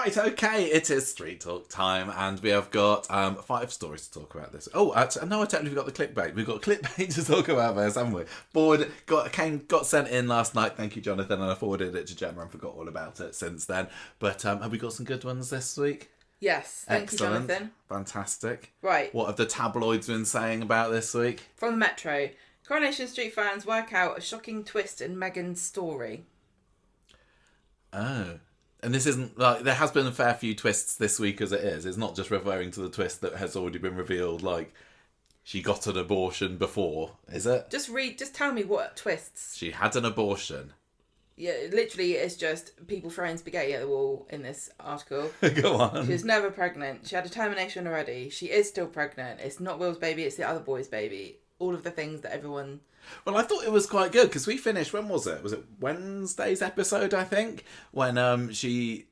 Right, okay, it is Street Talk time, and we have got 5 stories to talk about this. Oh, actually, no, I totally forgot the clickbait. We've got clickbait to talk about this, haven't we? Got sent in last night, thank you, Jonathan, and I forwarded it to Gemma and forgot all about it since then. But have we got some good ones this week? Yes, thank Excellent. you, Jonathan. Fantastic. Right. What have the tabloids been saying about this week? From the Metro, Coronation Street fans work out a shocking twist in Meghan's story. Oh. And this isn't, like, there has been a fair few twists this week as it is. It's not just referring to the twist that has already been revealed, like, she got an abortion before, is it? Just tell me what twists. She had an abortion. Yeah, literally, it's just people throwing spaghetti at the wall in this article. Go on. She was never pregnant. She had a termination already. She is still pregnant. It's not Will's baby, it's the other boy's baby. All of the things that everyone... Well, I thought it was quite good because we finished. When was it? Was it Wednesday's episode? I think when she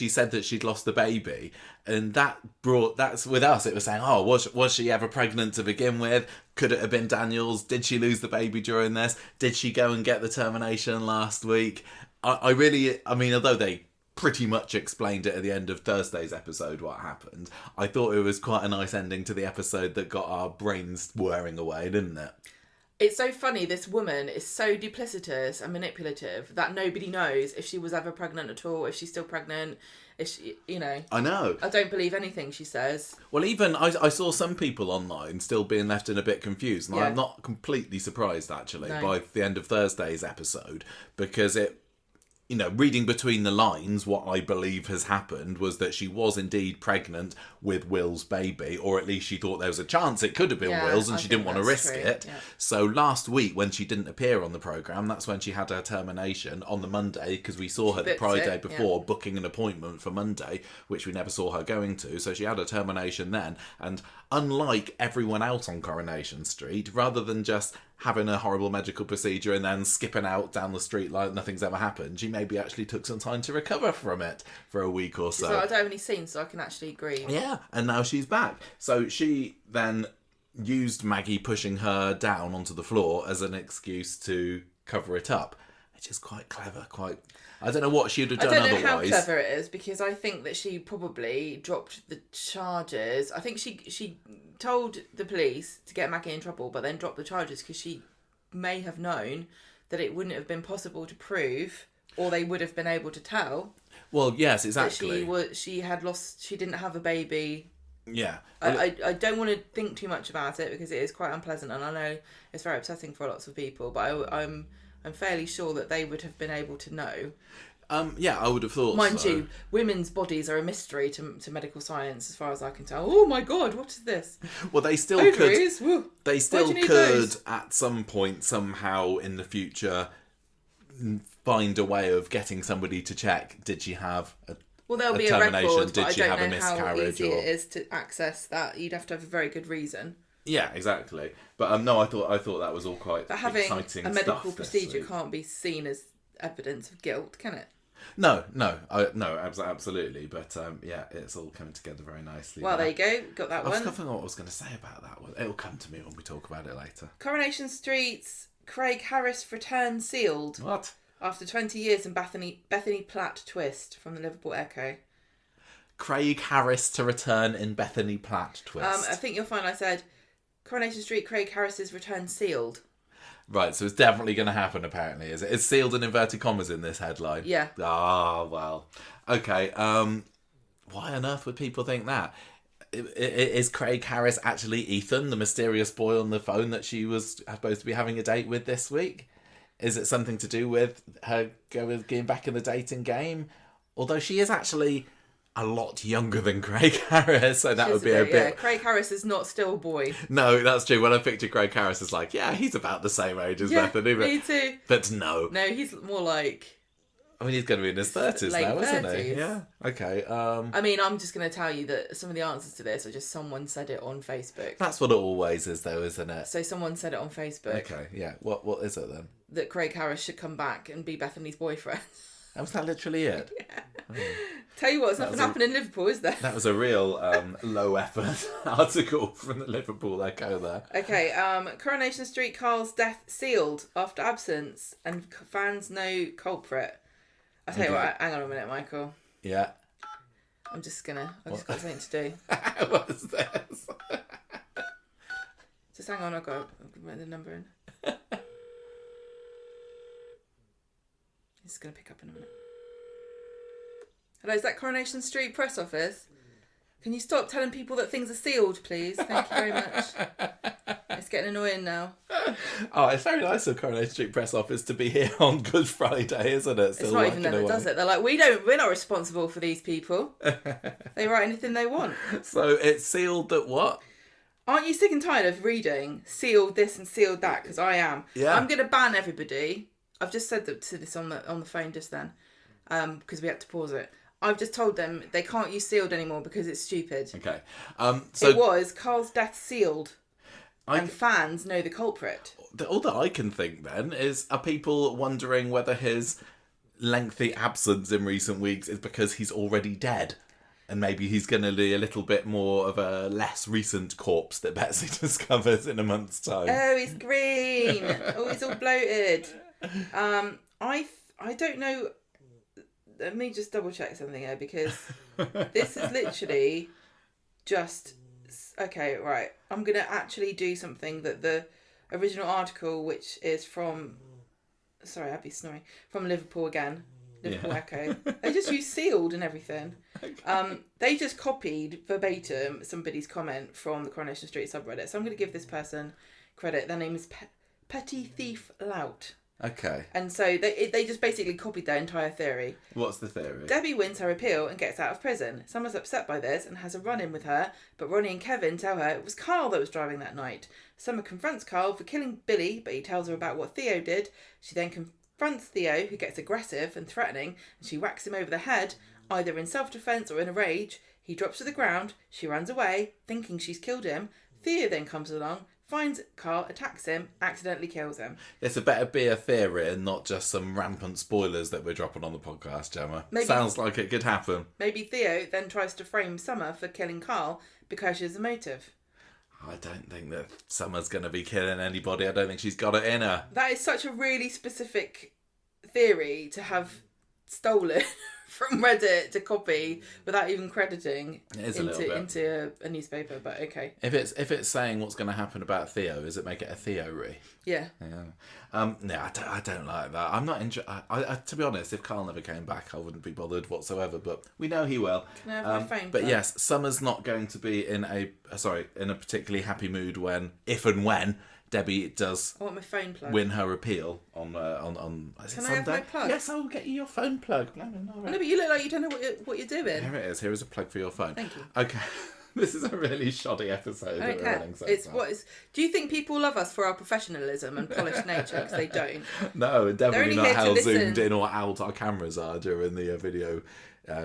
said that she'd lost the baby, and that's with us. It was saying, oh, was she ever pregnant to begin with? Could it have been Daniel's? Did she lose the baby during this? Did she go and get the termination last week? I mean, although they pretty much explained it at the end of Thursday's episode what happened, I thought it was quite a nice ending to the episode that got our brains whirring away, didn't it? It's so funny, this woman is so duplicitous and manipulative that nobody knows if she was ever pregnant at all, if she's still pregnant, if she, I know. I don't believe anything she says. Well, even I saw some people online still being left in a bit confused, and Yeah. I'm not completely surprised, actually, No. by the end of Thursday's episode, because reading between the lines, what I believe has happened was that she was indeed pregnant with Will's baby, or at least she thought there was a chance it could have been Will's, and she didn't want to risk it. Yeah. So last week, when she didn't appear on the programme, that's when she had her termination on the Monday, because we saw her the Friday before booking an appointment for Monday, which we never saw her going to. So she had her termination then, and unlike everyone else on Coronation Street, rather than just having a horrible medical procedure and then skipping out down the street like nothing's ever happened, she maybe actually took some time to recover from it for a week or so. So I don't have any scenes, so I can actually agree. Yeah, and now she's back. So she then used Maggie pushing her down onto the floor as an excuse to cover it up, which is quite clever. I don't know what she'd have done otherwise. I don't know how clever it is, because I think that she probably dropped the charges. I think she told the police to get Maggie in trouble, but then dropped the charges because she may have known that it wouldn't have been possible to prove, or they would have been able to tell. Well, yes, exactly. That she didn't have a baby. Yeah. I don't want to think too much about it because it is quite unpleasant, and I know it's very upsetting for lots of people, but I'm fairly sure that they would have been able to know. Yeah, I would have thought Mind so. you, women's bodies are a mystery to medical science, as far as I can tell. Oh my God, what is this? Well, they still Ovaries? could. Woo. They still Why do you need could those? at some point, somehow in the future, find a way of getting somebody to check. Did she have a Well, there'll be a termination? record, Did but she I have a don't know how miscarriage? easy it is to access that. You'd have to have a very good reason. Yeah, exactly. But no, I thought that was all quite But having exciting a medical stuff this procedure week. can't be seen as evidence of guilt, can it? No, absolutely. But yeah, it's all coming together very nicely. Well, there there you go. Got that I was one. thinking what I was going to say about that one. It'll come to me when we talk about it later. Coronation Street's Craig Harris return sealed. What? After 20 years in Bethany Platt twist from the Liverpool Echo. Craig Harris to return in Bethany Platt twist. I think you'll find I said Coronation Street Craig Harris's return sealed. Right, so it's definitely going to happen, apparently, is it? It's sealed in inverted commas in this headline. Yeah. Ah, well. Okay, why on earth would people think that? Is Craig Harris actually Ethan, the mysterious boy on the phone that she was supposed to be having a date with this week? Is it something to do with her getting back in the dating game? Although she is actually a lot younger than Craig Harris, so that would be a bit... Yeah, Craig Harris is not still a boy. No, that's true. When I picture Craig Harris, it's like, yeah, he's about the same age as Bethany. But, me too. But no. No, he's more like... I mean, he's going to be in his 30s late now, isn't 30s. he? Yeah. Okay. I mean, I'm just going to tell you that some of the answers to this are just someone said it on Facebook. That's what it always is, though, isn't it? So someone said it on Facebook. Okay, yeah. What is it, then? That Craig Harris should come back and be Bethany's boyfriend. Was that literally it? Yeah. Oh. Tell you what, it's nothing happening in Liverpool, is there? That was a real low-effort article from the Liverpool Echo there. Okay, Coronation Street Carl's death sealed after absence and fans know culprit. I'll tell you what, hang on a minute, Michael. Yeah. I've just got something to do. What is this? Just hang on, I'll write the number in. It's going to pick up in a minute. Hello, is that Coronation Street press office? Can you stop telling people that things are sealed, please? Thank you very much. It's getting annoying now. Oh, it's very nice of Coronation Street press office to be here on Good Friday, isn't it? It's not even them that does it. They're like, we're not responsible for these people. They write anything they want. So it's sealed that what? Aren't you sick and tired of reading sealed this and sealed that? Because I am. Yeah. I'm going to ban everybody. I've just said to this on the phone just then, because we had to pause it. I've just told them they can't use sealed anymore because it's stupid. Okay. So it was Carl's death sealed, and fans know the culprit. All that I can think then is, are people wondering whether his lengthy absence in recent weeks is because he's already dead? And maybe he's going to be a little bit more of a less recent corpse that Betsy discovers in a month's time. Oh, he's green. Oh, he's all bloated. I don't know. Let me just double check something here, because this is literally just... Okay, right. I'm going to actually do something that the original article, which is from... Sorry, Abby's snoring. From Liverpool again. Liverpool Echo. They just use sealed and everything. Okay. They just copied verbatim somebody's comment from the Coronation Street subreddit. So I'm going to give this person credit. Their name is Petty Thief Lout. Okay. And so they just basically copied their entire theory. What's the theory? Debbie wins her appeal and gets out of prison. Summer's upset by this and has a run-in with her, but Ronnie and Kevin tell her it was Carl that was driving that night. Summer confronts Carl for killing Billy, but he tells her about what Theo did. She then confronts Theo, who gets aggressive and threatening, and she whacks him over the head, either in self-defence or in a rage. He drops to the ground. She runs away, thinking she's killed him. Theo then comes along, finds Carl, attacks him, accidentally kills him. It's a better be a theory and not just some rampant spoilers that we're dropping on the podcast, Gemma. Sounds like it could happen. Maybe Theo then tries to frame Summer for killing Carl because she has a motive. I don't think that Summer's going to be killing anybody. I don't think she's got it in her. That is such a really specific theory to have stolen from Reddit to copy without even crediting into a newspaper, but okay. If it's saying what's going to happen about Theo, does it make it a theory? Yeah. No, I don't like that. I'm not interested. To be honest, if Carl never came back, I wouldn't be bothered whatsoever. But we know he will. Can I have my phone? But yes, Summer's not going to be in a particularly happy mood when Debbie does I want my phone plug. Win her appeal on is Can it I have Sunday? my plug? Yes, I will get you your phone plug. No, but you look like you don't know what you're doing. Here it is. Here is a plug for your phone. Thank you. Okay. This is a really shoddy episode that we're running so far. Do you think people love us for our professionalism and polished nature? Because they don't. No, and definitely not how listen. zoomed in or out our cameras are during the video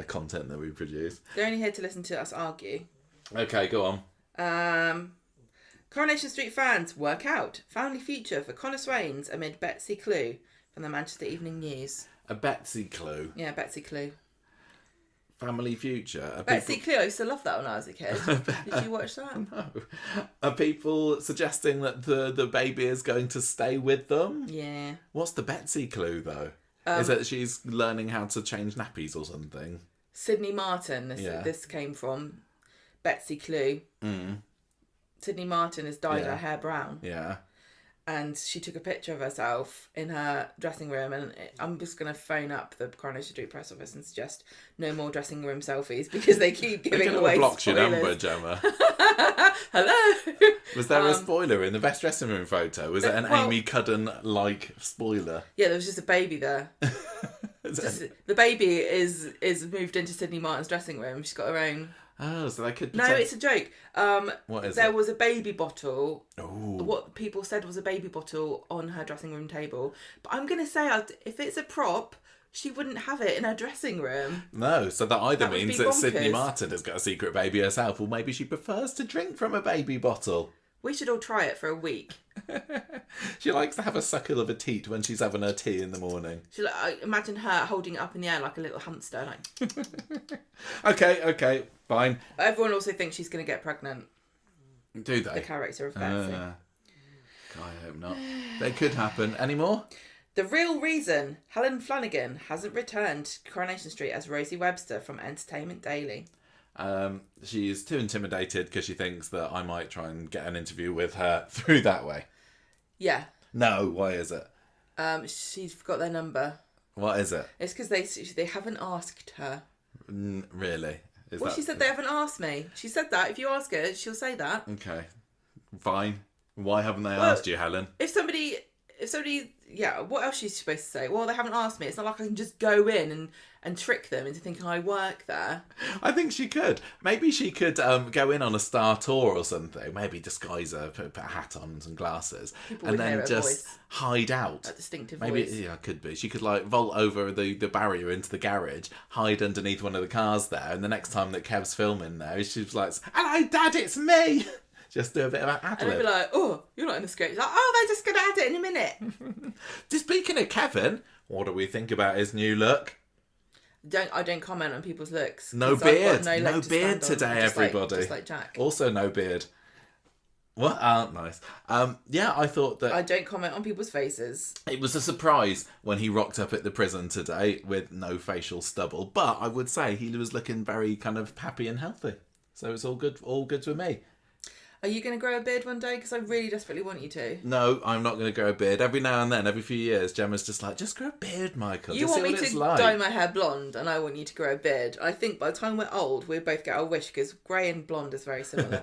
content that we produce. They're only here to listen to us argue. Okay, go on. Coronation Street fans work out. Family future for Connor Swains amid Betsy clue from the Manchester Evening News. A Betsy clue. Yeah, Betsy clue. Family future. Betsy clue. I used to love that when I was a kid. Did you watch that? No. Are people suggesting that the baby is going to stay with them? Yeah. What's the Betsy clue though? Is it she's learning how to change nappies or something? Sydney Martin. This came from Betsy clue. Mm. Sydney Martin has dyed her hair brown. Yeah. And she took a picture of herself in her dressing room, and I'm just going to phone up the Coronation Street press office and suggest no more dressing room selfies because they keep giving away blocked spoilers. Your number, Gemma. Hello. Was there a spoiler in the best dressing room photo? Was it an Amy Cudden-like spoiler? Yeah, there was just a baby there. The baby is moved into Sydney Martin's dressing room. She's got her own. Oh, so they could... No, it's a joke. What is there it? was a baby bottle. Ooh. What people said was a baby bottle on her dressing room table. But I'm going to say, if it's a prop, she wouldn't have it in her dressing room. No, so that either means that bonkers. Sydney Martin has got a secret baby herself, or maybe she prefers to drink from a baby bottle. We should all try it for a week. She likes to have a suckle of a teat when she's having her tea in the morning. I imagine her holding it up in the air like a little hamster. Okay, fine. But everyone also thinks she's going to get pregnant. Do they? The character of Betsy. I hope not. That could happen. Any more? The real reason Helen Flanagan hasn't returned to Coronation Street as Rosie Webster from Entertainment Daily. She's too intimidated because she thinks that I might try and get an interview with her through that way. Yeah. No, why is it? She's got their number. What is it? It's because they haven't asked her. Really? She said they haven't asked me. She said that. If you ask her, she'll say that. Okay. Fine. Why haven't they asked you, Helen? If somebody, yeah, what else is she supposed to say? Well, they haven't asked me. It's not like I can just go in and trick them into thinking I work there. I think she could. Maybe she could go in on a star tour or something. Maybe disguise her, put a hat on and some glasses, and then just hide out. A distinctive Maybe, voice. yeah, could be. She could vault over the barrier into the garage, hide underneath one of the cars there, and the next time that Kev's filming there, she's like, "Hello, Dad, it's me." Just do a bit of an ad-lib. And they'd be like, "Oh, you're not in the script." She's like, "Oh, they're just going to add it in a minute." Just speaking of Kevin, what do we think about his new look? I don't comment on people's looks. No beard. No beard today, everybody. Just like Jack. Also no beard. What? Nice. Yeah, I thought that... I don't comment on people's faces. It was a surprise when he rocked up at the prison today with no facial stubble, but I would say he was looking very kind of happy and healthy. So it's all good with me. Are you going to grow a beard one day? Because I really desperately want you to. No, I'm not going to grow a beard. Every now and then, every few years, Gemma's just like, just grow a beard, Michael. You just want see me what it's to like. dye my hair blonde, and I want you to grow a beard. I think by the time we're old, we'll both get our wish, because grey and blonde is very similar.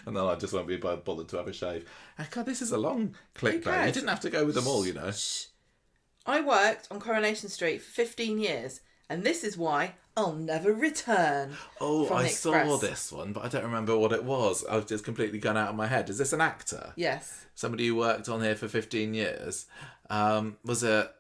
And then I just won't be bothered to have a shave. Oh, God, this is a long clickbait. You didn't have to go with them all, you know. Shh. I worked on Coronation Street for 15 years, and this is why I'll never return. Oh, from I the saw Express. this one, but I don't remember what it was. I've just completely gone out of my head. Is this an actor? Yes. Somebody who worked on here for 15 years. Was it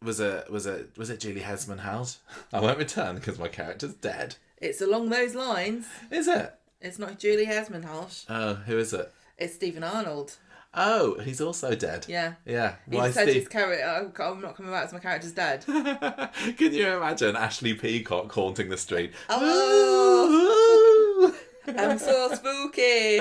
Julie Hesmanhouse? I won't return because my character's dead. It's along those lines. Is it? It's not Julie Hesmanhouse. Oh, who is it? It's Stephen Arnold. Oh, he's also dead. Yeah. Yeah. He Why said Steve? his character, I'm not coming back, so my character's dead. Can you imagine Ashley Peacock haunting the street? Oh, I'm so spooky.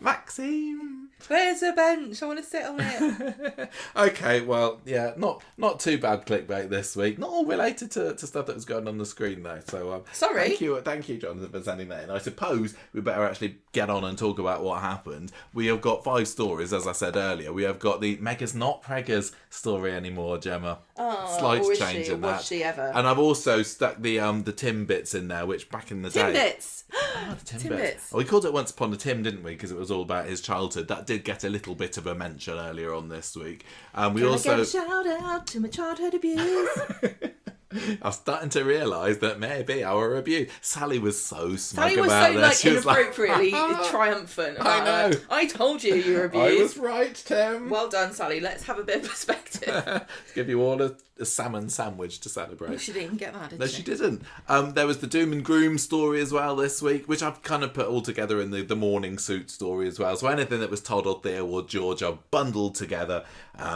Maxime. Where's the bench? I want to sit on it. Okay, well, yeah, not too bad clickbait this week. Not all related to stuff that was going on the screen though. So Sorry. thank you, Jonathan, for sending that in. I suppose we better actually get on and talk about what happened. We have got 5 stories, as I said earlier. We have got the Meg's not preggers story anymore, Gemma. Oh, Slight or is change she? in that. Was she ever? And I've also stuck the Tim bits in there, which back in the day. Timbits. Oh, the Tim Timbits. bits. Oh, we called it Once Upon a Tim, didn't we? Because it was all about his childhood. That did get a little bit of a mention earlier on this week. We Can also I get a shout out to my childhood abuse? I'm starting to realise that maybe our abuse. Sally was so smug Sally was about so this. She was inappropriately triumphant. I know. I told you were I abused. was right, Tim. Well done, Sally. Let's have a bit of perspective. Let's give you all a salmon sandwich to celebrate. She didn't get that, did No, she? she didn't. There was the Doom and Groom story as well this week, which I've kind of put all together in the morning suit story as well. So anything that was told or Theo or George are bundled together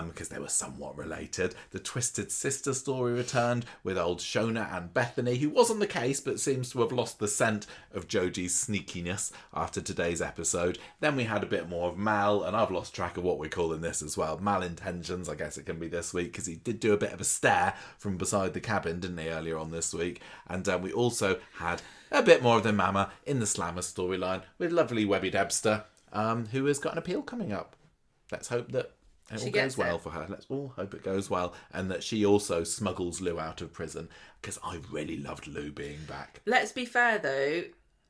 because they were somewhat related. The Twisted Sister story returned with old Shona and Bethany, who wasn't the case but seems to have lost the scent of Jodie's sneakiness after today's episode. Then we had a bit more of Mal, and I've lost track of what we're calling this as well. Malintentions, I guess it can be this week, because he did do a bit of a stare from beside the cabin, didn't he, earlier on this week? And we also had a bit more of the Mama in the Slammer storyline with lovely Webby Debster, who has got an appeal coming up. Let's hope that it all goes well for her. Let's all hope it goes well, and that she also smuggles Lou out of prison, because I really loved Lou being back. Let's be fair, though.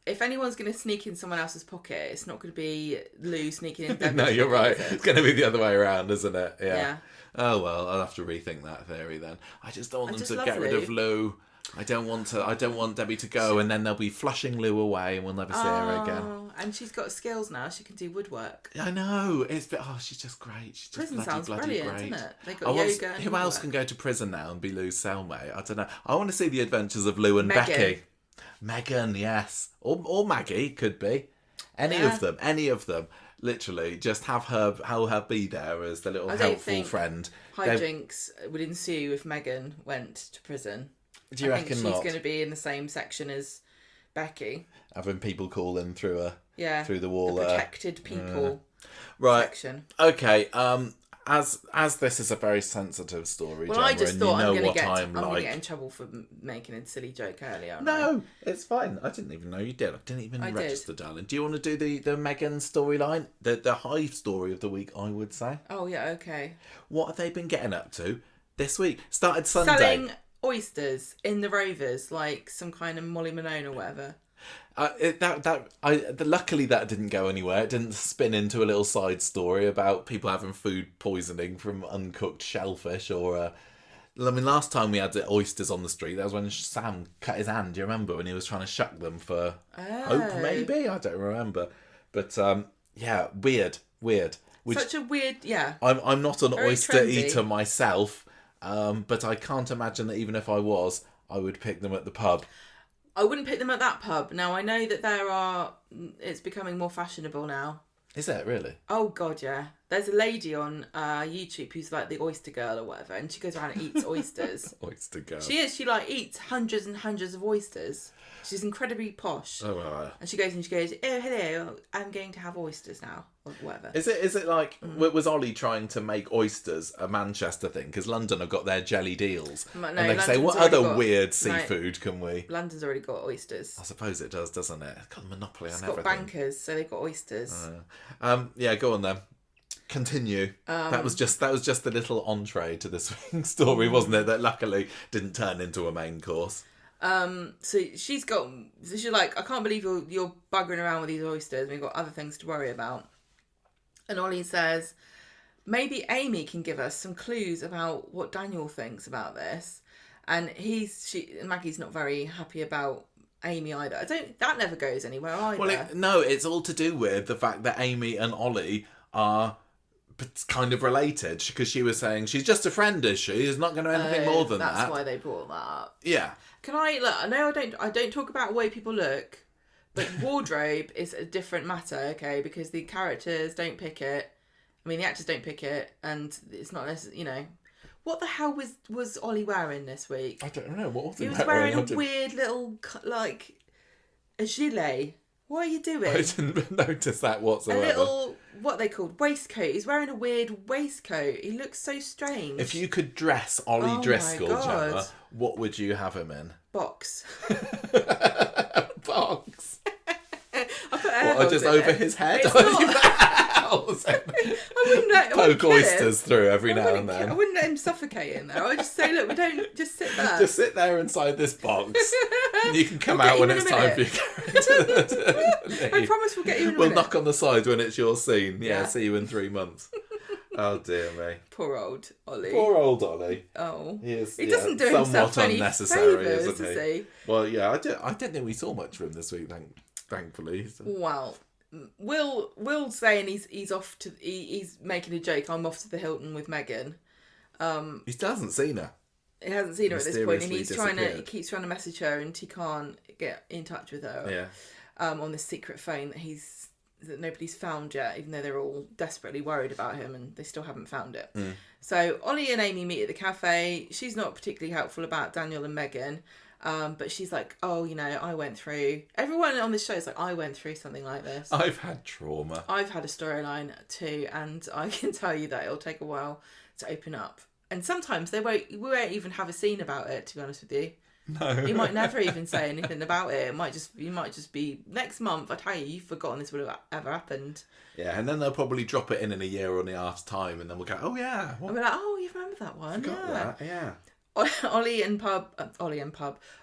If anyone's going to sneak in someone else's pocket, it's not going to be Lou sneaking in Deborah's No, you're pocket, right. is it? It's going to be the other way around, isn't it? Yeah. Oh, well, I'll have to rethink that theory then. I just don't want them just to love get rid Lou. of Lou. I don't want Debbie to go, and then they'll be flushing Lou away, and we'll never see her again. Oh, and she's got skills now. She can do woodwork. I know. She's just great. She's just Prison bloody, sounds bloody brilliant, great. doesn't it? They got yoga and who else woodwork. can go to prison now and be Lou's cellmate? I don't know. I want to see the adventures of Lou and Megan. Becky. Megan, yes. Or Maggie, could be. Any of them. Literally, just have her be there as the little I don't helpful think friend. hijinks would ensue if Megan went to prison. Do you reckon she's not? going to be in the same section as Becky. Having people call in through Yeah. the wall The there. protected people Right. section. Okay. as this is a very sensitive story, Well, Gemma, I just and thought you know I'm what going I'm to like. get in trouble for making a silly joke earlier. aren't No, it's fine. I didn't even know you did. I didn't even register, darling. Do you want to do the Meghan storyline? The Hive story of the week, I would say. I? Oh, yeah, okay. What have they been getting up to this week? Started Sunday. Selling oysters in the Rovers, like some kind of Molly Malone or whatever. Luckily that didn't go anywhere. It didn't spin into a little side story about people having food poisoning from uncooked shellfish or. I mean, last time we had the oysters on the street, that was when Sam cut his hand. Do you remember when he was trying to shuck them for hope? Maybe I don't remember, but yeah, weird. Such a weird, yeah. I'm not an Very oyster trendy. eater myself, but I can't imagine that even if I was, I would pick them at the pub. I wouldn't pick them at that pub. Now, I know that it's becoming more fashionable now. Is it really? Oh, God, yeah. There's a lady on YouTube who's like the oyster girl or whatever, and she goes around and eats oysters. Oyster girl. She is. She like eats hundreds and hundreds of oysters. She's incredibly posh. Oh, right. And she goes, oh, hello, I'm going to have oysters now, or whatever. Is it like, was Ollie trying to make oysters a Manchester thing? Because London have got their jelly deals. No, and they can say, London's what already other got- weird no. seafood can we... London's already got oysters. I suppose it does, doesn't it? It's got a monopoly It's on got everything. bankers, so they've got oysters. Yeah, go on then. Continue. That was just the little entree to this week's story, wasn't it? That luckily didn't turn into a main course. So she's like, I can't believe you're buggering around with these oysters. We've got other things to worry about. And Ollie says, maybe Amy can give us some clues about what Daniel thinks about this. And Maggie's not very happy about Amy either. That never goes anywhere either. Well, it's all to do with the fact that Amy and Ollie are kind of related, because she was saying she's just a friend, is she? She's not going to do anything more than that. That's why they brought that up. Yeah. Can I look? I know I don't talk about the way people look, but wardrobe is a different matter, okay? Because the characters don't pick it. I mean, the actors don't pick it, and it's not necessarily, What the hell was Ollie wearing this week? I don't know. What was he was wearing a weird little, like, a gilet. What are you doing? I didn't notice that whatsoever. A little, what they called, waistcoat. He's wearing a weird waistcoat. He looks so strange. If you could dress Ollie Driscoll, my God. Gemma, what would you have him in? Box. Box. I put air What, holes just in over it. his head? It's I wouldn't let poke oysters through every now and then. I wouldn't let him suffocate in there. I'd just say, look, we don't just sit there. Just sit there inside this box. You can come out when it's time for your character. I promise we'll get you in a We'll minute. knock on the side when it's your scene. Yeah, Yeah. see you in 3 months. Oh dear me. Poor old Ollie. Poor old Ollie. Oh. He doesn't do himself somewhat any unnecessary, favours, isn't does he? Well, yeah, I didn't think we saw much of him this week, thankfully. So. Well, Will's saying he's off to he's making a joke. I'm off to the Hilton with Meghan. He still hasn't seen her. He hasn't seen her at this point, and Mysteriously he keeps trying to message her, and he can't get in touch with her. Yeah. On this secret phone that nobody's found yet, even though they're all desperately worried about him, and they still haven't found it. So Ollie and Amy meet at the cafe. She's not particularly helpful about Daniel and Meghan. But she's like, I went through... Everyone on this show is like, I went through something like this. I've had trauma. I've had a storyline too, and I can tell you that it'll take a while to open up. And sometimes we won't even have a scene about it, to be honest with you. No. You might never even say anything about it. You might just be, next month, I tell you, you've forgotten this would have ever happened. Yeah, and then they'll probably drop it in a year or in a half's time, and then we'll go, oh yeah. And we're like, oh, you remember that one? Forgot that, yeah.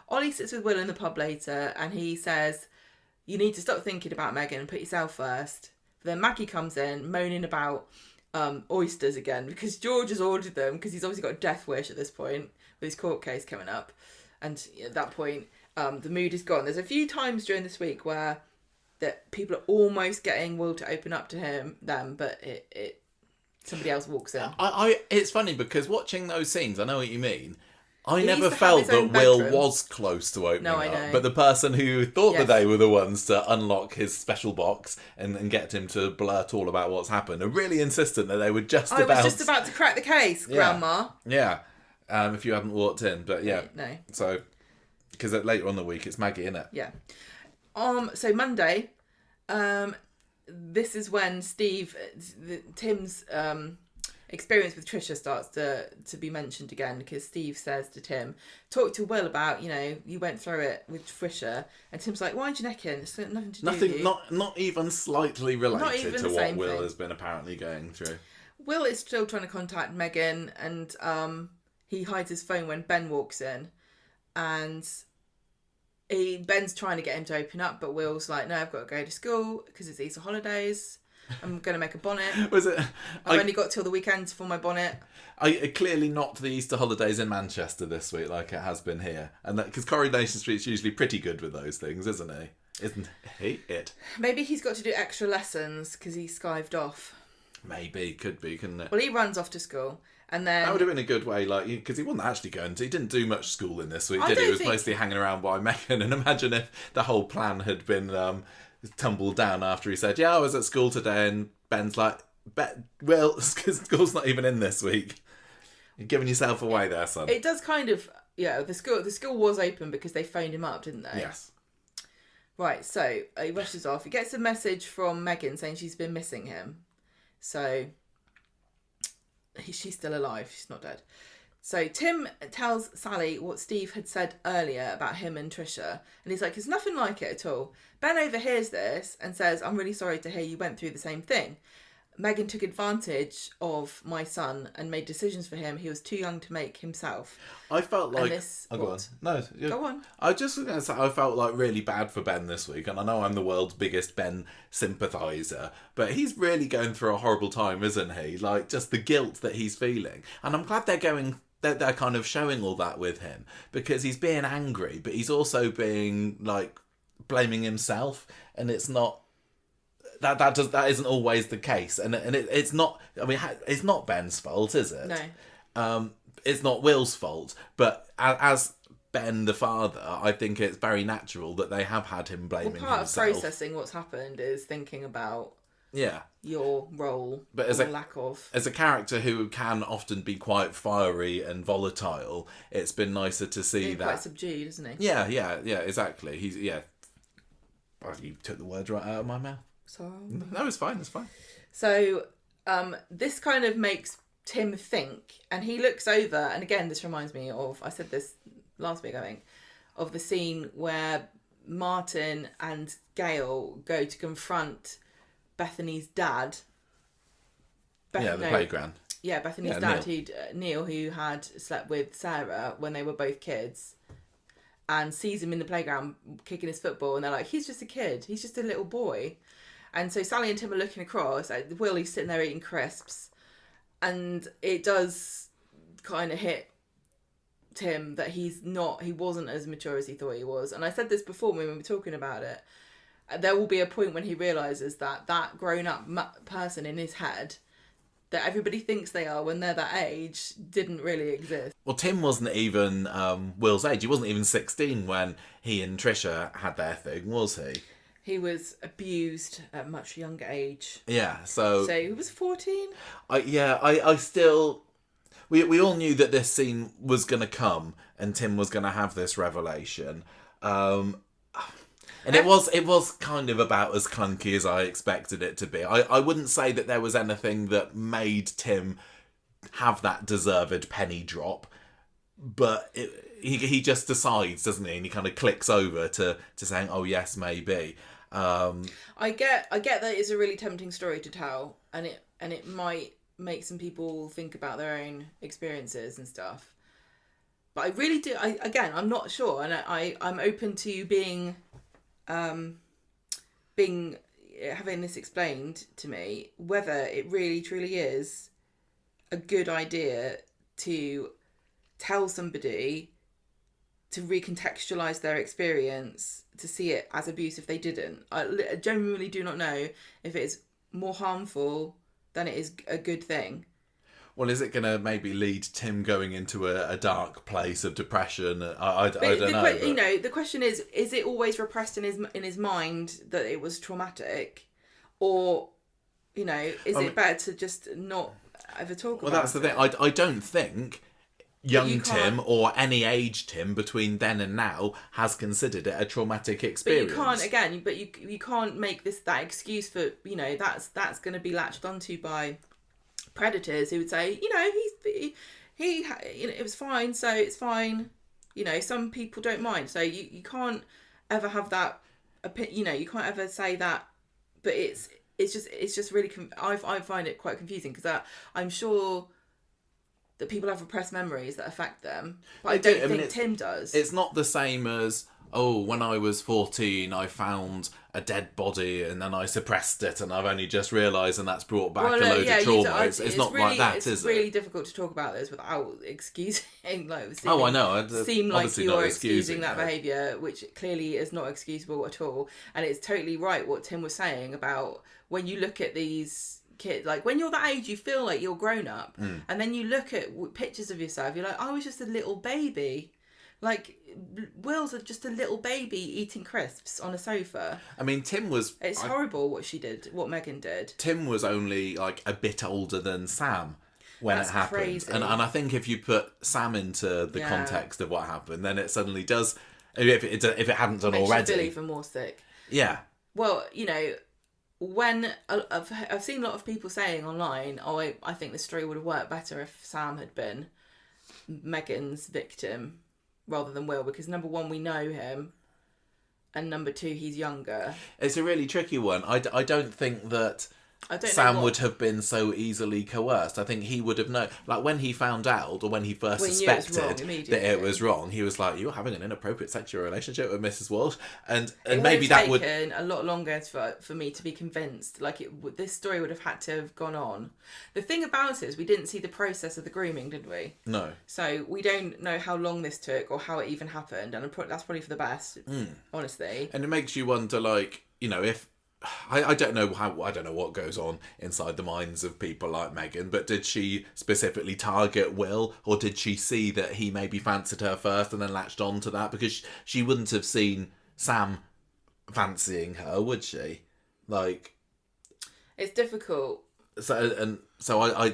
Ollie sits with Will in the pub later, and he says, you need to stop thinking about Meghan and put yourself first. But then Maggie comes in moaning about oysters again, because George has ordered them, because he's obviously got a death wish at this point with his court case coming up. And at that point, the mood is gone. There's a few times during this week where that people are almost getting Will to open up to them, but somebody else walks in. It's funny because watching those scenes, I know what you mean. I He never needs to felt have his own that Will bedroom. was close to opening No, I up. know. But the person who thought Yes. that they were the ones to unlock his special box and get him to blurt all about what's happened are really insistent that they were I was just about to crack the case, Yeah. Grandma. Yeah. If you hadn't walked in. But yeah. No. So, because later on the week, it's Maggie, innit? Yeah. So Monday, this is when Tim's experience with Trisha starts to be mentioned again, because Steve says to Tim, talk to Will about, you went through it with Trisha, and Tim's like, why aren't you necking? It's nothing to do with you. Not even slightly related even to the what same Will thing. has been apparently going through. Will is still trying to contact Megan, and he hides his phone when Ben walks in, and Ben's trying to get him to open up, but Will's like, no, I've got to go to school because it's Easter holidays. I'm going to make a bonnet. Was it? I've only got till the weekend for my bonnet. Clearly not the Easter holidays in Manchester this week like it has been here. And that because Coronation Street's usually pretty good with those things, isn't he? Isn't he? Maybe he's got to do extra lessons because he's skived off. Maybe. Could be, couldn't it? Well, he runs off to school. And then... That would have been a good way, because he wasn't actually going to. He didn't do much schooling this week, did he? He was mostly hanging around by Megan. And imagine if the whole plan had been tumbled down after he said, yeah, I was at school today, and Ben's like, well, school's not even in this week. You're giving yourself away there, son. It does kind of, the school was open because they phoned him up, didn't they? Yes. Right, so he rushes off. He gets a message from Megan saying she's been missing him. So she's still alive. She's not dead. So Tim tells Sally what Steve had said earlier about him and Trisha. And he's like, it's nothing like it at all. Ben overhears this and says, I'm really sorry to hear you went through the same thing. Megan took advantage of my son and made decisions for him. He was too young to make himself. I felt like... Go on. No, go on. I just was going to say, I felt like really bad for Ben this week. And I know I'm the world's biggest Ben sympathiser. But he's really going through a horrible time, isn't he? Like, just the guilt that he's feeling. And I'm glad they're kind of showing all that with him. Because he's being angry, but he's also being, blaming himself. And it's not... That isn't always the case, and it's not. I mean, it's not Ben's fault, is it? No. It's not Will's fault. But as Ben, the father, I think it's very natural that they have had him blaming himself. Part of processing what's happened is thinking about your role, but as lack of. As a character who can often be quite fiery and volatile, it's been nicer to see that. Quite subdued, isn't he? Yeah, exactly. He's Well, you took the words right out of my mouth. Sorry. No, it's fine. So, this kind of makes Tim think, and he looks over, and again, this reminds me of, I said this last week, I think, of the scene where Martin and Gail go to confront Bethany's dad. The playground. Yeah, Bethany's dad, Neil, who had slept with Sarah when they were both kids, and sees him in the playground kicking his football, and they're like, he's just a kid, he's just a little boy. And so Sally and Tim are looking across. Willie's sitting there eating crisps. And it does kind of hit Tim that he wasn't as mature as he thought he was. And I said this before when we were talking about it. There will be a point when he realises that grown-up person in his head that everybody thinks they are when they're that age didn't really exist. Well, Tim wasn't even Will's age. He wasn't even 16 when he and Trisha had their thing, was he? He was abused at a much younger age. Yeah, so he was 14? I still... We all knew that this scene was going to come and Tim was going to have this revelation. And it was kind of about as clunky as I expected it to be. I wouldn't say that there was anything that made Tim have that deserved penny drop. But he just decides, doesn't he? And he kind of clicks over to saying, oh, yes, maybe. I get that it's a really tempting story to tell, and it might make some people think about their own experiences and stuff. But I really do. I'm not sure, and I'm open to being having this explained to me whether it really truly is a good idea to tell somebody to recontextualize their experience to see it as abuse if they didn't. I genuinely do not know if it is more harmful than it is a good thing. Well, is it going to maybe lead Tim going into a dark place of depression? I don't know. The question is it always repressed in his mind that it was traumatic, or is it better to just not ever talk about it? Well, that's the thing. I don't think young Tim or any age Tim between then and now has considered it a traumatic experience. But you can't make that excuse for that's going to be latched onto by predators who would say, you know, you know, it was fine, so it's fine. You know, some people don't mind, so you can't ever have that. You know, you can't ever say that. But it's just really. I find it quite confusing because I'm sure that people have repressed memories that affect them, but I don't think Tim does. It's not the same as, oh, when I was 14, I found a dead body and then I suppressed it and I've only just realised, and that's brought back a load of trauma. It's not really, like that, is it? It's really difficult to talk about this without excusing, like, I know. Seem like you're excusing that behaviour, which clearly is not excusable at all. And it's totally right what Tim was saying about when you look at these kids, like when you're that age, you feel like you're grown up, and then you look at pictures of yourself, you're like, I was just a little baby. Like, Will's just a little baby eating crisps on a sofa. I mean, Tim was... It's horrible what Megan did. Tim was only, like, a bit older than Sam when it happened. Crazy. And I think if you put Sam into the context of what happened, then it suddenly does... If it hadn't done already... Makes you feel even more sick. Yeah. Well, you know, when... I've seen a lot of people saying online, I think this story would have worked better if Sam had been Megan's victim rather than Will, because number one, we know him, and number two, he's younger. It's a really tricky one. I don't think that Sam would have been so easily coerced. I think he would have known, like when he found out, or when he first suspected that it was wrong, he was like, "You're having an inappropriate sexual relationship with Mrs. Walsh," and maybe that would have taken a lot longer for me to be convinced. Like this story would have had to have gone on. The thing about it is we didn't see the process of the grooming, did we? No. So we don't know how long this took or how it even happened, and that's probably for the best, honestly. And it makes you wonder, like, you know, if. I don't know what goes on inside the minds of people like Megan, but did she specifically target Will, or did she see that he maybe fancied her first and then latched on to that? Because she wouldn't have seen Sam fancying her, would she? Like, it's difficult. So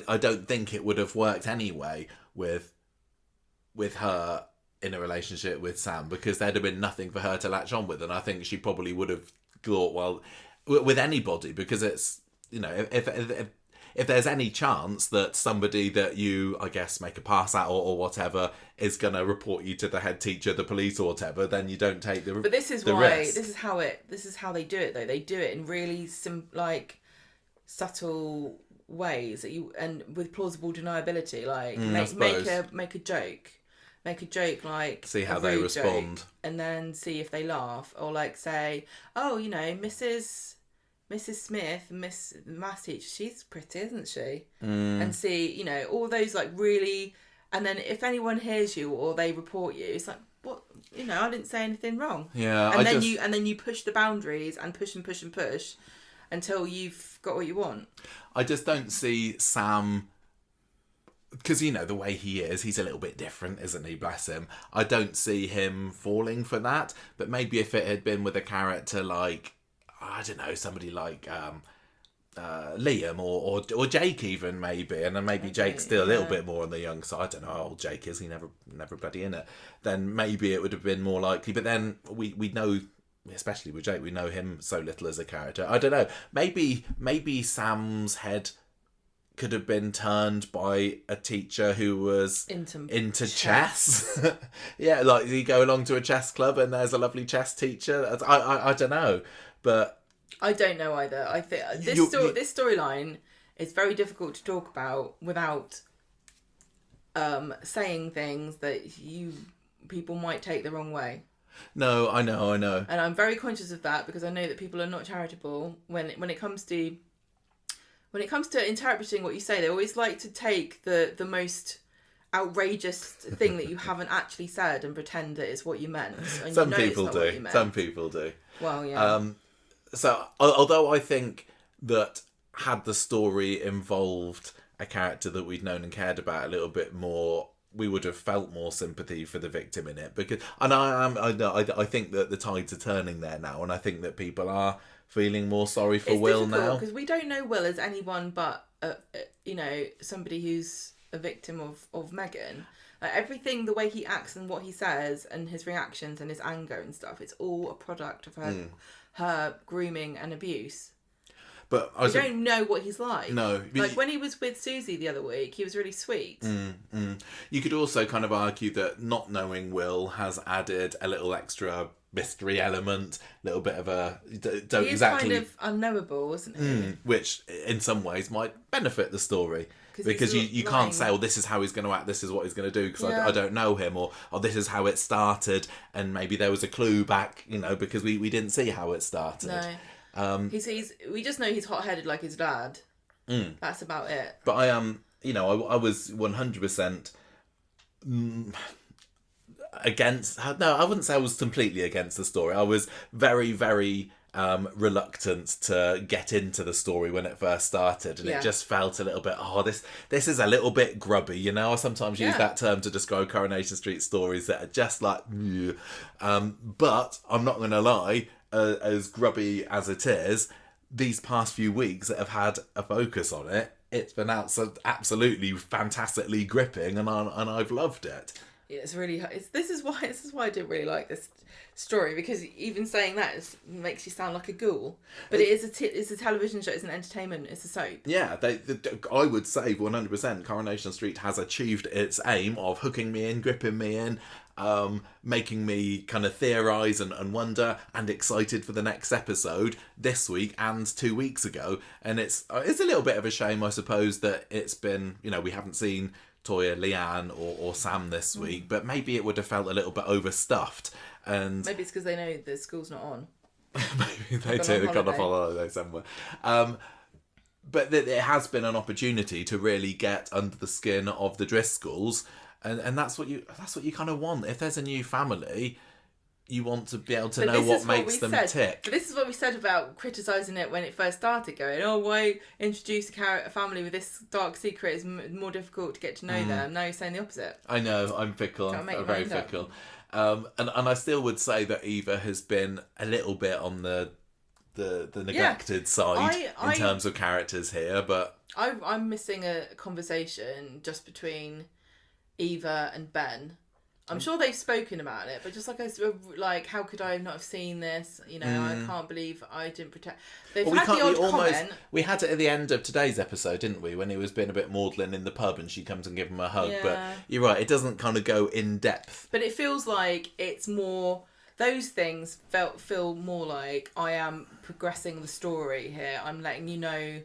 I don't think it would have worked anyway with her in a relationship with Sam, because there'd have been nothing for her to latch on with, and I think she probably would have thought, well, with anybody, because it's, you know, if there's any chance that somebody that you, I guess, make a pass at or whatever is going to report you to the head teacher, the police or whatever, then you don't take the risk. But this is why risk. This is how they do it, though. They do it in really subtle ways and with plausible deniability, like make a joke. Make a joke, like, see how they respond, joke, and then see if they laugh, or like say, oh, you know, Mrs. Smith, Miss Maths teacher, she's pretty, isn't she? And see, you know, all those like really, and then if anyone hears you or they report you, it's like, what, you know, I didn't say anything wrong. Yeah, and then you push the boundaries and push and push and push until you've got what you want. I just don't see Sam. Because, you know, the way he is, he's a little bit different, isn't he? Bless him. I don't see him falling for that. But maybe if it had been with a character like, I don't know, somebody like Liam or Jake even, maybe. And then maybe Jake's still a little bit more on the young side. I don't know how old Jake is. He never bloody in it. Then maybe it would have been more likely. But then we know, especially with Jake, we know him so little as a character. I don't know. Maybe Sam's head could have been turned by a teacher who was into chess. Yeah, like you go along to a chess club and there's a lovely chess teacher. I don't know, but I don't know either. I think this storyline is very difficult to talk about without saying things that people might take the wrong way. No, I know. And I'm very conscious of that, because I know that people are not charitable when it comes to interpreting what you say. They always like to take the most outrageous thing that you haven't actually said and pretend that it's what you meant. And Some people do. Well, yeah. So, although I think that had the story involved a character that we'd known and cared about a little bit more, we would have felt more sympathy for the victim in it. I think that the tides are turning there now, and I think that people are feeling more sorry for Will now, because we don't know Will as anyone but somebody who's a victim of Megan. Like, everything, the way he acts and what he says and his reactions and his anger and stuff, it's all a product of her grooming and abuse. But we don't know what he's like. No. Like when he was with Susie the other week, he was really sweet. You could also kind of argue that not knowing Will has added a little extra mystery element, a little bit of a don't He is exactly kind of unknowable, isn't he? which in some ways might benefit the story. Because you can't say, this is how he's going to act, this is what he's going to do, because I don't know him, or this is how it started, and maybe there was a clue back, because we didn't see how it started. No. We just know he's hot-headed like his dad. That's about it. But I I was 100% against. No, I wouldn't say I was completely against the story. I was very, very reluctant to get into the story when it first started, and it just felt a little bit, this is a little bit grubby, I sometimes use that term to describe Coronation Street stories that are just like but I'm not gonna lie, as grubby as it is, these past few weeks that have had a focus on it, it's been absolutely fantastically gripping, and I've loved it. Yeah, it's really. This is why I didn't really like this story, because even saying that makes you sound like a ghoul. But it's a television show. It's an entertainment. It's a soap. Yeah, I would say 100% Coronation Street has achieved its aim of hooking me in, gripping me in, making me kind of theorise and wonder and excited for the next episode this week and 2 weeks ago. And it's a little bit of a shame, I suppose, that it's been, we haven't seen Toya, Leanne or Sam this week, but maybe it would have felt a little bit overstuffed. And maybe it's because they know the school's not on. Maybe they do. They've gone off holiday somewhere. But it has been an opportunity to really get under the skin of the Driscolls, and that's what you kind of want. If there's a new family, you want to be able to know what makes them tick. But this is what we said about criticising it when it first started, going, why introduce a family with this dark secret? It's more difficult to get to know them. Now you're saying the opposite. I know, I'm fickle. I'm very fickle. And I still would say that Eva has been a little bit on the neglected side in terms of characters here, but I'm missing a conversation just between Eva and Ben. I'm sure they've spoken about it, but just like how could I not have seen this? I can't believe I didn't protect. They've had the odd comment. We had it at the end of today's episode, didn't we? When he was being a bit maudlin in the pub, and she comes and gives him a hug. Yeah. But you're right; it doesn't kind of go in depth. But it feels like it's more. Those things feel more like I am progressing the story here. I'm letting you know.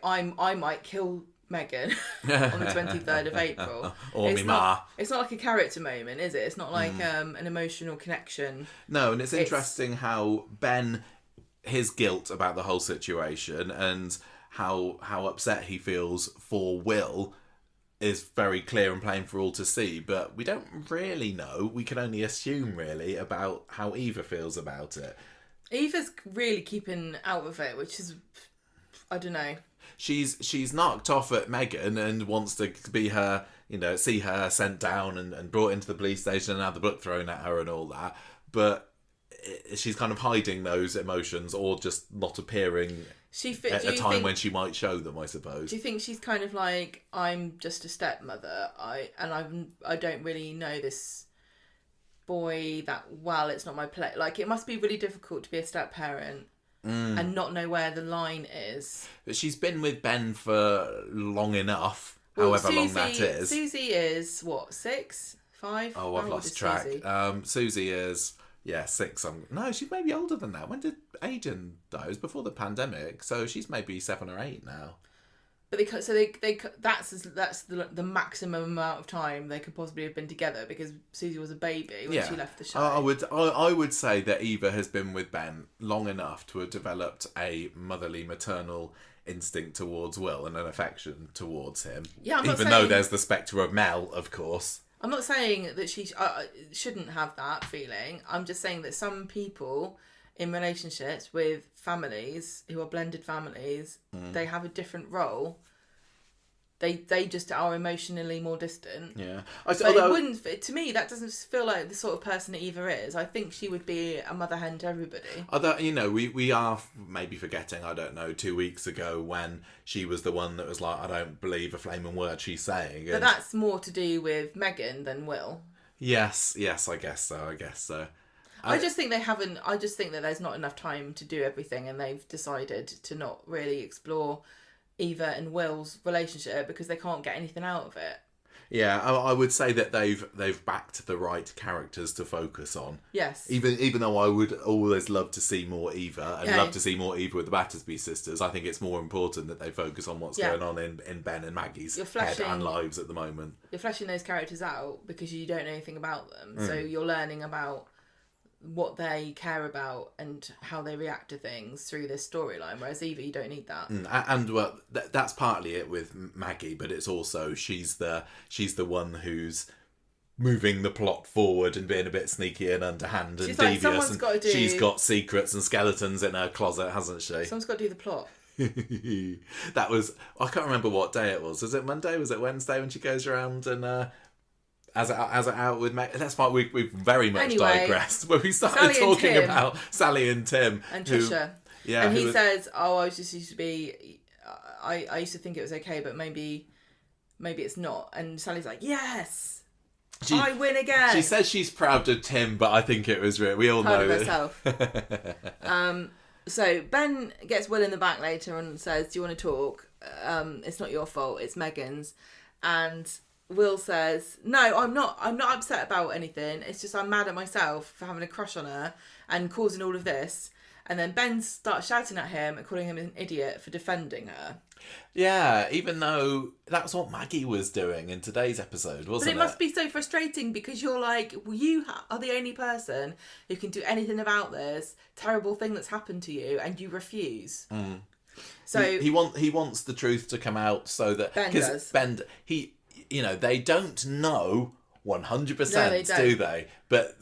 I might kill Megan on the 23rd of April. Or me ma. It's not like a character moment, is it? It's not like an emotional connection. No, and it's interesting how Ben, his guilt about the whole situation and how upset he feels for Will is very clear and plain for all to see, but we don't really know. We can only assume, really, about how Eva feels about it. Eva's really keeping out of it, which is, I don't know. She's knocked off at Megan and wants to be her, see her sent down and brought into the police station and have the book thrown at her and all that. But she's kind of hiding those emotions, or just not appearing at a time when she might show them, I suppose. Do you think she's kind of like, I'm just a stepmother, I don't really know this boy that well, it's not my place. Like, it must be really difficult to be a step parent. And not know where the line is. But she's been with Ben for long enough, however long that is. Susie is, what, 6? 5? Oh, I've lost track. Susie is, 6. No, she's maybe older than that. When did Aiden die? It was before the pandemic, so she's maybe 7 or 8 now. But that's the maximum amount of time they could possibly have been together, because Susie was a baby when she left the show. I would say that Eva has been with Ben long enough to have developed a motherly, maternal instinct towards Will and an affection towards him. Yeah, even though there's the spectre of Mel, of course. I'm not saying that she shouldn't have that feeling. I'm just saying that some people in relationships with families who are blended families, they have a different role. They just are emotionally more distant. Yeah. To me, that doesn't feel like the sort of person that Eva is. I think she would be a mother hen to everybody. Although, we are maybe forgetting, 2 weeks ago when she was the one that was like, I don't believe a flaming word she's saying. But that's more to do with Megan than Will. Yes, I guess so. I just think they haven't. I just think that there's not enough time to do everything, and they've decided to not really explore Eva and Will's relationship because they can't get anything out of it. Yeah, I would say that they've backed the right characters to focus on. Yes. Even though I would always love to see more Eva and love to see more Eva with the Battersby sisters, I think it's more important that they focus on what's going on in Ben and Maggie's head and lives at the moment. You're fleshing those characters out because you don't know anything about them. So you're learning about what they care about and how they react to things through this storyline, whereas Eva, you don't need that. And well, that's partly it with Maggie, but it's also she's the one who's moving the plot forward and being a bit sneaky and underhand and devious. And she's got secrets and skeletons in her closet, hasn't she? Someone's got to do the plot. That was, I can't remember what day it was. Was it Monday? Was it Wednesday when she goes around and as it out with Meg? That's why we've very much digressed. When we started talking about Sally and Tim. And Trisha. And he says, I just used to be... I used to think it was okay, but maybe it's not. And Sally's like, yes! I win again! She says she's proud of Tim, but I think it was real. We all know herself. So Ben gets Will in the back later and says, do you want to talk? It's not your fault, it's Megan's. And Will says, no, I'm not upset about anything. It's just I'm mad at myself for having a crush on her and causing all of this. And then Ben starts shouting at him and calling him an idiot for defending her. Yeah, even though that's what Maggie was doing in today's episode, wasn't it? But it must be so frustrating because you're like, well, you are the only person who can do anything about this terrible thing that's happened to you, and you refuse. So he wants the truth to come out so that Ben does. They don't know 100%, do they? But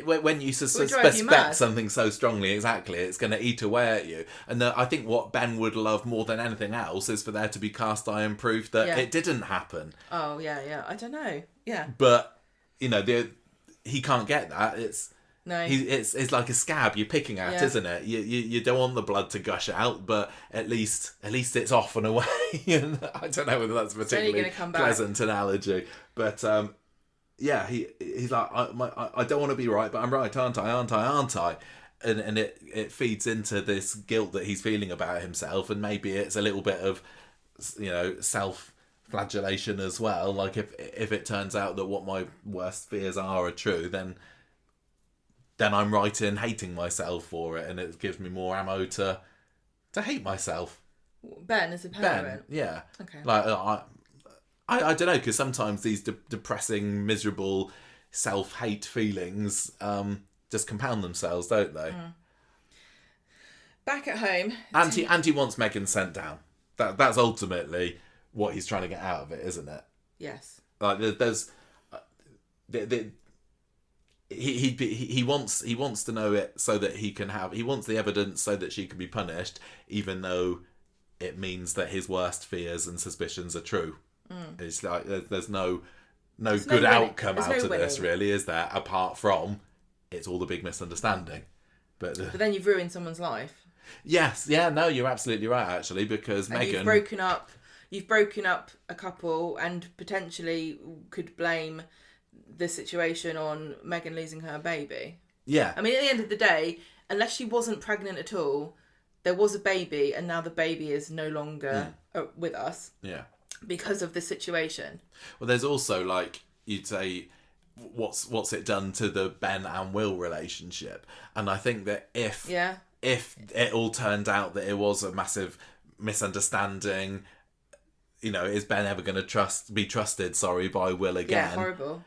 when you suspect something so strongly, exactly, it's going to eat away at you. And I think what Ben would love more than anything else is for there to be cast iron proof that it didn't happen. Oh, yeah. I don't know. Yeah. But, he can't get that. It's like a scab you're picking at, isn't it? You don't want the blood to gush out, but at least it's off and away. And I don't know whether that's a particularly pleasant analogy, but he's like, I don't want to be right, but I'm right, aren't I? And it feeds into this guilt that he's feeling about himself, and maybe it's a little bit of self-flagellation as well. Like if it turns out that what my worst fears are true, then I'm right in hating myself for it, and it gives me more ammo to hate myself. Ben as a parent? Ben, yeah. Okay. Like, I don't know, because sometimes these depressing, miserable, self-hate feelings just compound themselves, don't they? Back at home... And he wants Megan sent down. That's ultimately what he's trying to get out of it, isn't it? Yes. Like, there's... He wants to know it so that he can have... He wants the evidence so that she can be punished, even though it means that his worst fears and suspicions are true. It's like there's no good outcome out of this, really, is there? Apart from it's all the big misunderstanding. But then you've ruined someone's life. Yes, yeah, no, you're absolutely right, actually, because Megan... You've broken up a couple and potentially could blame the situation on Megan losing her baby. Yeah. I mean, at the end of the day, unless she wasn't pregnant at all, there was a baby, and now the baby is no longer with us. Yeah. Because of the situation. Well, there's also, like, you'd say, what's it done to the Ben and Will relationship? And I think that if it all turned out that it was a massive misunderstanding, is Ben ever going to be trusted by Will again? Yeah, horrible.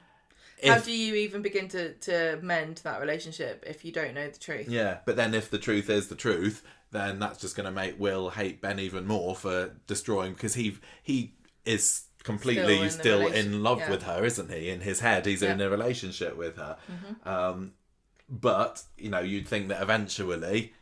How do you even begin to mend that relationship if you don't know the truth? Yeah, but then if the truth is the truth, then that's just going to make Will hate Ben even more for destroying, because he is completely still in love with her, isn't he? In his head, he's in a relationship with her. But, you'd think that eventually,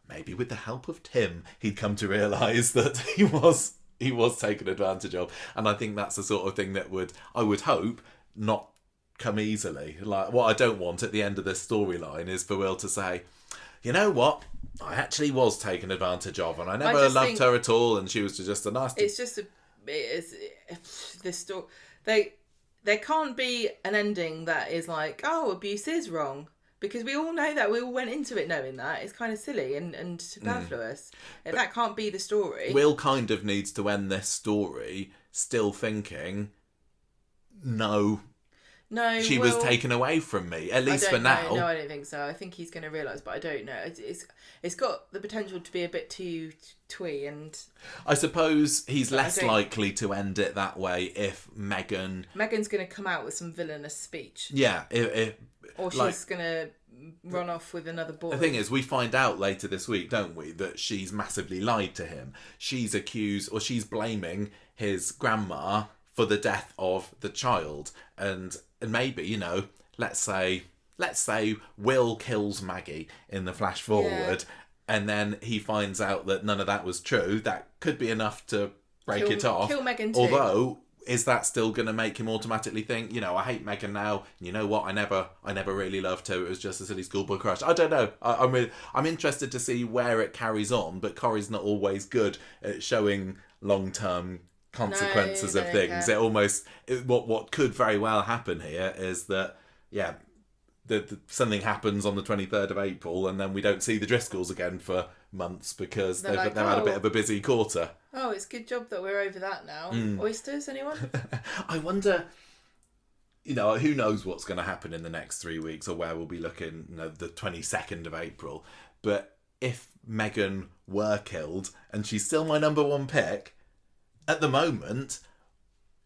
maybe with the help of Tim, he'd come to realise that he was taken advantage of. And I think that's the sort of thing that I would hope, not come easily. Like, what I don't want at the end of this storyline is for Will to say, you know what? I actually was taken advantage of, and I never loved her at all, and she was just a nasty... It's just this story. There can't be an ending that is like, oh, abuse is wrong. Because we all know that. We all went into it knowing that. It's kind of silly and superfluous. That can't be the story. Will kind of needs to end this story still thinking, no, she was taken away from me, at least for now. No, I don't think so. I think he's going to realise, but I don't know. It's got the potential to be a bit too twee, and I suppose he's less likely to end it that way if Megan's going to come out with some villainous speech. Yeah, or she's going to run off with another boy. The thing is, we find out later this week, don't we, that she's massively lied to him. She's accused, or she's blaming his grandma for the death of the child, and maybe, you know, let's say Will kills Maggie in the flash forward, and then he finds out that none of that was true. That could be enough to break it off. Kill Megan too. Although, is that still going to make him automatically think, you know, I hate Megan now, and you know what, I never really loved her, it was just a silly schoolboy crush. I don't know. I'm interested to see where it carries on, but Corrie's not always good at showing long-term consequences of things. What could very well happen here is that, something happens on the 23rd of April, and then we don't see the Driscolls again for months because they've had a bit of a busy quarter. Oh, it's a good job that we're over that now. Oysters, anyone? I wonder, you know, who knows what's going to happen in the next 3 weeks, or where we'll be looking, you know, the 22nd of April. But if Megan were killed, and she's still my number one pick, at the moment,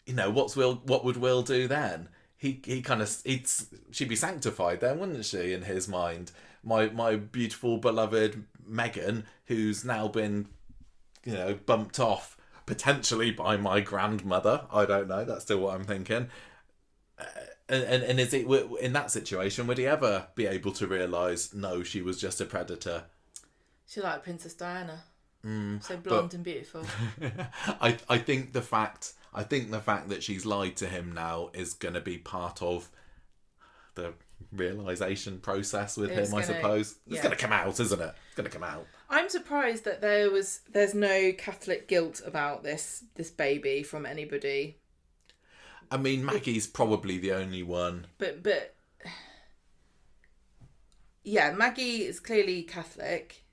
you know, what would Will do then? She'd be sanctified then, wouldn't she, in his mind? My beautiful, beloved Megan, who's now been, you know, bumped off, potentially by my grandmother. I don't know, that's still what I'm thinking. And is it, in that situation, would he ever be able to realise, no, she was just a predator? She like Princess Diana. So blonde and beautiful. I think the fact that she's lied to him now is going to be part of the realisation process with him, I suppose. It's going to come out, isn't it? It's going to come out. I'm surprised that there's no Catholic guilt about this baby from anybody. I mean, Maggie's probably the only one. But yeah, Maggie is clearly Catholic.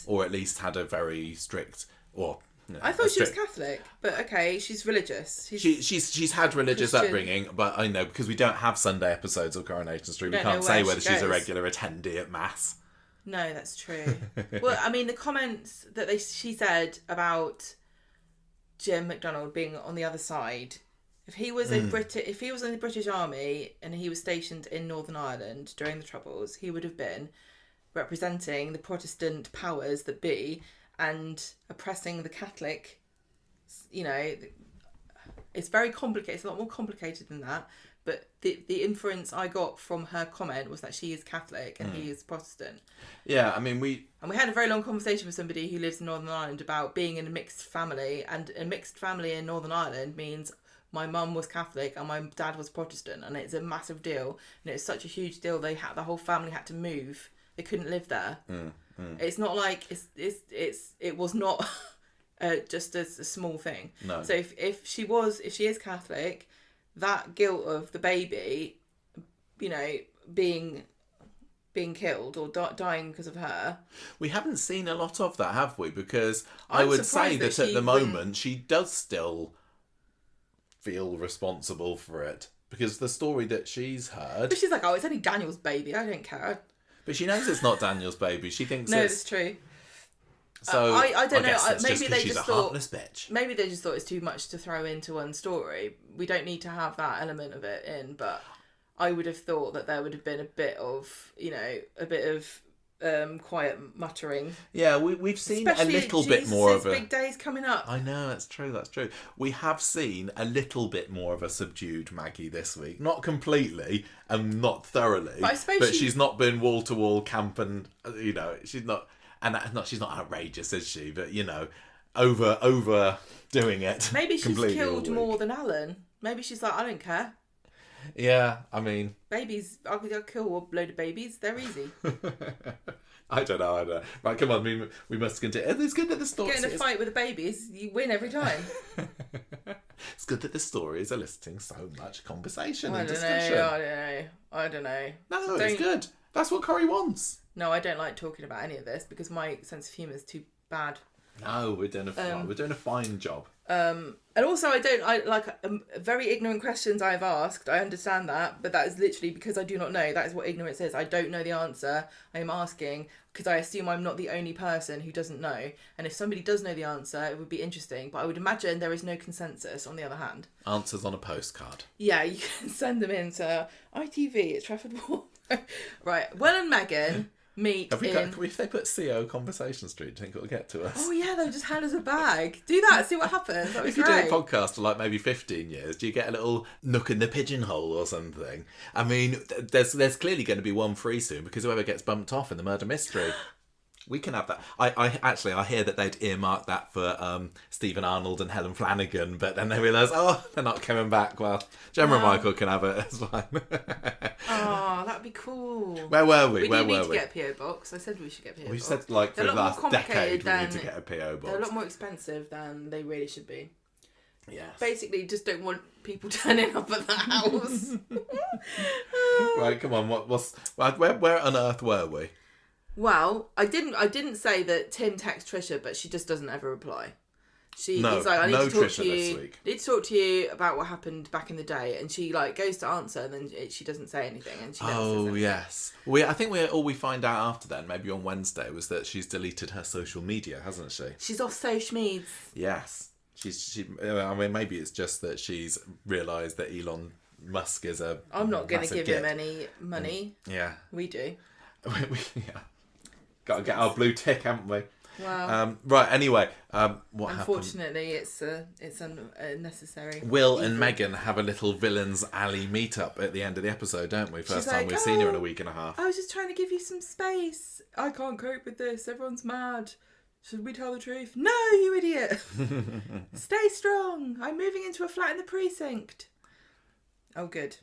Or at least had a very strict, I thought she was Catholic, but okay, she's religious. She's had religious Christian upbringing, but I know, because we don't have Sunday episodes of Coronation Street, we can't say whether she's a regular attendee at Mass. No, that's true. Well, I mean, the comments that she said about Jim McDonald being on the other side, if he was if he was in the British Army and he was stationed in Northern Ireland during the Troubles, he would have been representing the Protestant powers that be and oppressing the Catholic. You know, it's very complicated. It's a lot more complicated than that. But the inference I got from her comment was that she is Catholic and he is Protestant. Yeah, I mean, we had a very long conversation with somebody who lives in Northern Ireland about being in a mixed family, and a mixed family in Northern Ireland means my mum was Catholic and my dad was Protestant, and it's a massive deal, and it's such a huge deal. The whole family had to move. They couldn't live there. It's not like it was not just a small thing. No. So if she is Catholic, that guilt of the baby, you know, being killed or dying because of her. We haven't seen a lot of that, have we? Because I would say that at the moment she does still feel responsible for it, because the story that she's heard. But she's like, oh, it's only Daniel's baby. I don't care. But she knows it's not Daniel's baby. She thinks no, it's true. So I don't know. Maybe they just thought heartless bitch. Maybe they just thought it's too much to throw into one story. We don't need to have that element of it in. But I would have thought that there would have been a bit of quiet muttering. Yeah, we've seen a little bit more of a big day's coming up. I know, that's true. We have seen a little bit more of a subdued Maggie this week. Not completely and not thoroughly, but she's not been wall to wall camp, and you know, she's not outrageous, is she? But you know, over doing it. Maybe she's killed more than Alan. Maybe she's like, I don't care. Yeah, I mean, babies. I'll kill a load of babies. They're easy. I don't know. Right, come on. We must continue. It's good that the story. Get in a fight with the babies, you win every time. It's good that the stories are eliciting so much conversation and I discussion. don't know. No, it's good. That's what Corrie wants. No, I don't like talking about any of this because my sense of humour is too bad. No, we're doing a fine job. And also I like very ignorant questions I've asked. I understand that, but that is literally because I do not know. That is what ignorance is. I don't know the answer. I am asking because I assume I'm not the only person who doesn't know. And if somebody does know the answer, it would be interesting. But I would imagine there is no consensus. On the other hand, Answers on a postcard. yeah, you can send them in to ITV at Trafford Wall. Right, Will and Megan meet If they put CO Conversation Street, do you think it'll get to us? Oh yeah, they'll just hand us a bag. Do that, see what happens. That would If be you do great. a podcast for like maybe 15 years, do you get a little nook in the pigeonhole or something? I mean, there's clearly going to be one free soon because whoever gets bumped off in the murder mystery. We can have that. I hear that they'd earmarked that for Stephen Arnold and Helen Flanagan, but then they realised, they're not coming back. Well, Gemma and Michael can have it. It's fine. Oh, that'd be cool. Where were we? We do need to get a PO box. I said we should get a PO box. We said like for They're the a lot more last decade we need complicated to get a PO box. They're a lot more expensive than they really should be. Yes. Basically, just don't want people turning up at the house. Right, come on. Where on earth were we? Well, I didn't say that Tim texts Trisha, but she just doesn't ever reply. He's like, I need to talk to you. I need to talk to you about what happened back in the day, and she like goes to answer, and then she doesn't say anything, and she never says anything. Yes. I think all we find out after then, maybe on Wednesday, was that she's deleted her social media, hasn't she? She's off social meds. Yes. I mean, maybe it's just that she's realised that Elon Musk is a. I'm not going to massive give him git. any money. Yeah. We do. Yeah. Got to get our blue tick, haven't we? Wow. Right. Anyway, what Unfortunately, it's unnecessary. Will and Megan have a little villains alley meetup at the end of the episode, don't we? First time we've seen her in a week and a half. I was just trying to give you some space. I can't cope with this. Everyone's mad. Should we tell the truth? No, you idiot. Stay strong. I'm moving into a flat in the precinct. Oh, good.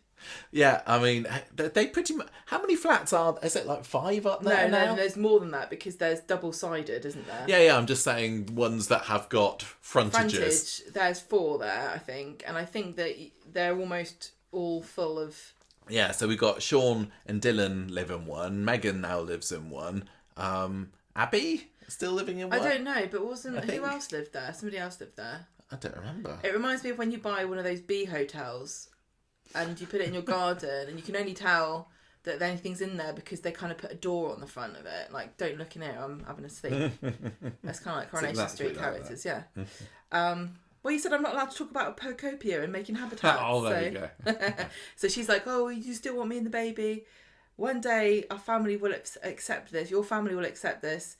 Yeah, I mean, they pretty much... How many flats is it, like 5 up there now? No, there's more than that because there's double-sided, isn't there? Yeah, I'm just saying ones that have got frontages. There's 4 there, I think. And I think that they're almost all full of... Yeah, so we've got Sean and Dylan live in one. Megan now lives in one. Abby still living in one? I don't know, but who else lived there? Somebody else lived there. I don't remember. It reminds me of when you buy one of those bee hotels and you put it in your garden and you can only tell that anything's in there because they kind of put a door on the front of it. Like, don't look in here, I'm having a sleep. That's kind of like Coronation Street characters, yeah. Well, you said I'm not allowed to talk about Procopia and making habitats. There you go. So she's like, you still want me and the baby? One day our family will accept this. Your family will accept this.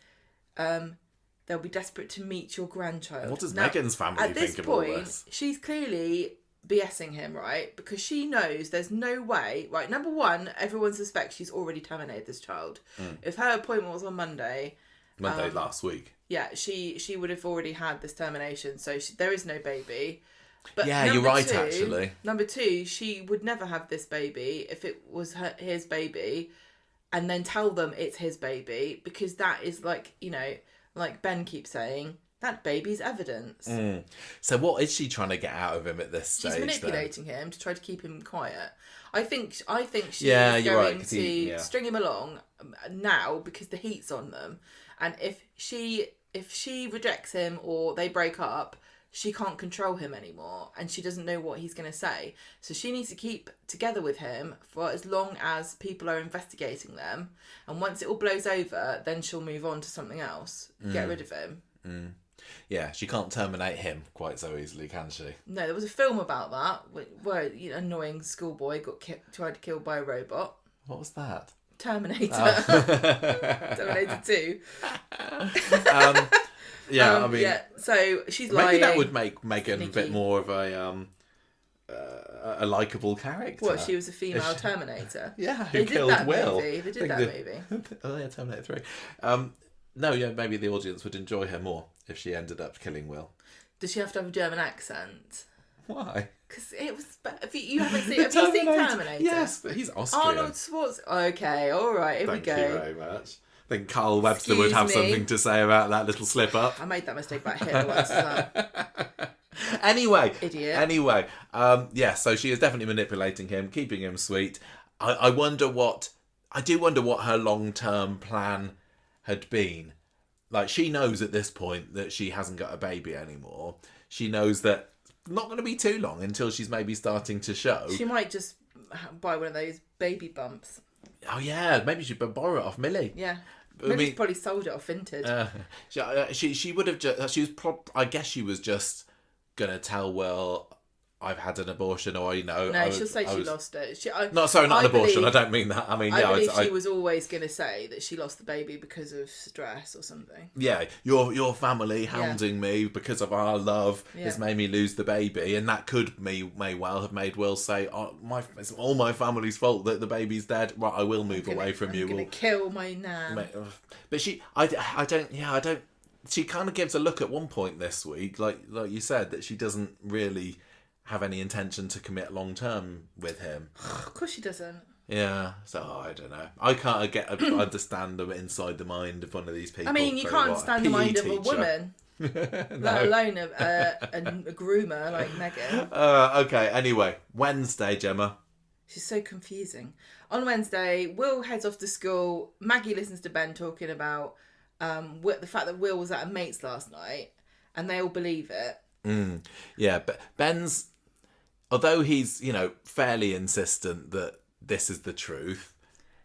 They'll be desperate to meet your grandchild. What does Megan's family think of all this? At this point, she's clearly BSing him, right? Because she knows there's no way, right? Number one, everyone suspects she's already terminated this child. If her appointment was on Monday last week. Yeah, she would have already had this termination, so there is no baby. But yeah, you're right, actually. Number 2, she would never have this baby if it was his baby, and then tell them it's his baby, because that is like, like Ben keeps saying, that baby's evidence. So what is she trying to get out of him at this stage? She's manipulating him to try to keep him quiet. I think she's going to string him along now because the heat's on them, and if she rejects him or they break up, she can't control him anymore and she doesn't know what he's going to say. So she needs to keep together with him for as long as people are investigating them. And once it all blows over, then she'll move on to something else. Get rid of him. Yeah, she can't terminate him quite so easily, can she? No, there was a film about that where an annoying schoolboy got tried to kill by a robot. What was that? Terminator. Oh. Terminator 2. Yeah, I mean... Yeah, so she's maybe lying. that would make Megan a bit more of a likeable character. What, she was a female Terminator? Yeah, They killed did that Will. movie. They did that movie. Oh, yeah, Terminator 3. No, yeah, maybe the audience would enjoy her more if she ended up killing Will. Does she have to have a German accent? Why? Because it was... Have you seen Terminator? Yes, but he's Austrian. Arnold Schwarzenegger. Okay, all right, here we go. Thank you very much. I think Carl Webster would have something to say about that little slip-up. I made that mistake about Hitler once as well. Anyway. Idiot. Yeah, so she is definitely manipulating him, keeping him sweet. I wonder what her long-term plan had been. Like, she knows at this point that she hasn't got a baby anymore. She knows that not going to be too long until she's maybe starting to show. She might just buy one of those baby bumps. Oh yeah, maybe she could borrow it off Millie. Yeah. Maybe she probably sold it off Vinted. She would have just. I guess she was just gonna tell Will, I've had an abortion, or No, she'll say she lost it. Not an abortion. I don't mean that. I mean, I believe she was always going to say that she lost the baby because of stress or something. Yeah, your family hounding me because of our love has made me lose the baby, and that may well have made Will say, "Oh, it's all my family's fault that the baby's dead. Right, I will move away from you. I'm going to kill my nan." But I don't. She kind of gives a look at one point this week, like you said, that she doesn't really have any intention to commit long term with him. Of course she doesn't. Yeah, so I don't know. I can't understand them inside the mind of one of these people. I mean, you can't understand the mind of a woman, let alone a groomer like Megan. Okay, anyway, Wednesday, Gemma. She's so confusing. On Wednesday, Will heads off to school. Maggie listens to Ben talking about the fact that Will was at a mate's last night, and they all believe it. Yeah, but Ben's, although he's, fairly insistent that this is the truth,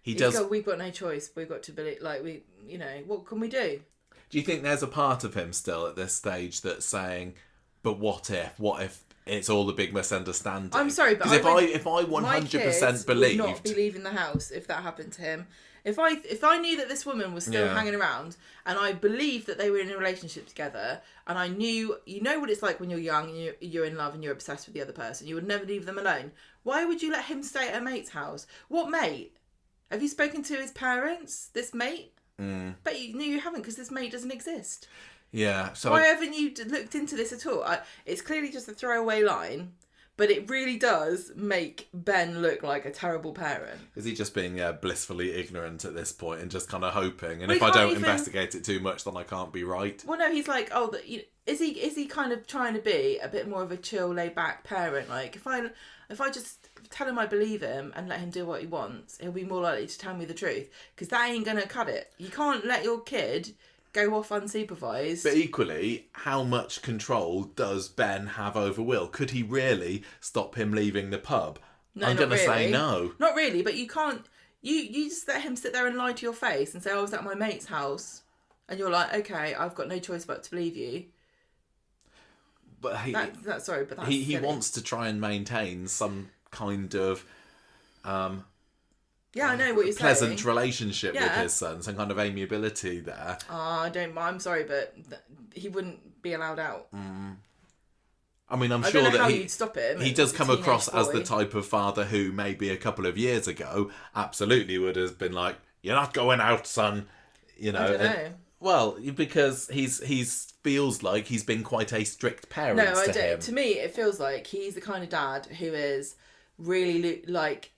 we've got no choice. We've got to believe, what can we do? Do you think there's a part of him still at this stage that's saying, but what if it's all a big misunderstanding? I'm sorry, but because if I 100% believed, would not be leaving the house if that happened to him. If I knew that this woman was still hanging around, and I believed that they were in a relationship together, and I knew, what it's like when you're young and you're in love and you're obsessed with the other person, you would never leave them alone. Why would you let him stay at a mate's house? What mate? Have you spoken to his parents? This mate? But you haven't, because this mate doesn't exist. Yeah. So why haven't you looked into this at all? It's clearly just a throwaway line. But it really does make Ben look like a terrible parent. Is he just being blissfully ignorant at this point and just kind of hoping? And if I don't investigate it too much, then I can't be right. Well, no, he's like, is he kind of trying to be a bit more of a chill, laid back parent? Like, if I just tell him I believe him and let him do what he wants, he'll be more likely to tell me the truth. Because that ain't gonna cut it. You can't let your kid go off unsupervised. But equally, how much control does Ben have over Will? Could he really stop him leaving the pub? No, I'm going to say no. Not really, but you can't. You just let him sit there and lie to your face and say, I was at my mate's house. And you're like, okay, I've got no choice but to believe you. But he wants to try and maintain some kind of... I know what you're pleasant saying. relationship with his son, some kind of amiability there. I'm sorry, but he wouldn't be allowed out. I mean, I'm sure that you'd stop him. He does come across as the type of father who maybe a couple of years ago absolutely would have been like, "You're not going out, son." I don't know. Well, because he's feels like he's been quite a strict parent. No, I don't. To me, it feels like he's the kind of dad who is really like,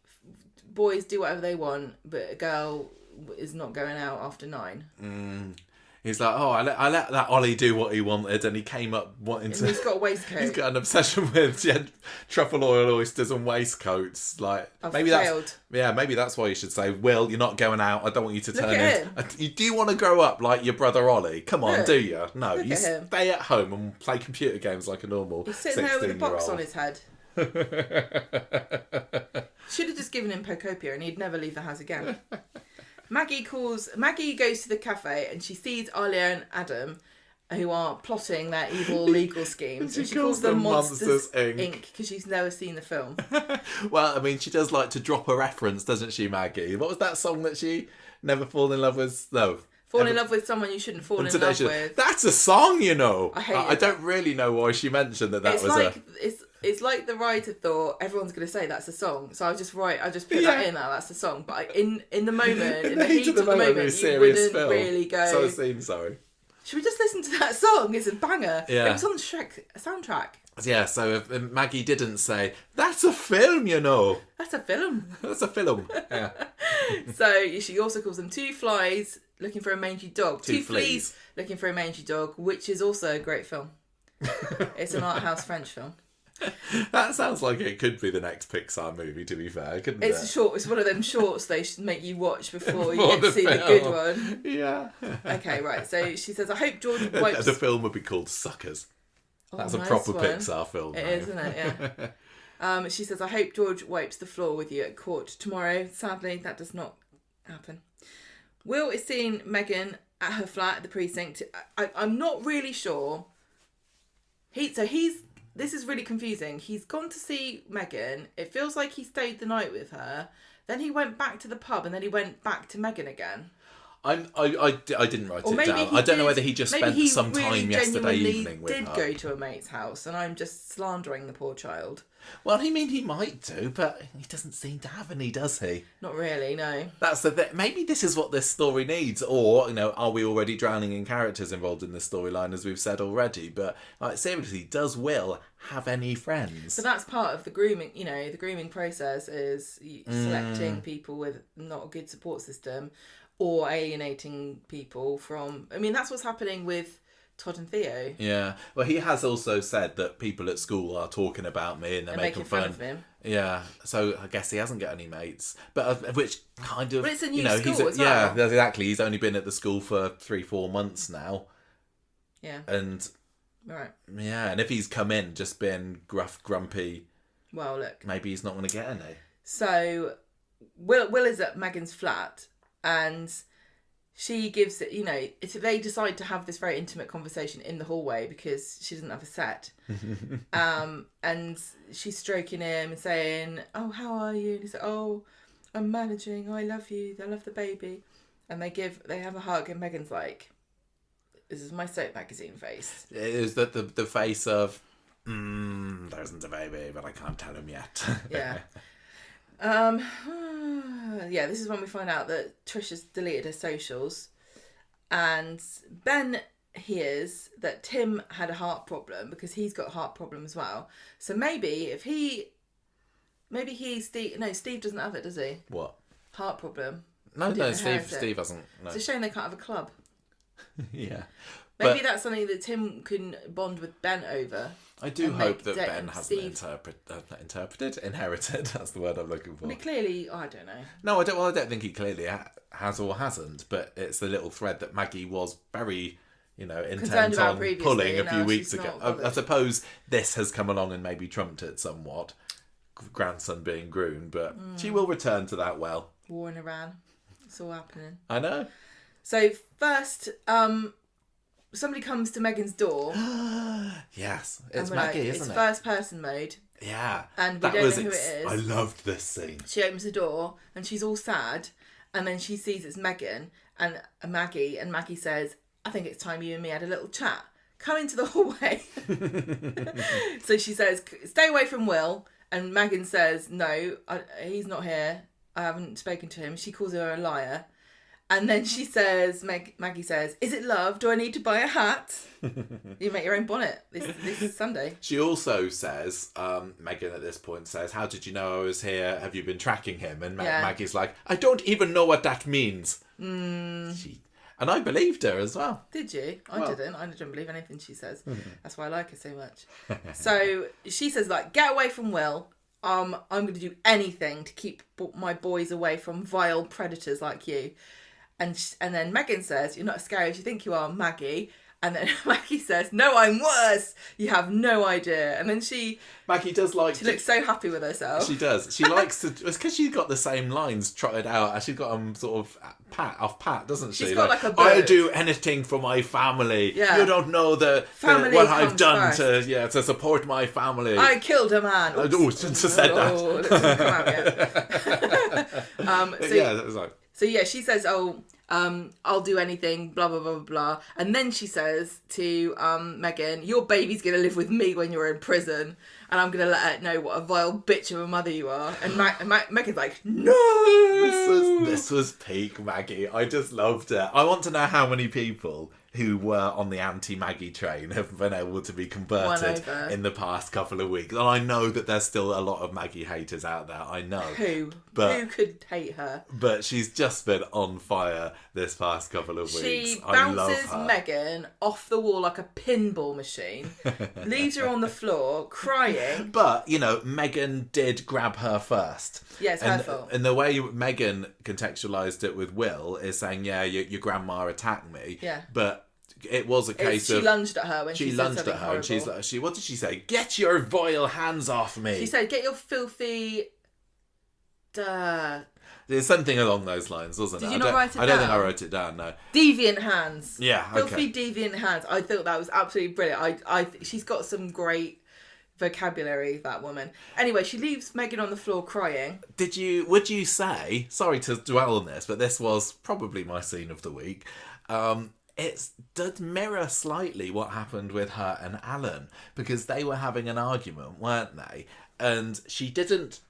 boys do whatever they want, but a girl is not going out after 9. He's like, I let that Ollie do what he wanted, and he came up wanting to... He's got a waistcoat. He's got an obsession with truffle oil oysters and waistcoats. Like, maybe that's why you should say, Will, you're not going out. I don't want you to turn into... You do want to grow up like your brother Ollie. Come on, do you? No, you stay at home and play computer games like a normal 16-year-old. He's sitting there with a box on his head. Should have just given him Pocopia and he'd never leave the house again. Maggie goes to the cafe and she sees Alia and Adam, who are plotting their evil legal schemes. She calls them Monsters Inc. because she's never seen the film. Well, I mean, she does like to drop a reference, doesn't she, Maggie? What was that song that she never fall in love with? No. Fall in love with someone you shouldn't fall in love with. That's a song, you know. I hate it. I don't really know why she mentioned that. It's like the writer thought everyone's going to say that's a song, so I just put that in. That's a song. But in the moment, in the heat of the moment, you wouldn't really go. So scene, sorry. Should we just listen to that song? It's a banger. Yeah. It was on the Shrek soundtrack. Yeah, so if Maggie didn't say, that's a film, you know. That's a film. That's a film, yeah. So she also calls them two flies looking for a mangy dog. Two fleas looking for a mangy dog, which is also a great film. It's an art house French film. That sounds like it could be the next Pixar movie, to be fair, couldn't it? It's one of them shorts they should make you watch before you get to see the good one. Yeah. Okay, right. So she says, I hope George wipes... The film would be called Suckers. That's a nice proper one. Pixar film. It is, isn't it? Yeah. She says, I hope George wipes the floor with you at court tomorrow. Sadly, that does not happen. Will is seeing Megan at her flat at the precinct. I'm not really sure. This is really confusing. He's gone to see Megan. It feels like he stayed the night with her. Then he went back to the pub and then he went back to Megan again. I didn't write it down. I don't know whether he just spent some time yesterday evening with her. He did go to a mate's house, and I'm just slandering the poor child. Well, he might do, but he doesn't seem to have any, does he? Not really, no. That's the thing. Maybe this is what this story needs, or are we already drowning in characters involved in this storyline, as we've said already? But seriously, does Will have any friends? So that's part of the grooming. The grooming process is selecting people with not a good support system, or alienating people from... I mean, that's what's happening with Todd and Theo. Yeah. Well, he has also said that people at school are talking about me and they're making fun of him. Yeah. So I guess he hasn't got any mates. But which kind of... But it's a new school as well. Yeah, exactly. He's only been at the school for 3-4 months now. Yeah. And... Right. Yeah, and if he's come in just been gruff, grumpy... Well, look. Maybe he's not going to get any. So, Will is at Megan's flat... And she gives it, if they decide to have this very intimate conversation in the hallway because she doesn't have a set. And she's stroking him and saying, oh, how are you? And he's like, oh, I'm managing. I love you. I love the baby. And they have a hug and Megan's like, this is my soap magazine face. Is that the face of, there isn't a baby, but I can't tell him yet. Yeah. Yeah, this is when we find out that Trish has deleted her socials, and Ben hears that Tim had a heart problem because he's got a heart problem as well. So maybe Steve doesn't have it, does he? What? Heart problem. No, Steve hasn't. No. It's a shame they can't have a club. Yeah. Maybe that's something that Tim can bond with Ben over. I do hope that Ben hasn't inherited. That's the word I'm looking for. But clearly, I don't know. No, I don't think he clearly has or hasn't. But it's the little thread that Maggie was very, intent on pulling a few weeks ago. I suppose this has come along and maybe trumped it somewhat. Grandson being groomed, but she will return to that well. War in Iran. It's all happening. I know. So first, somebody comes to Megan's door. Yes, it's Maggie, isn't it? It's first person mode. Yeah. And we don't know who it is. I loved this scene. She opens the door and she's all sad, and then she sees it's Megan and Maggie, and Maggie says, I think it's time you and me had a little chat. Come into the hallway. So she says, stay away from Will, and Megan says, no, he's not here. I haven't spoken to him. She calls her a liar. And then she says, Maggie says, is it love? Do I need to buy a hat? You make your own bonnet this Sunday. She also says, Megan at this point says, how did you know I was here? Have you been tracking him? And Maggie's like, I don't even know what that means. And I believed her as well. Did you? I didn't. I didn't believe anything she says. That's why I like her so much. So she says, get away from Will. I'm going to do anything to keep my boys away from vile predators like you. And then Megan says, you're not as scary as you think you are, Maggie. And then Maggie says, no, I'm worse. You have no idea. And then Maggie does she looks so happy with herself. She does. She likes to, it's because she's got the same lines trotted out. She's got them sort of pat, doesn't she? She's got like a book. I'll do anything for my family. Yeah. You don't know what I've done to support my family. I killed a man. Oops. Oh, shouldn't have said that. Oh, it doesn't come out yet. That was like... So yeah, she says, I'll do anything, blah, blah, blah, blah. And then she says to Megan, your baby's going to live with me when you're in prison. And I'm going to let her know what a vile bitch of a mother you are. And Megan's like, no! This was peak Maggie. I just loved it. I want to know how many people who were on the anti-Maggie train have been able to be converted in the past couple of weeks. And I know that there's still a lot of Maggie haters out there. I know. Who could hate her? But she's just been on fire this past couple of weeks. She I love bounces her. Megan off the wall like a pinball machine, leaves her on the floor crying. But, you know, Megan did grab her first. Yeah, it's her fault. And the way Megan contextualised it with Will is saying, yeah, your grandma attacked me. Yeah. But it was a case of... She lunged at her when she said lunged something at her horrible. and what did she say? Get your vile hands off me. She said, get your filthy... There's something along those lines, wasn't it? Did you not write it down? I don't think I wrote it down, no. Deviant hands. Yeah, okay. Filthy deviant hands. I thought that was absolutely brilliant. She's got some great vocabulary, that woman. Anyway, she leaves Megan on the floor crying. Would you say, sorry to dwell on this, but this was probably my scene of the week, it did mirror slightly what happened with her and Alan, because they were having an argument, weren't they? And she didn't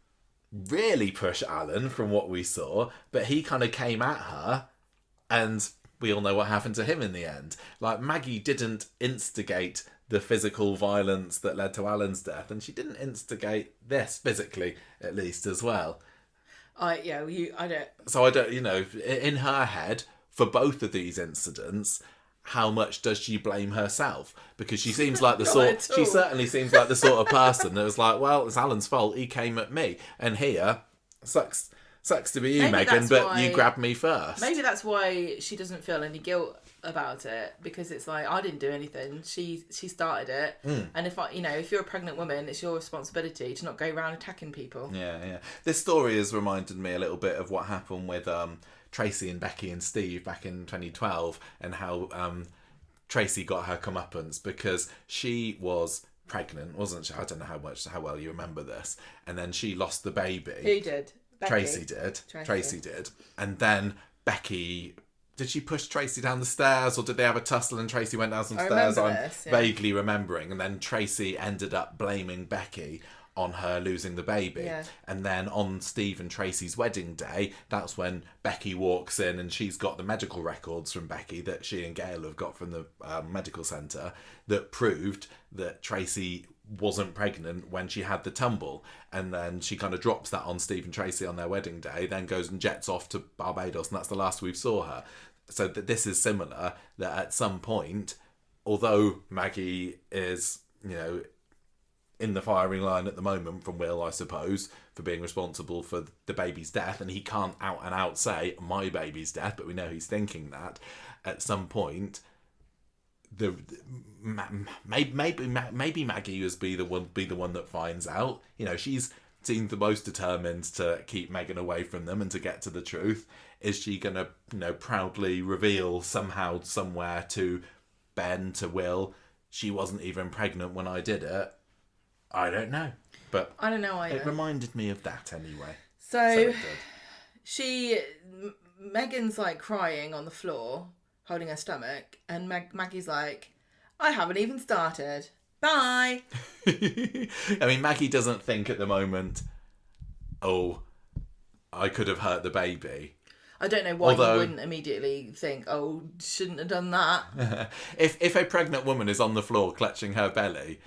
really push Alan from what we saw, but he kind of came at her, and we all know what happened to him in the end. Like, Maggie didn't instigate the physical violence that led to Alan's death, and she didn't instigate this, physically at least, as well. I don't... So I don't, in her head, for both of these incidents, how much does she blame herself? Because she seems like she certainly seems like the sort of person that was like, well, it's Alan's fault, he came at me. And here, sucks to be you, Megan, but you grabbed me first. Maybe that's why she doesn't feel any guilt about it, because it's like, I didn't do anything. She started it. And if you're a pregnant woman, it's your responsibility to not go around attacking people. Yeah. This story has reminded me a little bit of what happened with Tracy and Becky and Steve back in 2012, and how Tracy got her comeuppance because she was pregnant, wasn't she? I don't know how well you remember this. And then she lost the baby. Who did? Becky. Tracy did. Tracy did. And then Becky... Did she push Tracy down the stairs, or did they have a tussle and Tracy went down some stairs? I'm vaguely remembering. And then Tracy ended up blaming Becky on her losing the baby. Yeah. And then on Steve and Tracy's wedding day, that's when Becky walks in, and she's got the medical records from Becky that she and Gail have got from the medical centre that proved that Tracy wasn't pregnant when she had the tumble. And then she kind of drops that on Steve and Tracy on their wedding day, then goes and jets off to Barbados, and that's the last we saw her. So this is similar, that at some point, although Maggie is, in the firing line at the moment from Will, I suppose, for being responsible for the baby's death, and he can't out and out say my baby's death, but we know he's thinking that. At some point, maybe Maggie will be the one that finds out. She's seemed the most determined to keep Megan away from them and to get to the truth. Is she gonna proudly reveal somehow, somewhere, to Ben, to Will, she wasn't even pregnant when I did it? I don't know, but I don't know either. It reminded me of that anyway. So Megan's like crying on the floor, holding her stomach, and Maggie's like, I haven't even started. Bye. I mean, Maggie doesn't think at the moment, oh, I could have hurt the baby. I don't know why you wouldn't immediately think, oh, shouldn't have done that. If a pregnant woman is on the floor clutching her belly,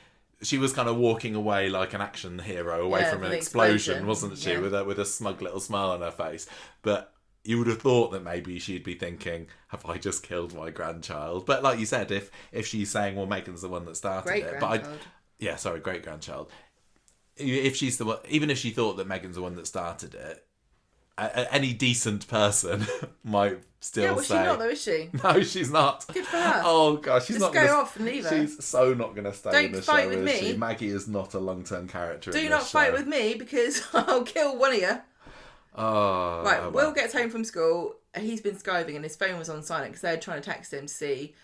she was kind of walking away like an action hero away from an explosion, wasn't she? Yeah. With a smug little smile on her face. But you would have thought that maybe she'd be thinking, have I just killed my grandchild? But like you said, if she's saying, well, Megan's the one that started it. Great-grandchild. If she's the one, even if she thought that Megan's the one that started it, any decent person might still say... she's not though, is she? No, she's not. Good for her. Oh, gosh. She's just not go off and leave her. She's so not going to stay in the show, fight with me. She? Maggie is not a long-term character in this show. Do not fight with me, because I'll kill one of you. Oh, right, Will gets home from school. He's been skiving and his phone was on silent because they were trying to text him to see...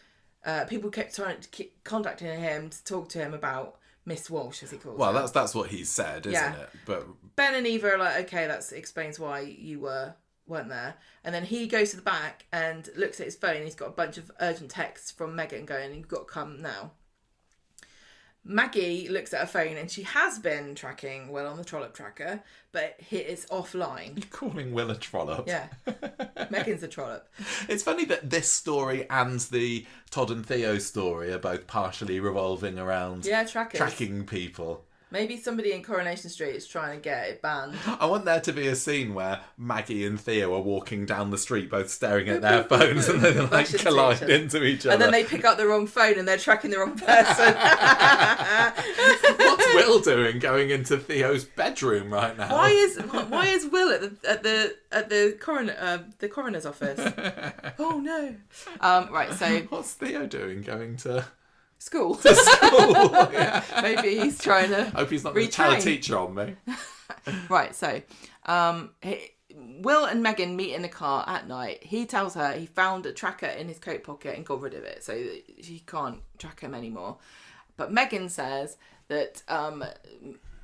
people kept trying to keep contacting him to talk to him about Miss Walsh, as he calls her. Well, that's what he said, isn't it? But Ben and Eva are like, okay, that explains why you weren't there. And then he goes to the back and looks at his phone. He's got a bunch of urgent texts from Megan going, you've got to come now. Maggie looks at her phone and she has been tracking Will on the trollop tracker, but it's offline. You're calling Will a trollop? Yeah. Megan's a trollop. It's funny that this story and the Todd and Theo story are both partially revolving around trackers. tracking people. Maybe somebody in Coronation Street is trying to get it banned. I want there to be a scene where Maggie and Theo are walking down the street, both staring at their phones, and then they collide into each other. And then they pick up the wrong phone and they're tracking the wrong person. What's Will doing going into Theo's bedroom right now? Why is Will at the coroner's office? Oh no! Right, so what's Theo doing going to school? school? Yeah. Maybe he's trying to. Hope he's not going to tell a teacher on me. Right, so Will and Megan meet in the car at night. He tells her he found a tracker in his coat pocket and got rid of it, so that she can't track him anymore. But Megan says that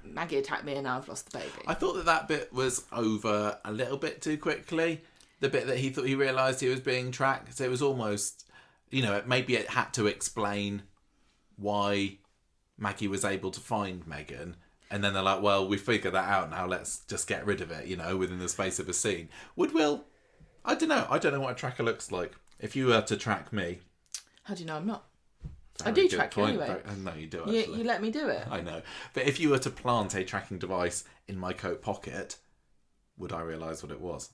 Maggie attacked me and now I've lost the baby. I thought that bit was over a little bit too quickly. The bit that he thought he realised he was being tracked. It was almost, maybe it had to explain why Maggie was able to find Megan. And then they're like, well, we figured that out now. Let's just get rid of it, within the space of a scene. Would Will... I don't know. I don't know what a tracker looks like. If you were to track me... How do you know I'm not? Very I do good track point. you anyway. No, you do, actually. You let me do it. I know. But if you were to plant a tracking device in my coat pocket, would I realise what it was?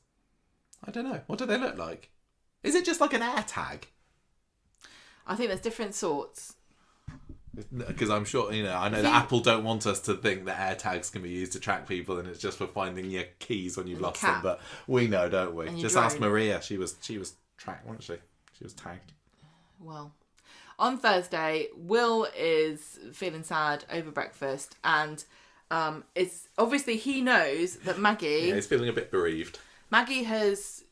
I don't know. What do they look like? Is it just like an AirTag? I think there's different sorts. Because I'm sure, I know that Apple don't want us to think that AirTags can be used to track people and it's just for finding your keys when you've lost them. But we know, don't we? Just ask Maria. She was tracked, wasn't she? She was tagged. Well, on Thursday, Will is feeling sad over breakfast and it's obviously he knows that Maggie... Yeah, he's feeling a bit bereaved. Maggie has...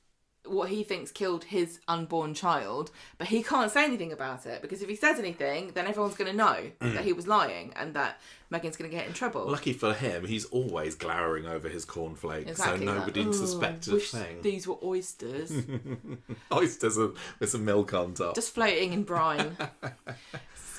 what he thinks killed his unborn child, but he can't say anything about it because if he says anything, then everyone's going to know that he was lying and that Megan's going to get in trouble. Lucky for him, he's always glowering over his cornflakes, exactly, so nobody suspected a thing. These were oysters. Oysters with some milk on top, just floating in brine.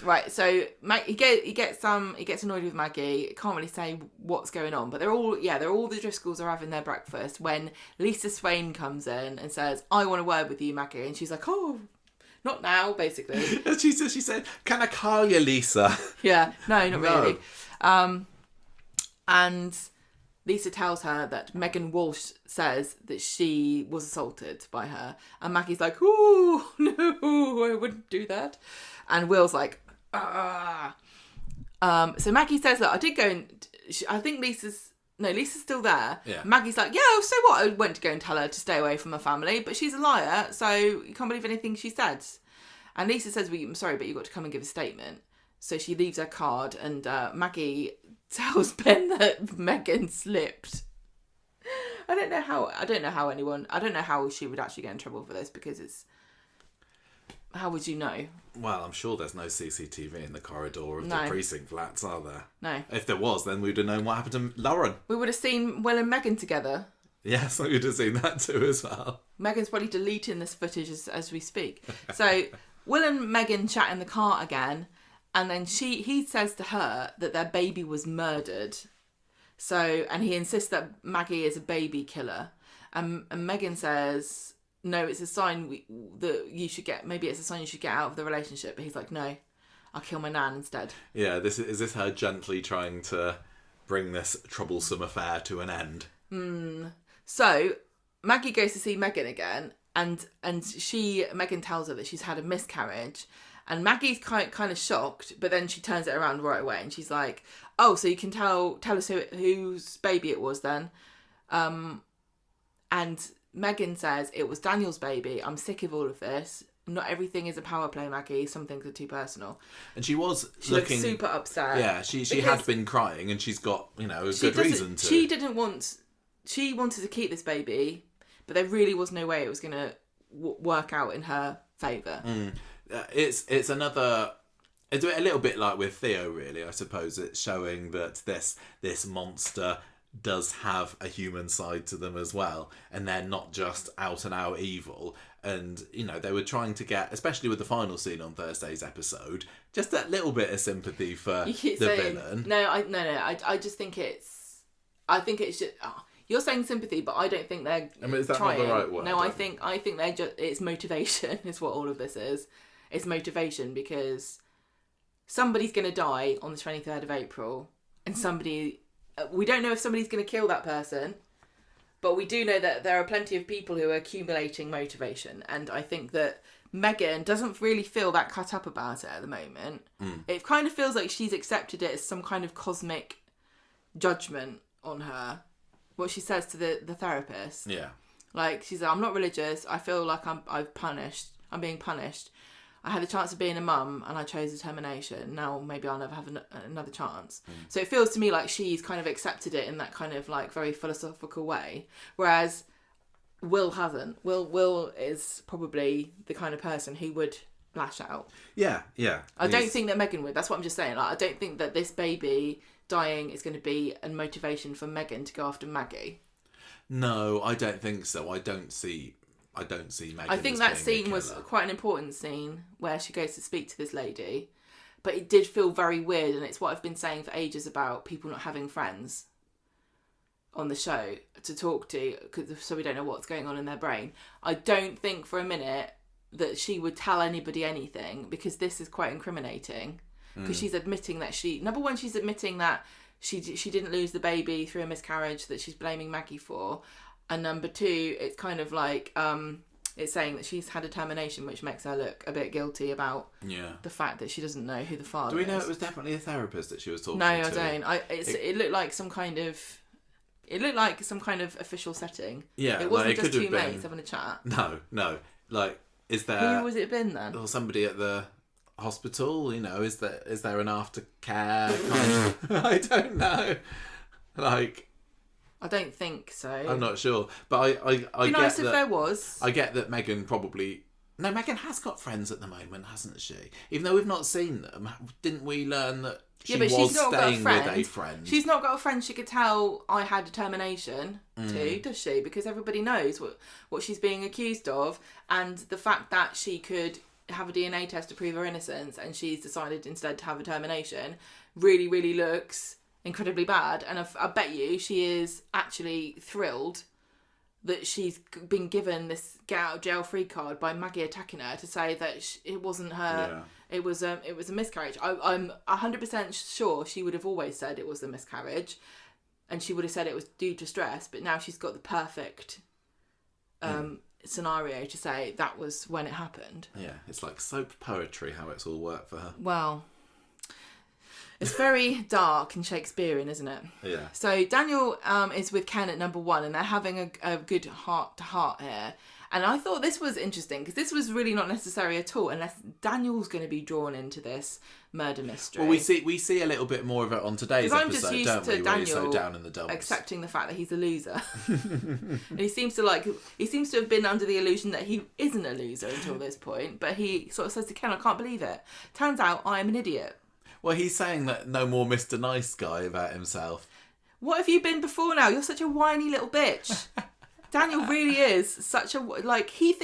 Right, so he gets annoyed with Maggie. Can't really say what's going on, but they're all the Driscolls are having their breakfast when Lisa Swain comes in and says, "I want a word with you, Maggie," and she's like, "Oh, not now," basically. she said, "Can I call you Lisa?" Yeah, no, not really. And Lisa tells her that Megan Walsh says that she was assaulted by her, and Maggie's like, "Oh no, I wouldn't do that," and Will's like, "Ah." So Maggie says, "Look, I did go and I think Lisa's still there." Yeah. Maggie's like, "Yeah, so what? I went to go and tell her to stay away from her family, but she's a liar, so you can't believe anything she said." And Lisa says, "Well, I'm sorry, but you've got to come and give a statement." So she leaves her card, and Maggie tells Ben that Megan slipped. I don't know how she would actually get in trouble for this because it's. How would you know? Well, I'm sure there's no CCTV in the corridor of the precinct flats, are there? No. If there was, then we'd have known what happened to Lauren. We would have seen Will and Megan together. Yes, we would have seen that too as well. Megan's probably deleting this footage as we speak. So Will and Megan chat in the car again, and then he says to her that their baby was murdered. So, and he insists that Maggie is a baby killer. And Megan says, "No, it's a sign that you should get. Maybe it's a sign you should get out of the relationship." But he's like, "No, I'll kill my nan instead." Yeah, is this her gently trying to bring this troublesome affair to an end? So Maggie goes to see Megan again, and Megan tells her that she's had a miscarriage, and Maggie's kind of shocked, but then she turns it around right away, and she's like, "Oh, so you can tell us whose baby it was then?" And Megan says, "It was Daniel's baby. I'm sick of all of this. Not everything is a power play, Maggie. Some things are too personal." And she looks super upset. Yeah, she had been crying, and she's got a good reason to. She wanted to keep this baby, but there really was no way it was going to work out in her favour. It's a little bit like with Theo, really. I suppose it's showing that this monster does have a human side to them as well, and they're not just out and out evil. And they were trying to get, especially with the final scene on Thursday's episode, just that little bit of sympathy for the villain. No, I just think it's just. You're saying sympathy, but I don't think they're. I mean, is that trying. not the right word? No, I think they're just. It's motivation. Is what all of this is. It's motivation because somebody's going to die on the 23rd of April, and we don't know if somebody's going to kill that person, but we do know that there are plenty of people who are accumulating motivation, and I think that Megan doesn't really feel that cut up about it at the moment. It kind of feels like she's accepted it as some kind of cosmic judgment on her. What she says to the therapist. Yeah. Like, she's like, I'm not religious. I feel like I'm being punished. I had the chance of being a mum and I chose determination. Now maybe I'll never have another chance. So it feels to me like she's kind of accepted it in that kind of like very philosophical way. Whereas Will hasn't. Will is probably the kind of person who would lash out. Yeah. I don't think that Megan would. That's what I'm just saying. Like, I don't think that this baby dying is going to be a motivation for Megan to go after Maggie. No, I don't think so. I don't see Megan. I think that scene was quite an important scene where she goes to speak to this lady, but it did feel very weird, and it's what I've been saying for ages about people not having friends on the show to talk to, so we don't know what's going on in their brain. I don't think for a minute that she would tell anybody anything, because this is quite incriminating. Because she's admitting that number one, she's admitting that she didn't lose the baby through a miscarriage that she's blaming Maggie for. And number two, it's kind of like, it's saying that she's had a termination, which makes her look a bit guilty about the fact that she doesn't know who the father is. Do we know it was definitely a therapist that she was talking to? No, I don't. It looked like some kind of... It looked like some kind of official setting. Yeah, it wasn't like, just two mates having a chat. No. Like, is there... Who was it been then? Or somebody at the hospital? Is there an aftercare kind of... I don't know. Like... I don't think so. I'm not sure, but I It'd be nice if there was. I get that Megan probably... No, Megan has got friends at the moment, hasn't she? Even though we've not seen them, didn't we learn that she was staying with a friend? She's not got a friend she could tell I had determination to, does she? Because everybody knows what she's being accused of, and the fact that she could have a DNA test to prove her innocence and she's decided instead to have a termination really, really looks incredibly bad. And I bet you she is actually thrilled that she's been given this get out of jail free card by Maggie attacking her to say that it wasn't her. Yeah. It was a miscarriage. I'm 100% sure she would have always said it was a miscarriage, and she would have said it was due to stress. But now she's got the perfect scenario to say that was when it happened. Yeah, it's like soap poetry how it's all worked for her. Well, it's very dark and Shakespearean, isn't it? Yeah. So Daniel is with Ken at number 1, and they're having a good heart-to-heart here. And I thought this was interesting, because this was really not necessary at all, unless Daniel's going to be drawn into this murder mystery. Well, we see a little bit more of it on today's episode, I'm just used don't to we? Daniel where he's so down in the dumps, accepting the fact that he's a loser. And he seems to have been under the illusion that he isn't a loser until this point. But he sort of says to Ken, "I can't believe it. Turns out I am an idiot." Well, he's saying that no more Mr. Nice Guy about himself. What have you been before now? You're such a whiny little bitch. Daniel really is such a... Like, he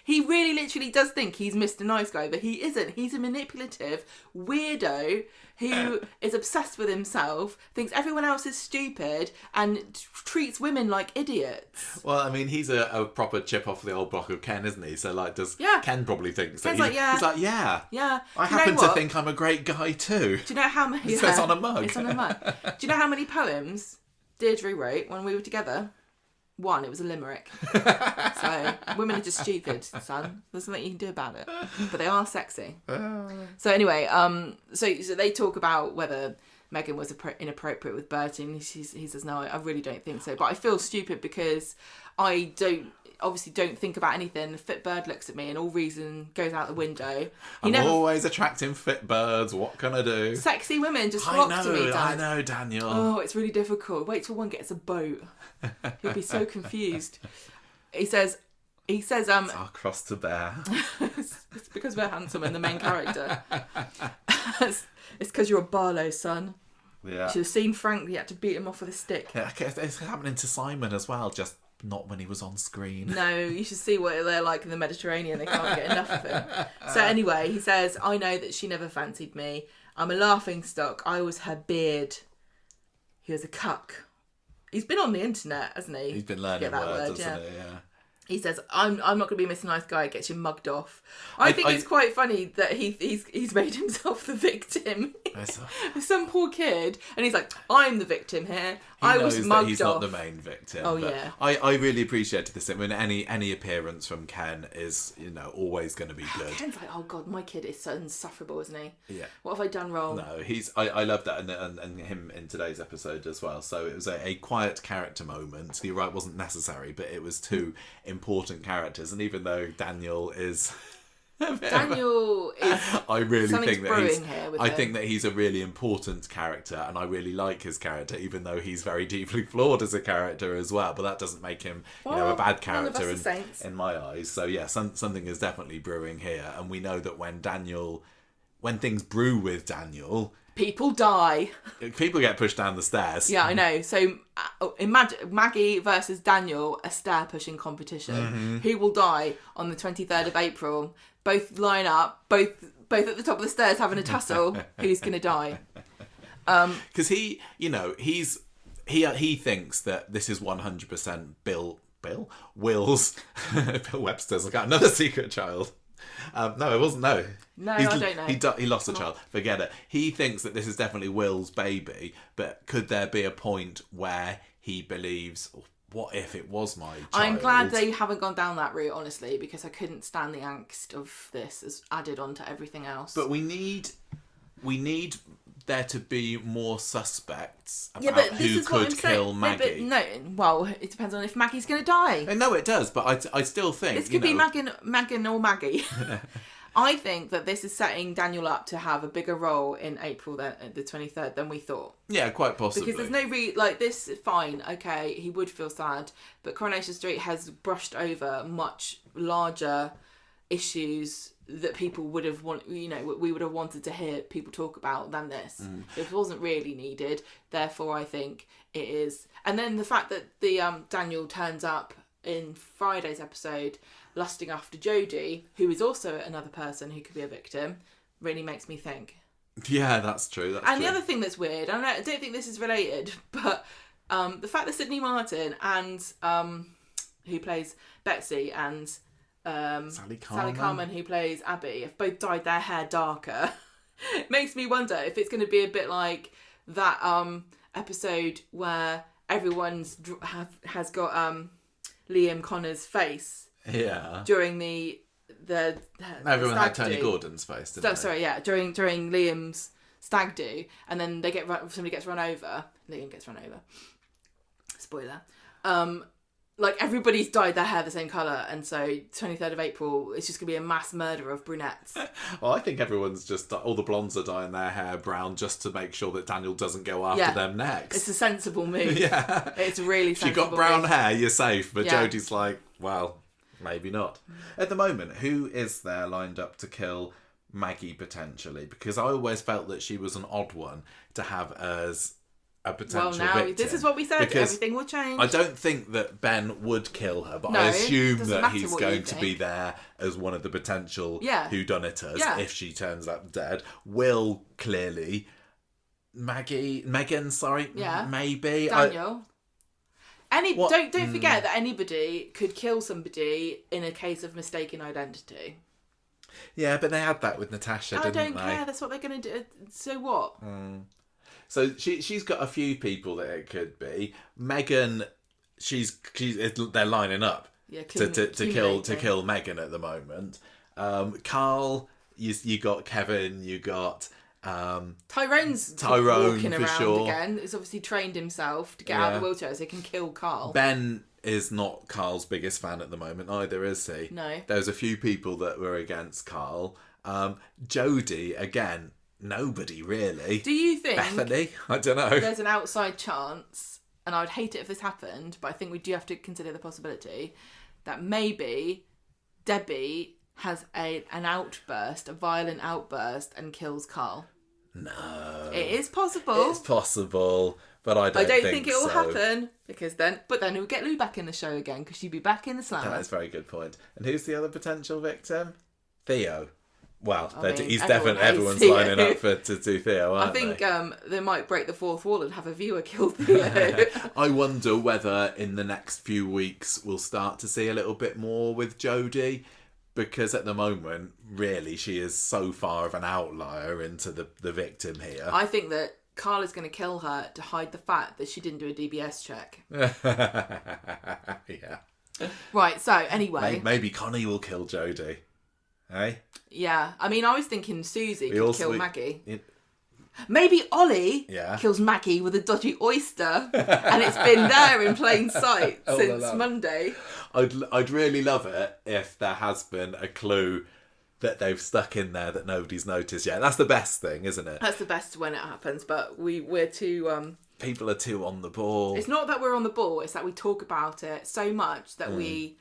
really literally does think he's Mr. Nice Guy, but he isn't. He's a manipulative weirdo who is obsessed with himself, thinks everyone else is stupid, and treats women like idiots. Well, I mean, he's a proper chip off the old block of Ken, isn't he? So, like, Ken probably thinks that he's like, yeah. I happen to think I'm a great guy too. Do you know how many... So it's on a mug. It's on a mug. Do you know how many poems Deirdre wrote when we were together? 1, it was a limerick. So women are just stupid, son. There's nothing you can do about it, but they are sexy. So anyway, so they talk about whether Megan was inappropriate with Bertie, and he says no, I really don't think so, but I feel stupid because I obviously don't think about anything. The fit bird looks at me and all reason goes out the window. I'm always attracting fit birds. What can I do? Sexy women just flock to me, Dan. I know, Daniel. Oh, it's really difficult. Wait till one gets a boat. He'll be so confused. He says it's our cross to bear. It's because we're handsome and the main character. It's because you're a Barlow, son. Yeah. You should have seen Frank. He had to beat him off with a stick. Yeah, it's happening to Simon as well, just not when he was on screen. No, you should see what they're like in the Mediterranean. They can't get enough of him. So anyway, he says, I know that she never fancied me. I'm a laughing stock. I was her beard. He was a cuck. He's been on the internet, hasn't he? He's been learning words, hasn't he? Yeah. He says, I'm not going to be Mr. Nice Guy, gets you mugged off. I think it's quite funny that he's made himself the victim. Some poor kid. And he's like, I'm the victim here. I was mugged off. He's not the main victim. Oh, yeah. I really appreciated this. I mean, any appearance from Ken is, always going to be good. Ken's like, oh, God, my kid is so insufferable, isn't he? Yeah. What have I done wrong? No, I love that and him in today's episode as well. So it was a quiet character moment. You're right, it wasn't necessary, but it was two important characters. And even though Daniel is... I really think that I think that he's a really important character, and I really like his character, even though he's very deeply flawed as a character as well. But that doesn't make him, a bad character in my eyes. So yeah, something is definitely brewing here, and we know that when things brew with Daniel, people die. People get pushed down the stairs. Yeah, I know. So imagine Maggie versus Daniel, a stair pushing competition. Mm-hmm. Who will die on the 23rd of April? Both line up, both at the top of the stairs having a tussle. Who's going to die? Because he thinks that this is 100% Will's. Bill Webster's got another secret child. No, it wasn't. No, I don't know. He lost a child. Forget it. He thinks that this is definitely Will's baby, but could there be a point where he believes, what if it was my child? I'm glad they haven't gone down that route, honestly, because I couldn't stand the angst of this as added on to everything else. But we need there to be more suspects about who could kill Maggie. Well, it depends on if Maggie's going to die. No, it does, but I still think... This could be Megan or Maggie. I think that this is setting Daniel up to have a bigger role in April, the 23rd, than we thought. Yeah, quite possibly. Because there's no this, fine, okay, he would feel sad, but Coronation Street has brushed over much larger issues that people would have we would have wanted to hear people talk about than this. It wasn't really needed, therefore I think it is. And then the fact that the Daniel turns up in Friday's episode lusting after Jodie, who is also another person who could be a victim, really makes me think. Yeah, that's true. The other thing that's weird, and I don't think this is related, but the fact that Sydney Martin and who plays Betsy and Sally Carman, who plays Abby, have both dyed their hair darker. It makes me wonder if it's going to be a bit like that episode where everyone's has got Liam Connor's face. Yeah. During the everyone had Tony Gordon's face, didn't they? Sorry, yeah. During Liam's stag do, and then somebody gets run over. Liam gets run over. Spoiler. Like everybody's dyed their hair the same colour, and so 23rd of April, it's just going to be a mass murder of brunettes. Well, I think everyone's just, all the blondes are dyeing their hair brown just to make sure that Daniel doesn't go after them next. It's a sensible move. Yeah. It's really sensible. If you've got brown hair, you're safe, but Jodie's like, well, maybe not. At the moment, who is there lined up to kill Maggie potentially? Because I always felt that she was an odd one to have as a potential victim. This is what we said. Because everything will change. I don't think that Ben would kill her, but I assume that he's going to be there as one of the potential whoduniters if she turns up dead. Will, clearly. Megan, sorry, maybe. Daniel. Don't forget that anybody could kill somebody in a case of mistaken identity. Yeah, but they had that with Natasha, didn't they? I don't care. That's what they're going to do. So what? So she's got a few people that it could be. Megan, they're lining up to kill Megan at the moment. Carl, you got Kevin, you got Tyrone's walking around again. He's obviously trained himself to get out of the wheelchair so he can kill Carl. Ben is not Carl's biggest fan at the moment either, is he? No. There's a few people that were against Carl. Jodie, again, nobody really. Do you think Bethany? I don't know. There's an outside chance, and I would hate it if this happened, but I think we do have to consider the possibility that maybe Debbie has a violent outburst and kills Carl. No. It is possible. It's possible, but I don't think it will so. happen but then we'll get Lou back in the show again because she'd be back in the slammer. That's a very good point. And who's the other potential victim? Theo. Well, he's everyone definitely everyone's Theo. lining up to do Theo, aren't I think they? they might break the fourth wall and have a viewer kill Theo. I wonder whether in the next few weeks we'll start to see a little bit more with Jodie, because at the moment, really, she is so far of an outlier into the victim here. I think that Carla's going to kill her to hide the fact that she didn't do a DBS check. Yeah. Right, so anyway. Maybe Connie will kill Jodie. Hey? Yeah, I mean, I was thinking Susie could kill Maggie. Maybe Ollie Yeah. kills Maggie with a dodgy oyster, and it's been there in plain sight since Monday. I'd really love it if there has been a clue that they've stuck in there that nobody's noticed yet. That's the best thing, isn't it? That's the best when it happens, but we're too... People are too on the ball. It's not that we're on the ball, it's that we talk about it so much that we,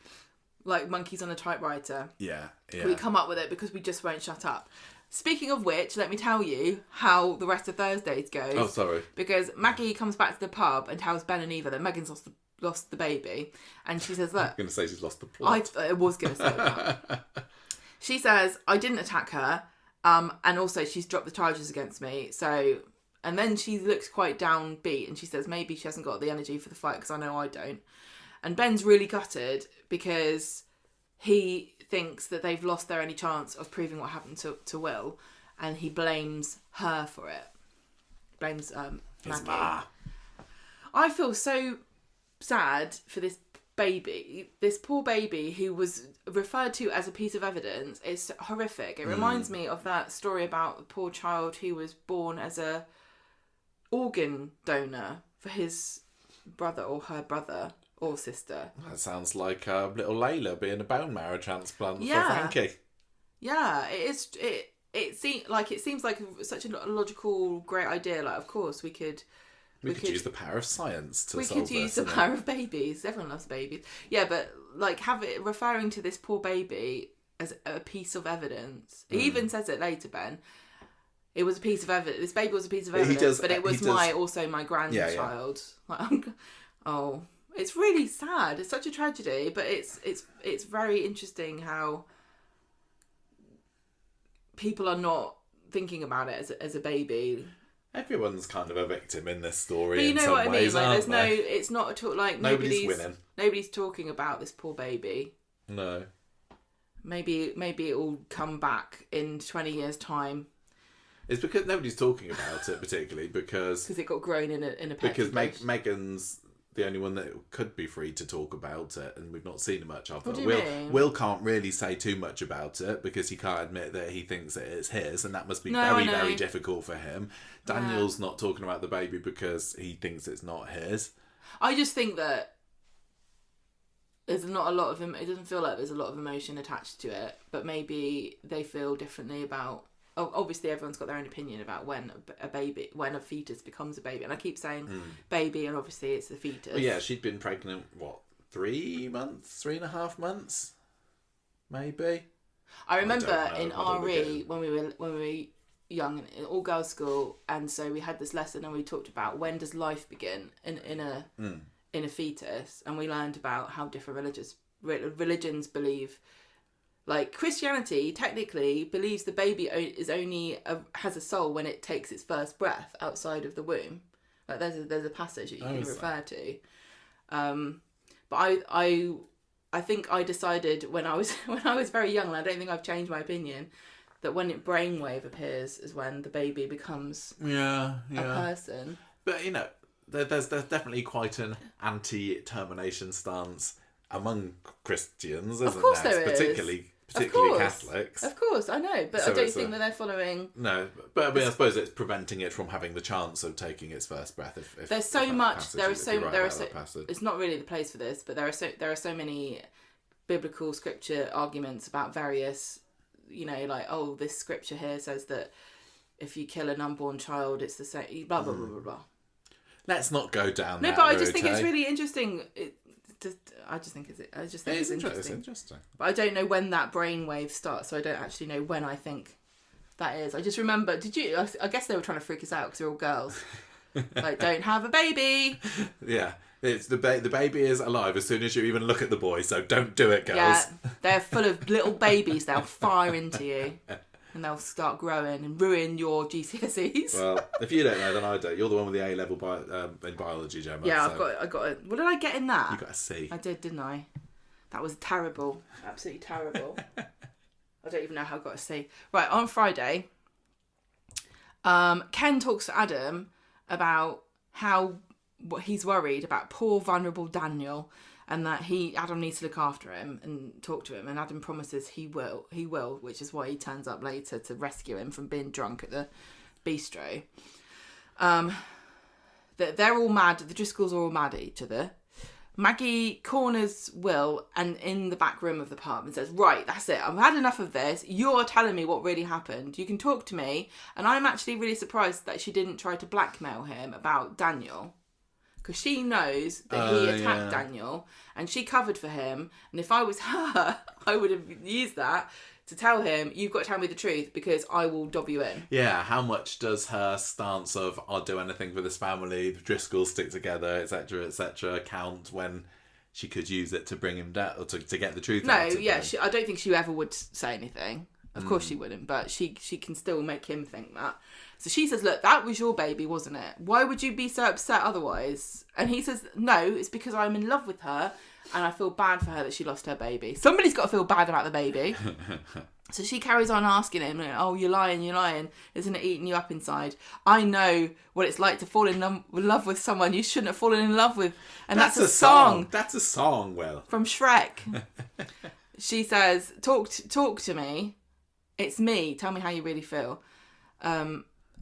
like monkeys on a typewriter. Yeah. We come up with it because we just won't shut up. Speaking of which, let me tell you how the rest of Thursdays goes. Oh, sorry. Because Maggie comes back to the pub and tells Ben and Eva that Megan's lost the baby. And she says, look... I'm going to say she's lost the plot. I was going to say that. She says, I didn't attack her. And also she's dropped the charges against me. So... And then she looks quite downbeat and she says maybe she hasn't got the energy for the fight because I know I don't. And Ben's really gutted because he thinks that they've lost their only chance of proving what happened to Will, and he blames her for it. Blames Maggie. Ma. I feel so sad for this baby, this poor baby who was referred to as a piece of evidence. It's horrific. It reminds me of that story about the poor child who was born as a organ donor for his brother or her brother or sister. That sounds like little Layla being a bone marrow transplant for Frankie. Yeah, it seems like such a logical, great idea. Like, of course, we could use the power of science to solve this. We could use the power of babies. Everyone loves babies. Yeah, but like referring to this poor baby as a piece of evidence. He even says it later, Ben. It was a piece of evidence. This baby was a piece of evidence, but it was my grandchild. Yeah. Like, it's really sad. It's such a tragedy, but it's very interesting how people are not thinking about it as a baby. Everyone's kind of a victim in this story. But you know what I mean? Like, there's no. It's not at all like nobody's winning. Nobody's talking about this poor baby. No. Maybe it will come back in 20 years' time. It's because nobody's talking about it particularly because it got grown in a petri because dish. Megan's the only one that could be free to talk about it, and we've not seen much of her. What do you mean? Will can't really say too much about it because he can't admit that he thinks that it's his, and that must be very difficult for him. Daniel's not talking about the baby because he thinks it's not his. I just think that there's not a lot of it doesn't feel like there's a lot of emotion attached to it, but maybe they feel differently about. Obviously, everyone's got their own opinion about when a fetus becomes a baby, and I keep saying baby, and obviously it's the fetus. Well, yeah, she'd been pregnant 3.5 months, maybe. I remember in RE when we were young, in all girls school, and so we had this lesson, and we talked about when does life begin in a fetus, and we learned about how different religions believe. Like, Christianity technically believes the baby has a soul when it takes its first breath outside of the womb. Like, there's a passage that you can refer to. But I think I decided when I was very young, and I don't think I've changed my opinion, that when brainwave appears is when the baby becomes a person. But there's definitely quite an anti-termination stance among Christians, isn't of course there? There is. Particularly Catholics. Of course, I know, but so I don't think that they're following. No, but I mean, I suppose it's preventing it from having the chance of taking its first breath. If there's so much, it's not really the place for this, but there are so many biblical scripture arguments about various, like, this scripture here says that if you kill an unborn child, it's the same. Blah blah blah blah blah. Let's not go down. No, but I just think it's really interesting. I just think it's interesting. It's interesting. But I don't know when that brainwave starts, so I don't actually know when I think That is. I just remember, I guess they were trying to freak us out because we're all girls. Like, don't have a baby. Yeah. It's the baby is alive as soon as you even look at the boy, so don't do it, girls. Yeah, they're full of little babies. They'll fire into you. And they'll start growing and ruin your GCSEs. Well, if you don't know, then I don't. You're the one with the A-level in biology, Gemma. Yeah, so. I got it. What did I get in that? You got a C. I did, didn't I? That was terrible. Absolutely terrible. I don't even know how I got a C. Right, on Friday, Ken talks to Adam about what he's worried about poor, vulnerable Daniel, and that Adam needs to look after him and talk to him, and Adam promises he will, which is why he turns up later to rescue him from being drunk at the bistro. They're all mad, the Driscolls are all mad at each other. Maggie corners Will and in the back room of the pub and says, right, that's it, I've had enough of this, you're telling me what really happened, you can talk to me. And I'm actually really surprised that she didn't try to blackmail him about Daniel, because she knows that he attacked Daniel and she covered for him, and if I was her, I would have used that to tell him, you've got to tell me the truth because I will dob you in. Yeah, how much does her stance of I'll do anything for this family, the Driscolls stick together, etc., count when she could use it to bring him down, or to get the truth out of him? I don't think she ever would say anything. Of course she wouldn't, but she can still make him think that. So she says, look, that was your baby, wasn't it? Why would you be so upset otherwise? And he says, no, it's because I'm in love with her and I feel bad for her that she lost her baby. Somebody's got to feel bad about the baby. So she carries on asking him, oh, you're lying. Isn't it eating you up inside? I know what it's like to fall in love with someone you shouldn't have fallen in love with. And that's a song. That's a song, Will. From Shrek. She says, talk to me. It's me. Tell me how you really feel.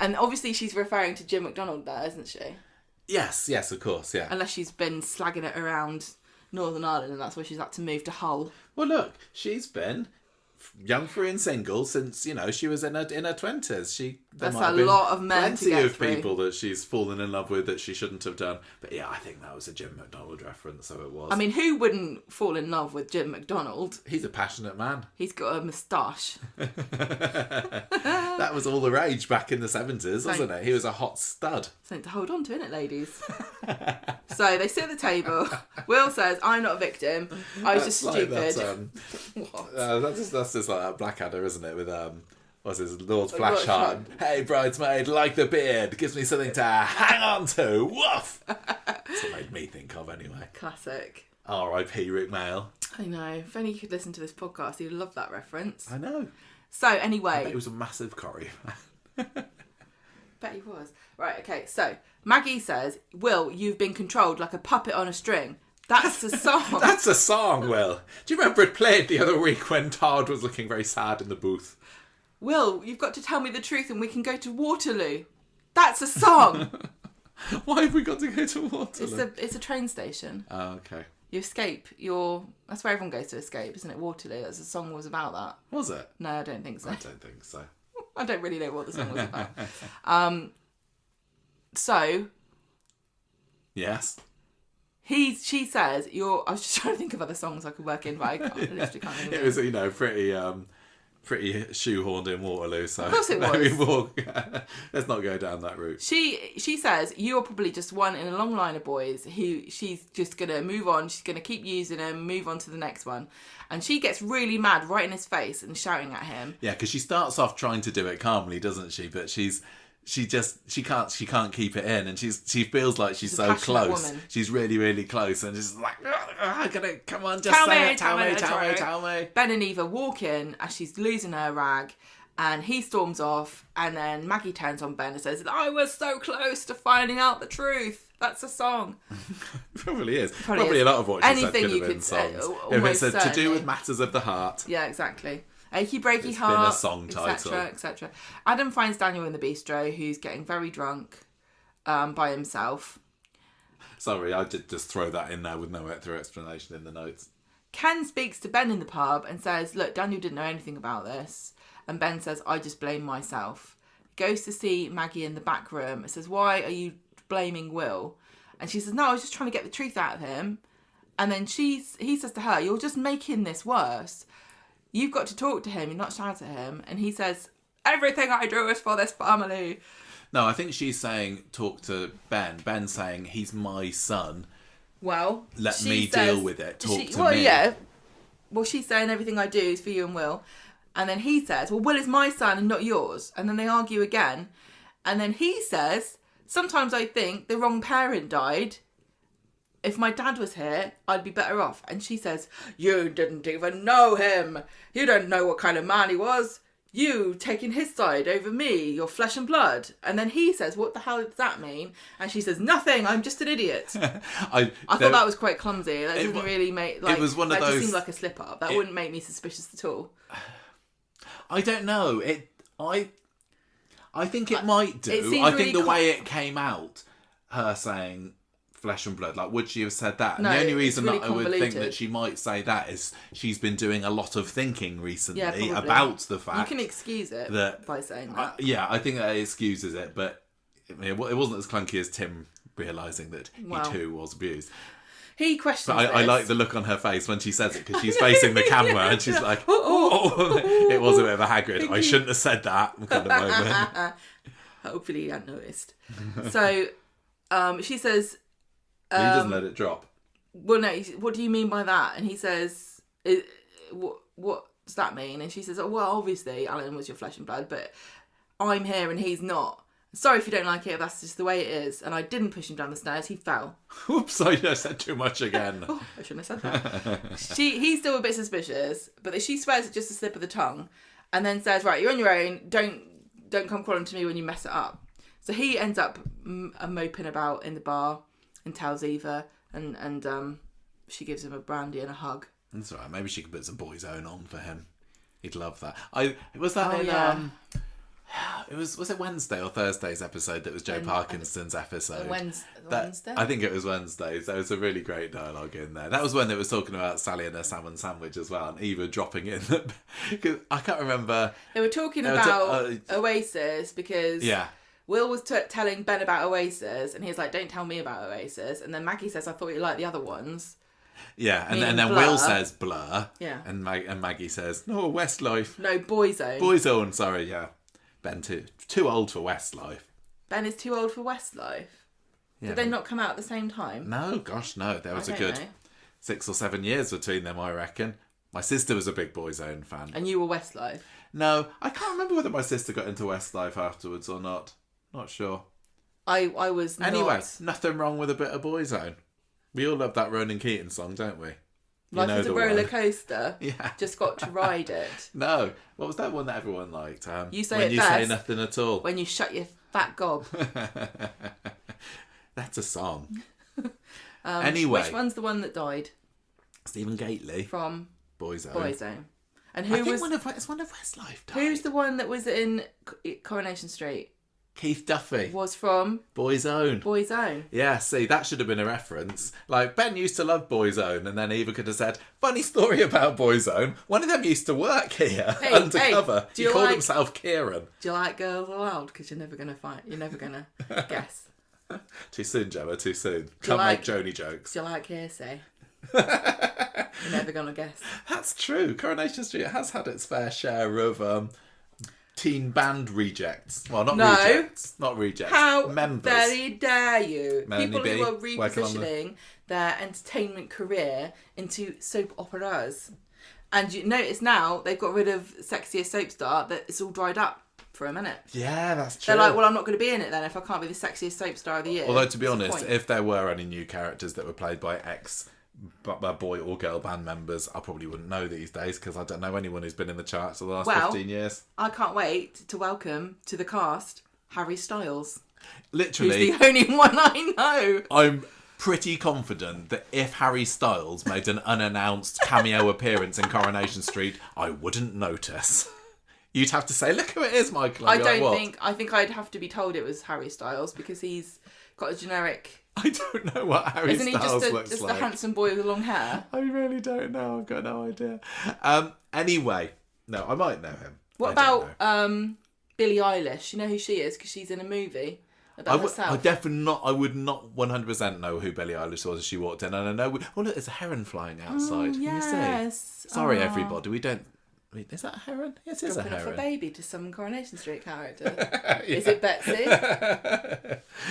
And obviously she's referring to Jim McDonald there, isn't she? Yes, of course, yeah. Unless she's been slagging it around Northern Ireland and that's why she's had to move to Hull. Well, look, she's been young, free and single since, she was in her 20s. That's a lot of men to get plenty of through. people that she's fallen in love with that she shouldn't have done. But yeah, I think that was a Jim McDonald reference, so it was. I mean, who wouldn't fall in love with Jim McDonald? He's a passionate man. He's got a moustache. That was all the rage back in the 70s, wasn't it? He was a hot stud. Something to hold on to, isn't it, ladies? So they sit at the table. Will says, I'm not a victim. I was just stupid. That's just like that Blackadder, isn't it? With what's his Lord Flashheart? Hey, bridesmaid, like the beard, gives me something to hang on to. Woof. That's what made me think of, anyway. Classic. R.I.P. Rick Mail. I know. If only you could listen to this podcast, you'd love that reference. I know. So anyway, I bet he was a massive Corrie fan. Bet he was. Right. Okay. So Maggie says, "Will, you've been controlled like a puppet on a string." That's a song. That's a song, Will. Do you remember it played the other week when Todd was looking very sad in the booth? Will, you've got to tell me the truth and we can go to Waterloo. That's a song. Why have we got to go to Waterloo? It's a train station. Oh, okay. You escape. That's where everyone goes to escape, isn't it? Waterloo. That's the song was about that. Was it? No, I don't think so. I don't think so. I don't really know what the song was about. So. Yes. She says, I was just trying to think of other songs I could work in, but I literally can't think of it. Was, pretty shoehorned in Waterloo, so of course it was. Let's not go down that route. She says, you're probably just one in a long line of boys who she's just going to move on, she's going to keep using him, move on to the next one. And she gets really mad right in his face and shouting at him. Yeah, because she starts off trying to do it calmly, doesn't she? But she can't keep it in, and she feels like she's so close. Woman. She's really, really close, and she's like, I'm gonna come on, just tell me. Ben and Eva walk in as she's losing her rag, and he storms off, and then Maggie turns on Ben and says, I was so close to finding out the truth. That's a song. Probably is. Probably a lot of what she said could have been songs. If it said to do with matters of the heart. Yeah, exactly. Achy breaky heart, been a song title, etc. Adam finds Daniel in the bistro, who's getting very drunk by himself. Sorry, I did just throw that in there with no extra explanation in the notes. Ken speaks to Ben in the pub and says, look, Daniel didn't know anything about this. And Ben says, I just blame myself. He goes to see Maggie in the back room and says, why are you blaming Will? And she says, no, I was just trying to get the truth out of him. And then he says to her, you're just making this worse. You've got to talk to him, you're not shout at him. And he says, Everything I do is for this family. No, I think she's saying, talk to Ben. Ben's saying, he's my son. Well, Let me deal with it. Talk to me. Yeah. Well, she's saying everything I do is for you and Will. And then he says, well, Will is my son and not yours. And then they argue again. And then he says, sometimes I think the wrong parent died. If my dad was here, I'd be better off. And she says, you didn't even know him. You don't know what kind of man he was. You taking his side over me, your flesh and blood. And then he says, what the hell does that mean? And she says, nothing, I'm just an idiot. I thought that was quite clumsy. That didn't really make... Like, it was one of that those... just seemed like a slip-up. That wouldn't make me suspicious at all. I don't know. I think it might do. I think the way it came out, her saying flesh and blood, like, would she have said that? And no, the only reason really that I would think that she might say that is she's been doing a lot of thinking recently about the fact... You can excuse it by saying that. I think that excuses it, but it wasn't as clunky as Tim realising that he too was abused. He questions But I like the look on her face when she says it, because she's facing the camera and she's like, It was a bit of a Hagrid. I shouldn't have said that kind of moment. Hopefully he hadn't noticed. So she says... he doesn't let it drop. Well, no, what do you mean by that? And he says, what does that mean? And she says, oh, well, obviously Alan was your flesh and blood, but I'm here and he's not. Sorry if you don't like it, that's just the way it is. And I didn't push him down the stairs, he fell. Oops, I said too much again. I shouldn't have said that. He's still a bit suspicious, but she swears it's just a slip of the tongue, and then says, right, you're on your own, don't come crawling to me when you mess it up. So he ends up moping about in the bar and tells Eva, and she gives him a brandy and a hug. That's all right. Maybe she could put some Boy's Own on for him. He'd love that. Was it Wednesday or Thursday's episode that was Joe Parkinson's episode? Wednesday? I think it was Wednesday. There was a really great dialogue in there. That was when they was talking about Sally and her salmon sandwich as well, and Eva dropping in. Because I can't remember. They were talking about Oasis because Will was telling Ben about Oasis, and he was like, don't tell me about Oasis. And then Maggie says, I thought you liked the other ones. Yeah, and then Will says Blur. Yeah. And Maggie says, no, Westlife. No, Boy's Own. Boy's Own, sorry, yeah. Ben too old for Westlife. Ben is too old for Westlife. Yeah. Did they not come out at the same time? No, gosh, no. There was a good 6 or 7 years between them, I reckon. My sister was a big Boy's Own fan. And you were Westlife? No, I can't remember whether my sister got into Westlife afterwards or not. Not sure. I was not. Anyway, nothing wrong with a bit of Boy's Own. We all love that Ronan Keating song, don't we? Life is a roller coaster. Yeah. Just got to ride it. No. What was that one that everyone liked? You say when it you best. say nothing at all. When you shut your fat gob. That's a song. Anyway. Which one's the one that died? Stephen Gately. From Boy's Own. Boy's Own. And I think it's one of Westlife died. Who's the one that was in Coronation Street? Keith Duffy. Was from? Boy's Own. Boy's Own. Yeah, see, that should have been a reference. Like, Ben used to love Boy's Own, and then Eva could have said, funny story about Boy's Own. One of them used to work here, undercover. He called himself Kieran. Do you like Girls Aloud? Because you're never going to fight. You're never going to guess. Too soon, Gemma, too soon. Can't make Jodie jokes. Do you like hearsay? You're never going to guess. That's true. Coronation Street has had its fair share of... teen band rejects. Well, not rejects. How members. very dare you? Melanie People B, who are repositioning their entertainment career into soap operas. And you notice now they've got rid of Sexiest Soap Star, that it's all dried up for a minute. Yeah, that's true. They're like, well, I'm not going to be in it then if I can't be the Sexiest Soap Star of the year. Although, to be honest, if there were any new characters that were played by boy or girl band members, I probably wouldn't know these days because I don't know anyone who's been in the charts for the last 15 years. I can't wait to welcome to the cast Harry Styles. Literally. He's the only one I know. I'm pretty confident that if Harry Styles made an unannounced cameo appearance in Coronation Street, I wouldn't notice. You'd have to say, look who it is, Michael. I think I'd have to be told it was Harry Styles because he's got a generic... I don't know what Harry Styles looks like. Isn't he just a handsome boy with long hair? I really don't know. I've got no idea. Anyway, no, I might know him. What about Billie Eilish? You know who she is because she's in a movie about herself. I would not 100% know who Billie Eilish was as she walked in. And I know... look, there's a heron flying outside. Yes. Can you see? Sorry, everybody. We don't... I mean, is that a heron? It is Dropping a off a heron. baby to some Coronation Street character. Yeah. Is it Betsy?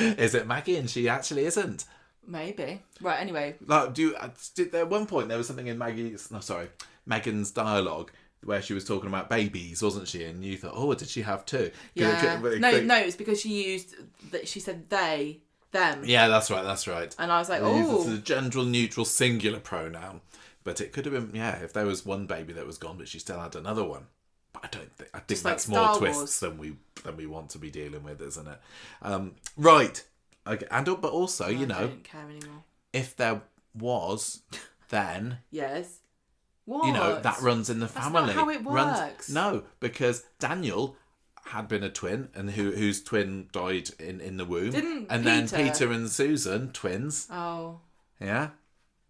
Is it Maggie? And she actually isn't. Maybe. Right, anyway. Like, at one point there was something in Megan's dialogue where she was talking about babies, wasn't she? And you thought, oh, did she have two? Yeah. No, it's because she said they, them. Yeah, that's right. And I was like, It's a gender neutral singular pronoun. But it could have been, if there was one baby that was gone, but she still had another one. But I think that's like more Star twists than we want to be dealing with, isn't it? Right. Okay. But also, I don't care anymore. if there was, then yes. What? that runs in the family. That's not how it works. No, because Daniel had been a twin, and whose twin died in the womb. Then Peter and Susan, twins. Oh. Yeah.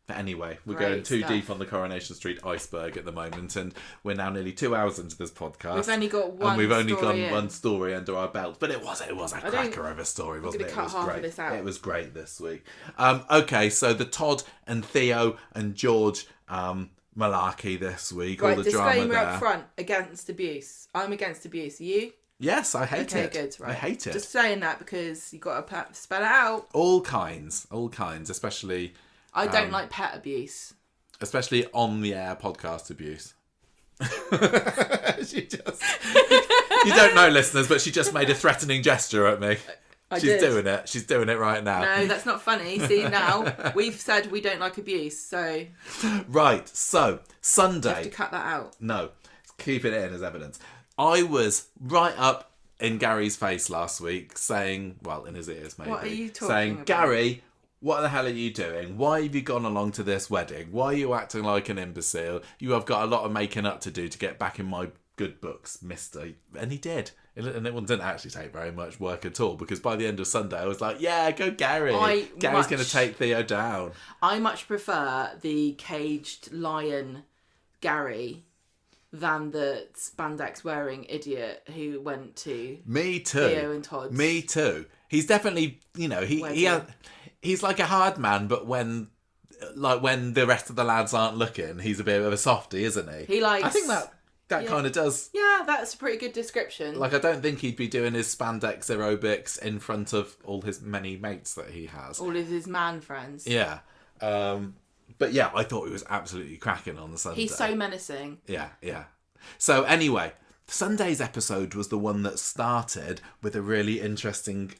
But anyway, we're Great going too stuff. deep on the Coronation Street iceberg at the moment, and we're now nearly 2 hours into this podcast. We've only got one. And we've only story got in. one story under our belt, but it was a cracker of a story, wasn't it? Cut It was half great. of this out. It was great this week. Okay, so the Todd and Theo and George malarkey this week. Right, all the drama disclaimer there. up front, against abuse. I'm against abuse. Are you? Yes, I hate it. Okay, good. Right. I hate it. Just saying that because you got to spell it out. All kinds, especially. I don't like pet abuse. Especially on the air podcast abuse. She just. You don't know, listeners, but she just made a threatening gesture at me. She's doing it. She's doing it right now. No, that's not funny. See, now we've said we don't like abuse, so. Right, so Sunday. You have to cut that out. No, keeping it in as evidence. I was right up in Gary's face last week saying, well, in his ears maybe. What are you talking saying, about? Gary, what the hell are you doing? Why have you gone along to this wedding? Why are you acting like an imbecile? You have got a lot of making up to do to get back in my good books, mister. And he did. And it didn't actually take very much work at all, because by the end of Sunday I was like, yeah, go Gary. Gary's going to take Theo down. I much prefer the caged lion Gary than the spandex wearing idiot who went to Me too. Theo and Todd's. Me too. He's definitely, he's like a hard man, but when the rest of the lads aren't looking, he's a bit of a softie, isn't he? He likes. I think that kind of does. Yeah, that's a pretty good description. Like, I don't think he'd be doing his spandex aerobics in front of all his many mates that he has. All of his man friends. Yeah. But yeah, I thought he was absolutely cracking on the Sunday. He's so menacing. Yeah. So anyway, Sunday's episode was the one that started with a really interesting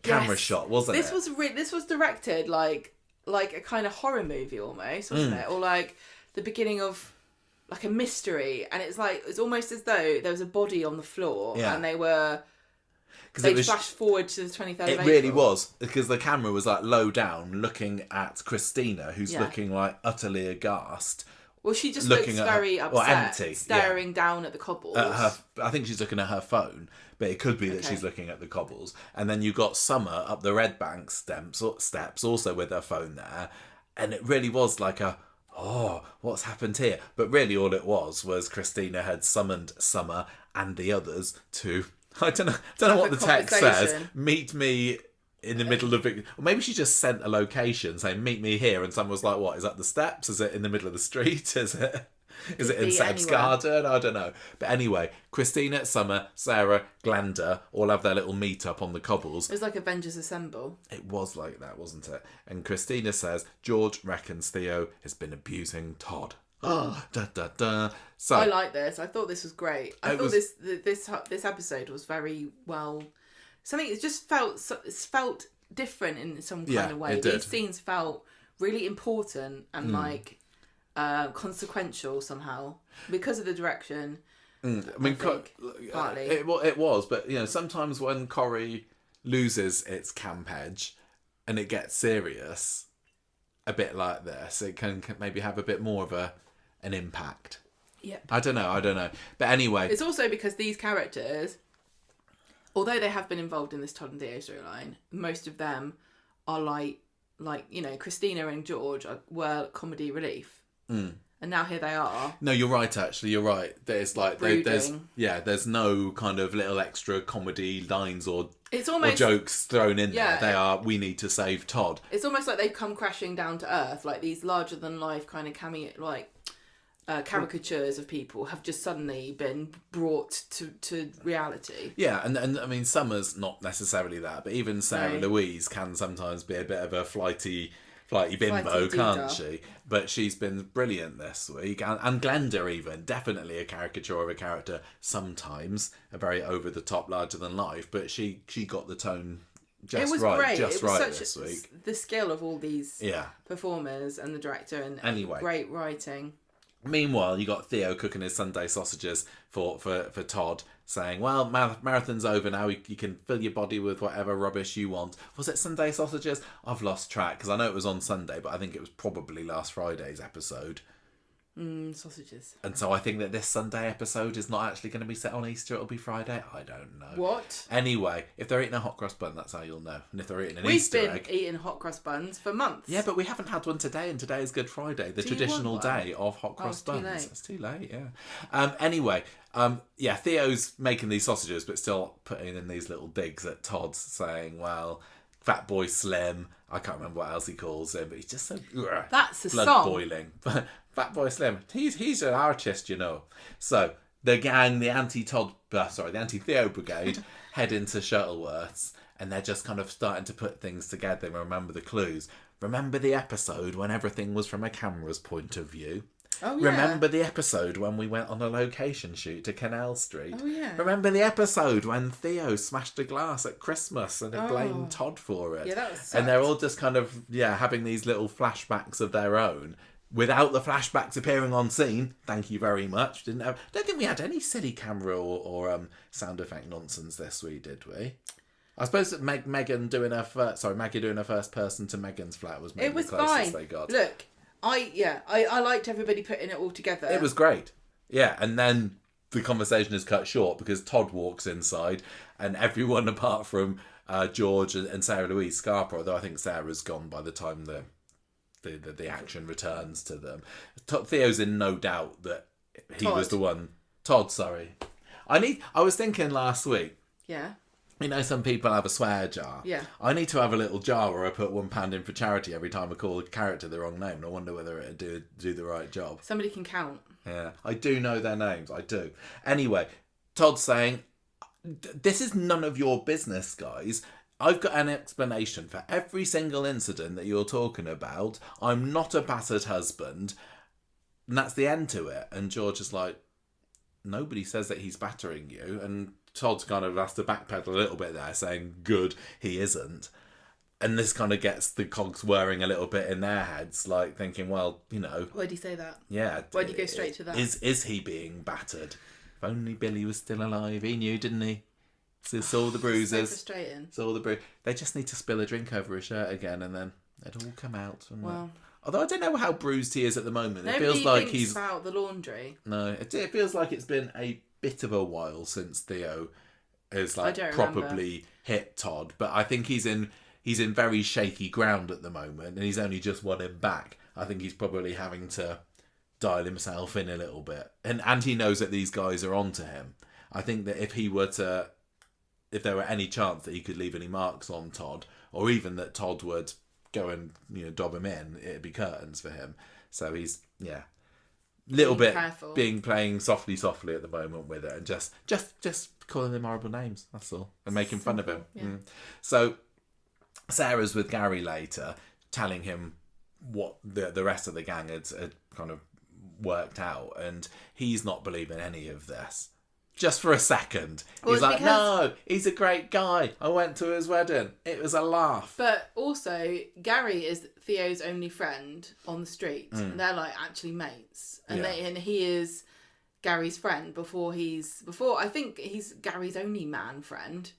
camera shot, wasn't it? This was directed like a kind of horror movie almost, wasn't it? Or like the beginning of like a mystery, and it's almost as though there was a body on the floor, and they flashed forward to the 23rd of April. It really was, because the camera was like low down, looking at Christina, who's looking like utterly aghast. Well, she just looks very upset, empty, staring down at the cobbles. I think she's looking at her phone, but it could be that she's looking at the cobbles. And then you got Summer up the Red Bank steps, also with her phone there, and it really was like what's happened here? But really all it was Christina had summoned Summer and the others to, I don't know what the text says, meet me in the middle of it. Or maybe she just sent a location saying, meet me here, and someone was like, what, is that the steps? Is it in the middle of the street? Is it in Seb's garden? I don't know. But anyway, Christina, Summer, Sarah, Glenda all have their little meet up on the cobbles. It was like Avengers Assemble. It was like that, wasn't it? And Christina says George reckons Theo has been abusing Todd. So I like this. I thought this was great. I thought this episode was very well. Something it just felt different in some kind of way. It did. These scenes felt really important and consequential somehow because of the direction. I mean, partly it was, but sometimes when Corrie loses its camp edge and it gets serious, a bit like this, it can maybe have a bit more of an impact. Yep. I don't know. But anyway, it's also because these characters, although they have been involved in this Todd and Theo storyline, most of them are like Christina and George were comedy relief. And now here they are. No, you're right, actually. You're right. There's there's no kind of little extra comedy lines or jokes thrown in there. They are, we need to save Todd. It's almost like they've come crashing down to earth, like these larger than life kind of cameo, like caricatures of people have just suddenly been brought to reality. Yeah, and I mean, Summer's not necessarily that, but even Sarah Louise can sometimes be a bit of a flighty bimbo, can't she? But she's been brilliant this week. And Glenda even, definitely a caricature of a character sometimes, a very over-the-top, larger-than-life, but she got the tone just right this week. The skill of all these performers and the director and great writing. Meanwhile, you got Theo cooking his Sunday sausages for Todd, saying, well, marathon's over now, you can fill your body with whatever rubbish you want. Was it Sunday sausages? I've lost track, because I know it was on Sunday, but I think it was probably last Friday's episode. Sausages. And so I think that this Sunday episode is not actually going to be set on Easter, it'll be Friday. I don't know. What? Anyway, if they're eating a hot cross bun, that's how you'll know. And if they're eating an Easter egg... We've been eating hot cross buns for months. Yeah, but we haven't had one today, and today is Good Friday, the traditional day of hot cross buns. It's too late, yeah. Anyway, Theo's making these sausages, but still putting in these little digs at Todd, saying, well, Fat Boy Slim, I can't remember what else he calls him, but he's just so... That's a blood song. boiling. Fat Boy Slim, he's an artist, you know. So the gang, the anti-Theo brigade, head into Shuttleworth's, and they're just kind of starting to put things together and remember the clues. Remember the episode when everything was from a camera's point of view? Oh, yeah. Remember the episode when we went on a location shoot to Canal Street? Oh, yeah. Remember the episode when Theo smashed a glass at Christmas and it blamed Todd for it? Yeah, that was And they're all just kind of, having these little flashbacks of their own without the flashbacks appearing on scene. Thank you very much. Don't think we had any silly camera or sound effect nonsense this week, did we? I suppose that Maggie doing her first person to Megan's flat was maybe the closest they got. Look, I liked everybody putting it all together. It was great. Yeah, and then the conversation is cut short because Todd walks inside and everyone apart from George and Sarah Louise Scarpa, although I think Sarah's gone by the time the action returns to them. Theo's in no doubt that he was the one. Todd, sorry. I was thinking last week. Yeah. You know, some people have a swear jar. Yeah. I need to have a little jar where I put £1 in for charity every time I call a character the wrong name. And I wonder whether it'd do the right job. Somebody can count. Yeah, I do know their names. I do. Anyway, Todd's saying, this is none of your business, guys. I've got an explanation for every single incident that you're talking about. I'm not a battered husband. And that's the end to it. And George is like, nobody says that he's battering you. And Todd kind of has to backpedal a little bit there, saying, good, he isn't. And this kind of gets the cogs whirring a little bit in their heads, like thinking, well, you know... Why'd he say that? Yeah. Why'd he go straight to that? Is he being battered? If only Billy was still alive. He knew, didn't he? So saw the bruises. So frustrating. Saw the They just need to spill a drink over his shirt again, and then it'll all come out. Well... Although I don't know how bruised he is at the moment. Nobody feels like thinks he's about the laundry. No, it feels like it's been a bit of a while since Theo has properly hit Todd. But I think he's in very shaky ground at the moment, and he's only just won him back. I think he's probably having to dial himself in a little bit, and he knows that these guys are onto him. I think that if there were any chance that he could leave any marks on Todd, or even that Todd would go and dob him in, it'd be curtains for him. So he's playing softly at the moment with it, and just calling him horrible names. That's all, and making fun of him. Yeah. So Sarah's with Gary later, telling him what the rest of the gang had kind of worked out, and he's not believing any of this. Just for a second. He's like, no, he's a great guy. I went to his wedding. It was a laugh. But also, Gary is Theo's only friend on the street. And they're like actually mates. And he is Gary's friend before I think he's Gary's only man friend.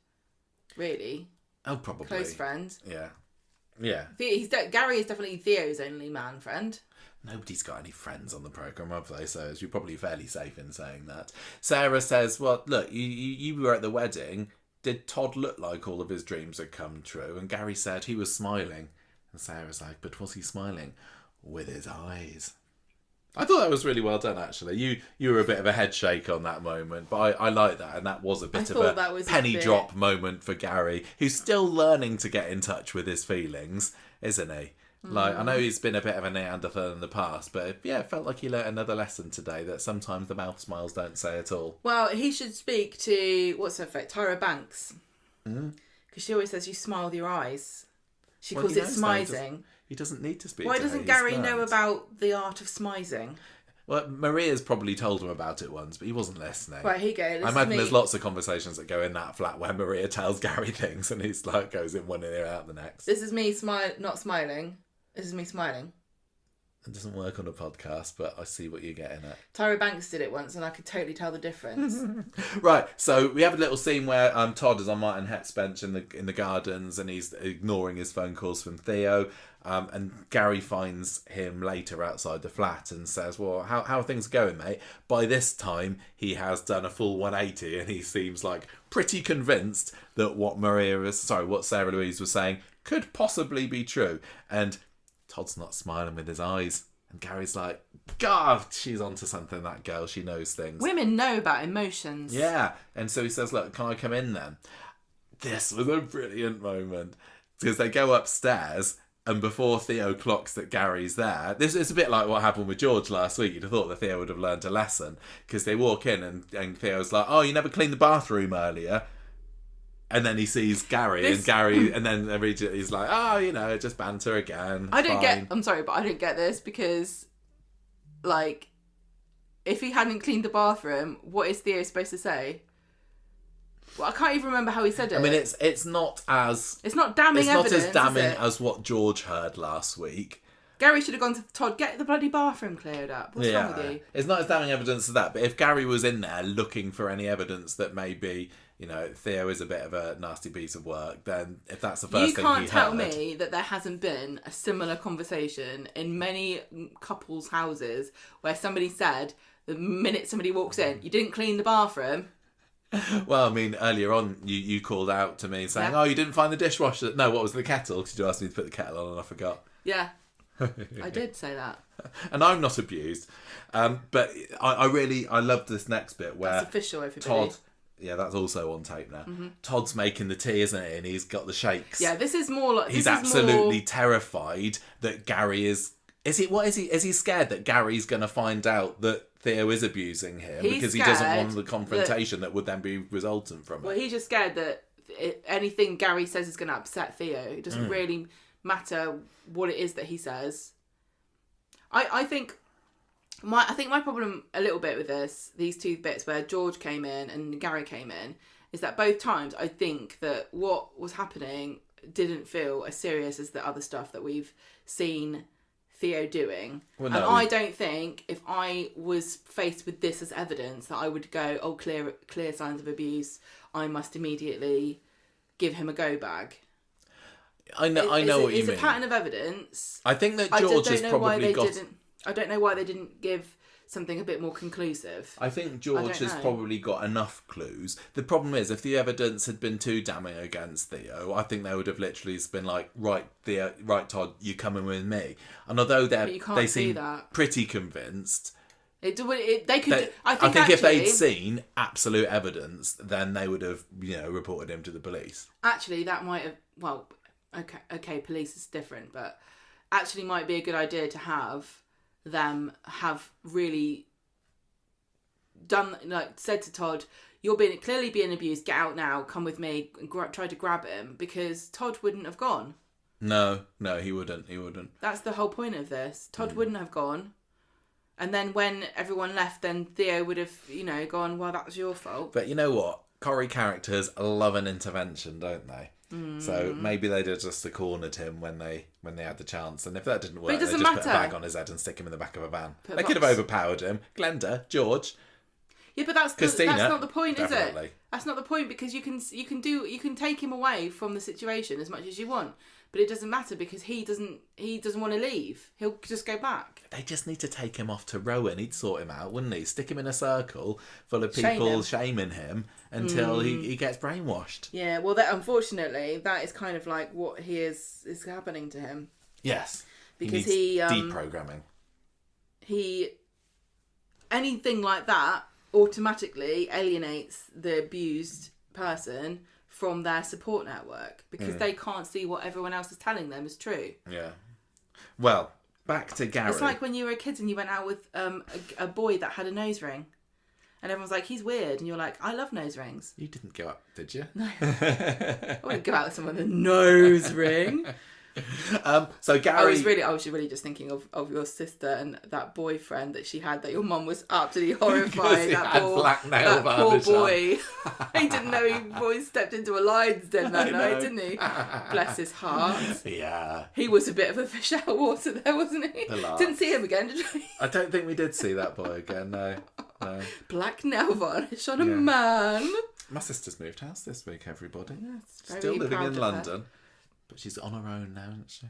Really. Oh, probably. Close friend. Yeah. Yeah. Gary is definitely Theo's only man friend. Nobody's got any friends on the programme, have they? So you're probably fairly safe in saying that. Sarah says, well, look, you were at the wedding. Did Todd look like all of his dreams had come true? And Gary said he was smiling. And Sarah's like, but was he smiling? With his eyes. I thought that was really well done, actually. You were a bit of a head shake on that moment, but I like that. And that was a bit of a penny drop moment for Gary, who's still learning to get in touch with his feelings, isn't he? Like, I know he's been a bit of a Neanderthal in the past, but yeah, it felt like he learnt another lesson today that sometimes the mouth smiles don't say at all. Well, he should speak to, what's her face, Tyra Banks. Because she always says you smile with your eyes. She calls it smizing. He doesn't need to speak Why to doesn't her, Gary know about the art of smizing? Well, Maria's probably told him about it once, but he wasn't listening. Right, here you go. I imagine there's lots of conversations that go in that flat where Maria tells Gary things and he's like, goes in one ear out the next. This is me not smiling. This is me smiling. It doesn't work on a podcast, but I see what you're getting at. Tyra Banks did it once and I could totally tell the difference. Right, so we have a little scene where Todd is on Martin Hett's bench in the gardens and he's ignoring his phone calls from Theo. And Gary finds him later outside the flat and says, well, how are things going, mate? By this time, he has done a full 180 and he seems like pretty convinced that what Sarah Louise was saying could possibly be true. And Todd's not smiling with his eyes. And Gary's like, God, she's onto something, that girl. She knows things. Women know about emotions. Yeah. And so he says, look, can I come in then? This was a brilliant moment. Because they go upstairs and before Theo clocks that Gary's there, this is a bit like what happened with George last week. You'd have thought that Theo would have learned a lesson. Because they walk in and Theo's like, oh, you never cleaned the bathroom earlier. And then he sees Gary, and then he's like, oh, just banter again. I'm sorry, but I don't get this because, like, if he hadn't cleaned the bathroom, what is Theo supposed to say? Well, I can't even remember how he said it. I mean, it's not as... It's not damning evidence, It's not as damning as what George heard last week. Gary should have gone to Todd, get the bloody bathroom cleared up. What's wrong with you? It's not as damning evidence as that, but if Gary was in there looking for any evidence that maybe... Theo is a bit of a nasty piece of work, then if that's the first thing he heard... You can't tell me that there hasn't been a similar conversation in many couples' houses where somebody said, the minute somebody walks in, you didn't clean the bathroom. Well, I mean, earlier on, you called out to me saying, oh, you didn't find the dishwasher. No, what was the kettle? Because you asked me to put the kettle on and I forgot. Yeah, I did say that. And I'm not abused. But I love this next bit where... That's official, everybody. Todd... Yeah, that's also on tape now. Mm-hmm. Todd's making the tea, isn't it? And he's got the shakes. Yeah, this is more like... He's absolutely terrified that Gary is... Is he scared that Gary's going to find out that Theo is abusing him because he doesn't want the confrontation that would then be resultant from it? Well, he's just scared that anything Gary says is going to upset Theo. It doesn't really matter what it is that he says. I think my problem a little bit with these two bits where George came in and Gary came in, is that both times I think that what was happening didn't feel as serious as the other stuff that we've seen Theo doing. Well, no. And I don't think if I was faced with this as evidence that I would go, oh, clear signs of abuse, I must immediately give him a go bag. I know what you mean. It's a pattern of evidence. I think that George has probably got... I don't know why they didn't give something a bit more conclusive. I think George has probably got enough clues. The problem is, if the evidence had been too damning against Theo, I think they would have literally been like, right, Theo, right, Todd, you coming with me. And although they seem pretty convinced... I think if they'd seen absolute evidence, then they would have, reported him to the police. Actually, that might have... Well, okay, police is different, but actually might be a good idea to have them have really done, said to Todd, you're clearly being abused, get out now, come with me, and try to grab him, because Todd wouldn't have gone. No, he wouldn't. That's the whole point of this. Todd wouldn't have gone. And then when everyone left, then Theo would have, gone, well, that was your fault. But you know what? Corrie characters love an intervention, don't they? So maybe they'd have just cornered him when they had the chance, and if that didn't work, they just put a bag on his head and stick him in the back of a van. They could have overpowered him. Glenda, George. Yeah, but that's not the point, definitely. Is it? That's not the point, because you can take him away from the situation as much as you want, but it doesn't matter because he doesn't want to leave. He'll just go back. They just need to take him off to Rowan. He'd sort him out, wouldn't he? Stick him in a circle full of people shaming him until he gets brainwashed. Yeah, well, unfortunately, that is kind of like what is happening to him. Yes, because he deprogramming. Anything like that automatically alienates the abused person from their support network because they can't see what everyone else is telling them is true. Yeah. Well, back to Gary. It's like when you were a kid and you went out with a boy that had a nose ring. And everyone's like, he's weird. And you're like, I love nose rings. You didn't go out, did you? No. I wouldn't go out with someone with a nose ring. So Gary... I was really just thinking of your sister and that boyfriend that she had that your mum was absolutely horrified. That poor boy. He didn't know he boy stepped into a lion's den that night, didn't he? Bless his heart. Yeah. He was a bit of a fish out of water there, wasn't he? Didn't see him again, did we? I don't think we did see that boy again, no. Black nail varnish on a man. My sister's moved house this week, everybody. Yes, Still living in London. But she's on her own now, isn't she?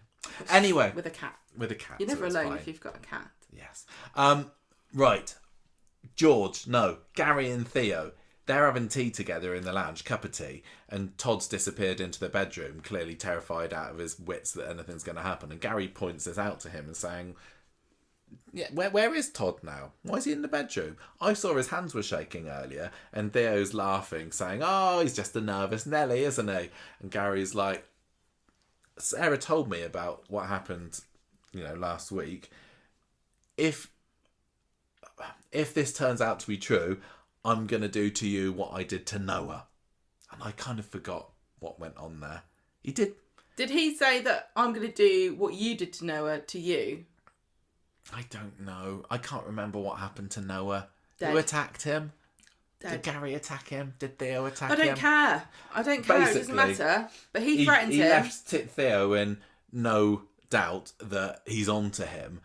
Anyway. With a cat. With a cat. You're never alone fine. if you've got a cat. Yes. Right. Gary and Theo. They're having tea together in the lounge, cup of tea, and Todd's disappeared into the bedroom, clearly terrified out of his wits that anything's going to happen. And Gary points this out to him and saying, yeah, where is Todd now? Why is he in the bedroom? I saw his hands were shaking earlier, and Theo's laughing, saying, oh, he's just a nervous Nelly, isn't he? And Gary's like, Sarah told me about what happened, last week. If this turns out to be true, I'm going to do to you what I did to Noah. And I kind of forgot what went on there. He did. Did he say that I'm going to do what you did to Noah to you? I don't know. I can't remember what happened to Noah. Dead. Who attacked him? Dead. Did Gary attack him? Did Theo attack him? I don't care. Basically, it doesn't matter. But he threatened him. He left Theo in no doubt that he's on to him.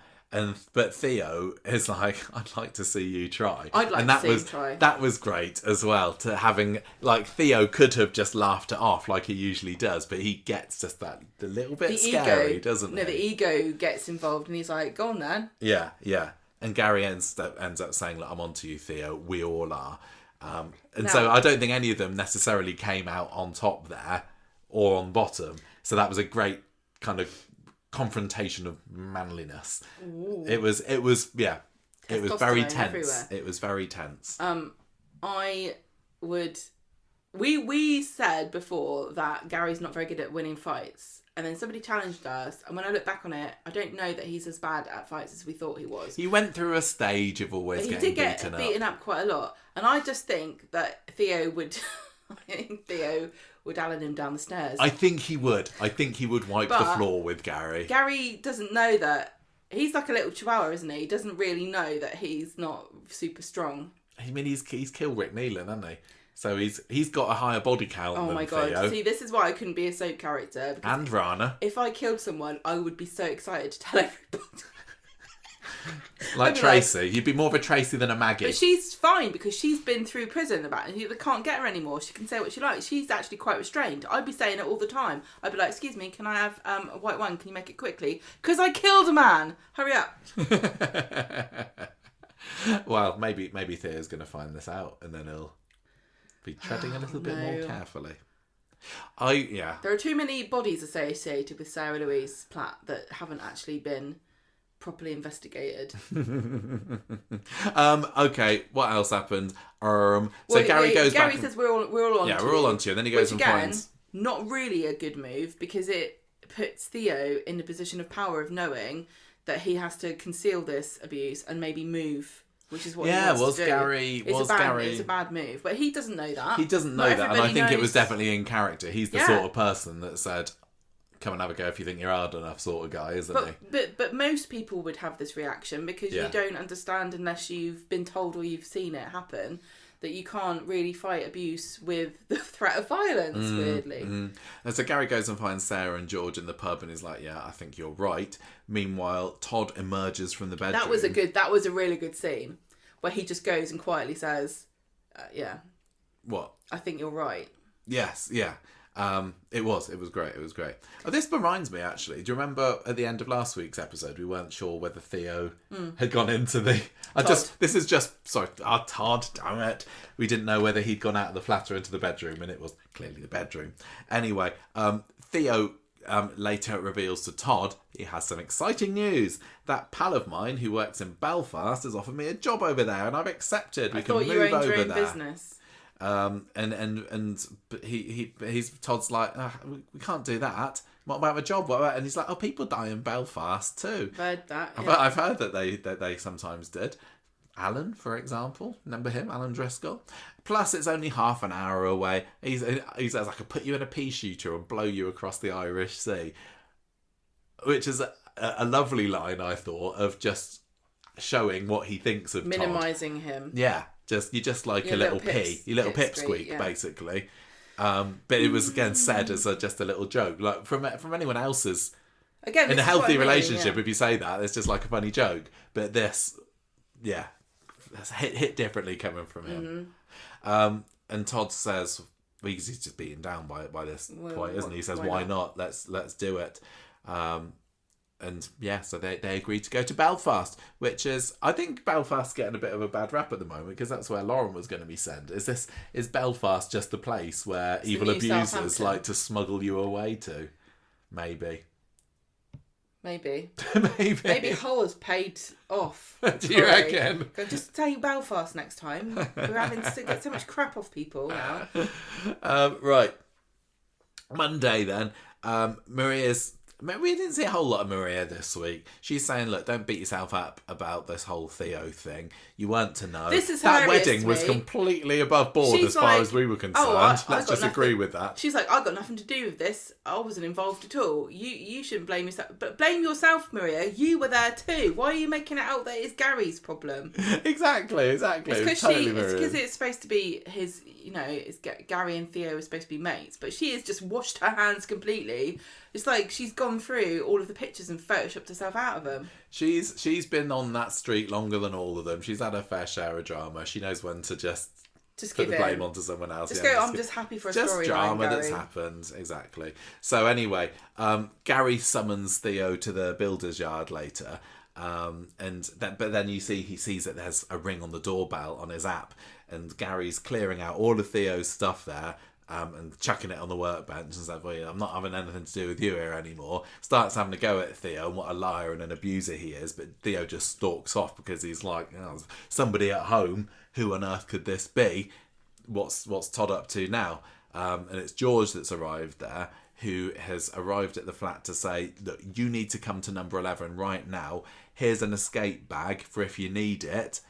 But Theo is like, I'd like to see you try. I'd like to see him try. That was great as well. To having, Theo could have just laughed it off like he usually does, but he gets just the little bit scary, doesn't he? No, the ego gets involved and he's like, go on then. Yeah. And Gary ends up saying, look, I'm on to you, Theo. We all are. So I don't think any of them necessarily came out on top there or on bottom. So that was a great kind of confrontation of manliness. Ooh. It was very tense. Everywhere. It was very tense. We said before that Gary's not very good at winning fights, and then somebody challenged us, and when I look back on it, I don't know that he's as bad at fights as we thought he was. He went through a stage of always getting beaten up. He did get beaten up quite a lot, and I just think that Theo would Allen him down the stairs. I think he would. Wipe the floor with Gary. Gary doesn't know that. He's like a little chihuahua, isn't he? He doesn't really know that he's not super strong. I mean, he's killed Rick Nealon, hasn't he? So he's got a higher body count than Theo. Oh my God. See, this is why I couldn't be a soap character. And Rana. If I killed someone, I would be so excited to tell everybody. Like Tracy. You'd be more of a Tracy than a Maggie. But she's fine because she's been through prison and they can't get her anymore. She can say what she likes. She's actually quite restrained. I'd be saying it all the time. I'd be like, excuse me, can I have a white wine? Can you make it quickly? Because I killed a man. Hurry up. Well, maybe Theo's going to find this out and then he'll be treading a little bit more carefully. There are too many bodies associated with Sarah Louise Platt that haven't actually been properly investigated. Okay, what else happened? Gary goes back. Gary says we're all on. Yeah, we're all on to you. And then he goes and finds. Not really a good move because it puts Theo in the position of power of knowing that he has to conceal this abuse and maybe move. Which is what he wants to do. It's a bad move, but he doesn't know that. He doesn't know that, and I think it was definitely in character. He's the sort of person that said, "Come and have a go if you think you're hard enough," sort of guy, isn't he? But most people would have this reaction because you don't understand unless you've been told or you've seen it happen that you can't really fight abuse with the threat of violence. Weirdly, And so Gary goes and finds Sarah and George in the pub, and he's like, "Yeah, I think you're right." Meanwhile, Todd emerges from the bedroom. That was a really good scene where he just goes and quietly says, "Yeah, what? I think you're right." Yes, yeah. It was great. Oh, this reminds me, actually. Do you remember at the end of last week's episode, we weren't sure whether Theo had gone into the... Todd, damn it. We didn't know whether he'd gone out of the flat or into the bedroom, and it was clearly the bedroom. Anyway, Theo later reveals to Todd he has some exciting news. That pal of mine who works in Belfast has offered me a job over there, and I've accepted. We can move over there. I thought you owned your own business. But he's Todd's like, we can't do that. What about a job? What about? And he's like, oh, people die in Belfast too. I've heard that. Yeah. Yeah. I've heard that they sometimes did. Alan, for example, remember him, Alan Driscoll. Plus, it's only half an hour away. He says, I could put you in a pea shooter and blow you across the Irish Sea, which is a lovely line, I thought, of just showing what he thinks of Minimising Todd. him. Yeah, you just like a little your little pipsqueak, basically. But it was again said as just a little joke, like from anyone else's. Again, in a healthy relationship, if you say that, it's just like a funny joke. But this, that's hit differently coming from him. Mm-hmm. And Todd says, well, he's just beaten down by this point, isn't he? He says, why not? Let's do it. And so they agreed to go to Belfast, which is, I think Belfast's getting a bit of a bad rap at the moment because that's where Lauren was going to be sent. Is Belfast just the place where evil abusers like to smuggle you away to? Maybe. Maybe Hull has paid off. Do you reckon? Just say Belfast next time. We're having to get so much crap off people now. Right. Monday then. We didn't see a whole lot of Maria this week. She's saying, look, don't beat yourself up about this whole Theo thing. You weren't to know. This is that wedding was completely above board as far as we were concerned. Let's just agree with that. She's like, I got nothing to do with this. I wasn't involved at all. You shouldn't blame yourself. But blame yourself, Maria. You were there too. Why are you making it out that it's Gary's problem? Exactly. It's because it's supposed to be his, it's Gary and Theo are supposed to be mates. But she has just washed her hands completely. It's like she's gone through all of the pictures and photoshopped herself out of them. She's been on that street longer than all of them. She's had her fair share of drama. She knows when to just put the blame onto someone else. I'm just happy for a story. Just drama that's happened, exactly. So anyway, Gary summons Theo to the builder's yard later, but then he sees that there's a ring on the doorbell on his app, and Gary's clearing out all of Theo's stuff there. And chucking it on the workbench and said, well, I'm not having anything to do with you here anymore. Starts having to go at Theo and what a liar and an abuser he is, but Theo just stalks off because he's like, somebody at home, who on earth could this be? What's Todd up to now? And it's George that's arrived there, who has arrived at the flat to say, look, you need to come to number 11 right now. Here's an escape bag for if you need it.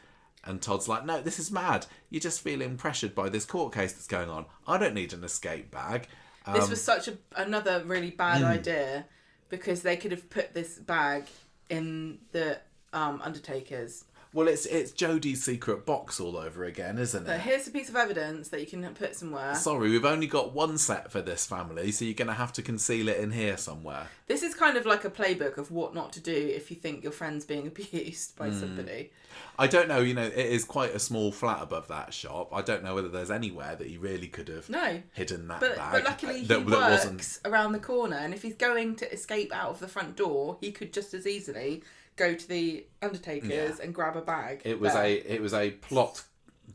And Todd's like, no, this is mad. You're just feeling pressured by this court case that's going on. I don't need an escape bag. This was such another really bad idea because they could have put this bag in the Undertaker's. Well, it's Jodie's secret box all over again, isn't it? Here's a piece of evidence that you can put somewhere. Sorry, we've only got one set for this family, so you're going to have to conceal it in here somewhere. This is kind of like a playbook of what not to do if you think your friend's being abused by somebody. I don't know, it is quite a small flat above that shop. I don't know whether there's anywhere that he really could have hidden that bag. But luckily he works around the corner, and if he's going to escape out of the front door, he could just as easily go to the Undertaker's and grab a bag. It was a plot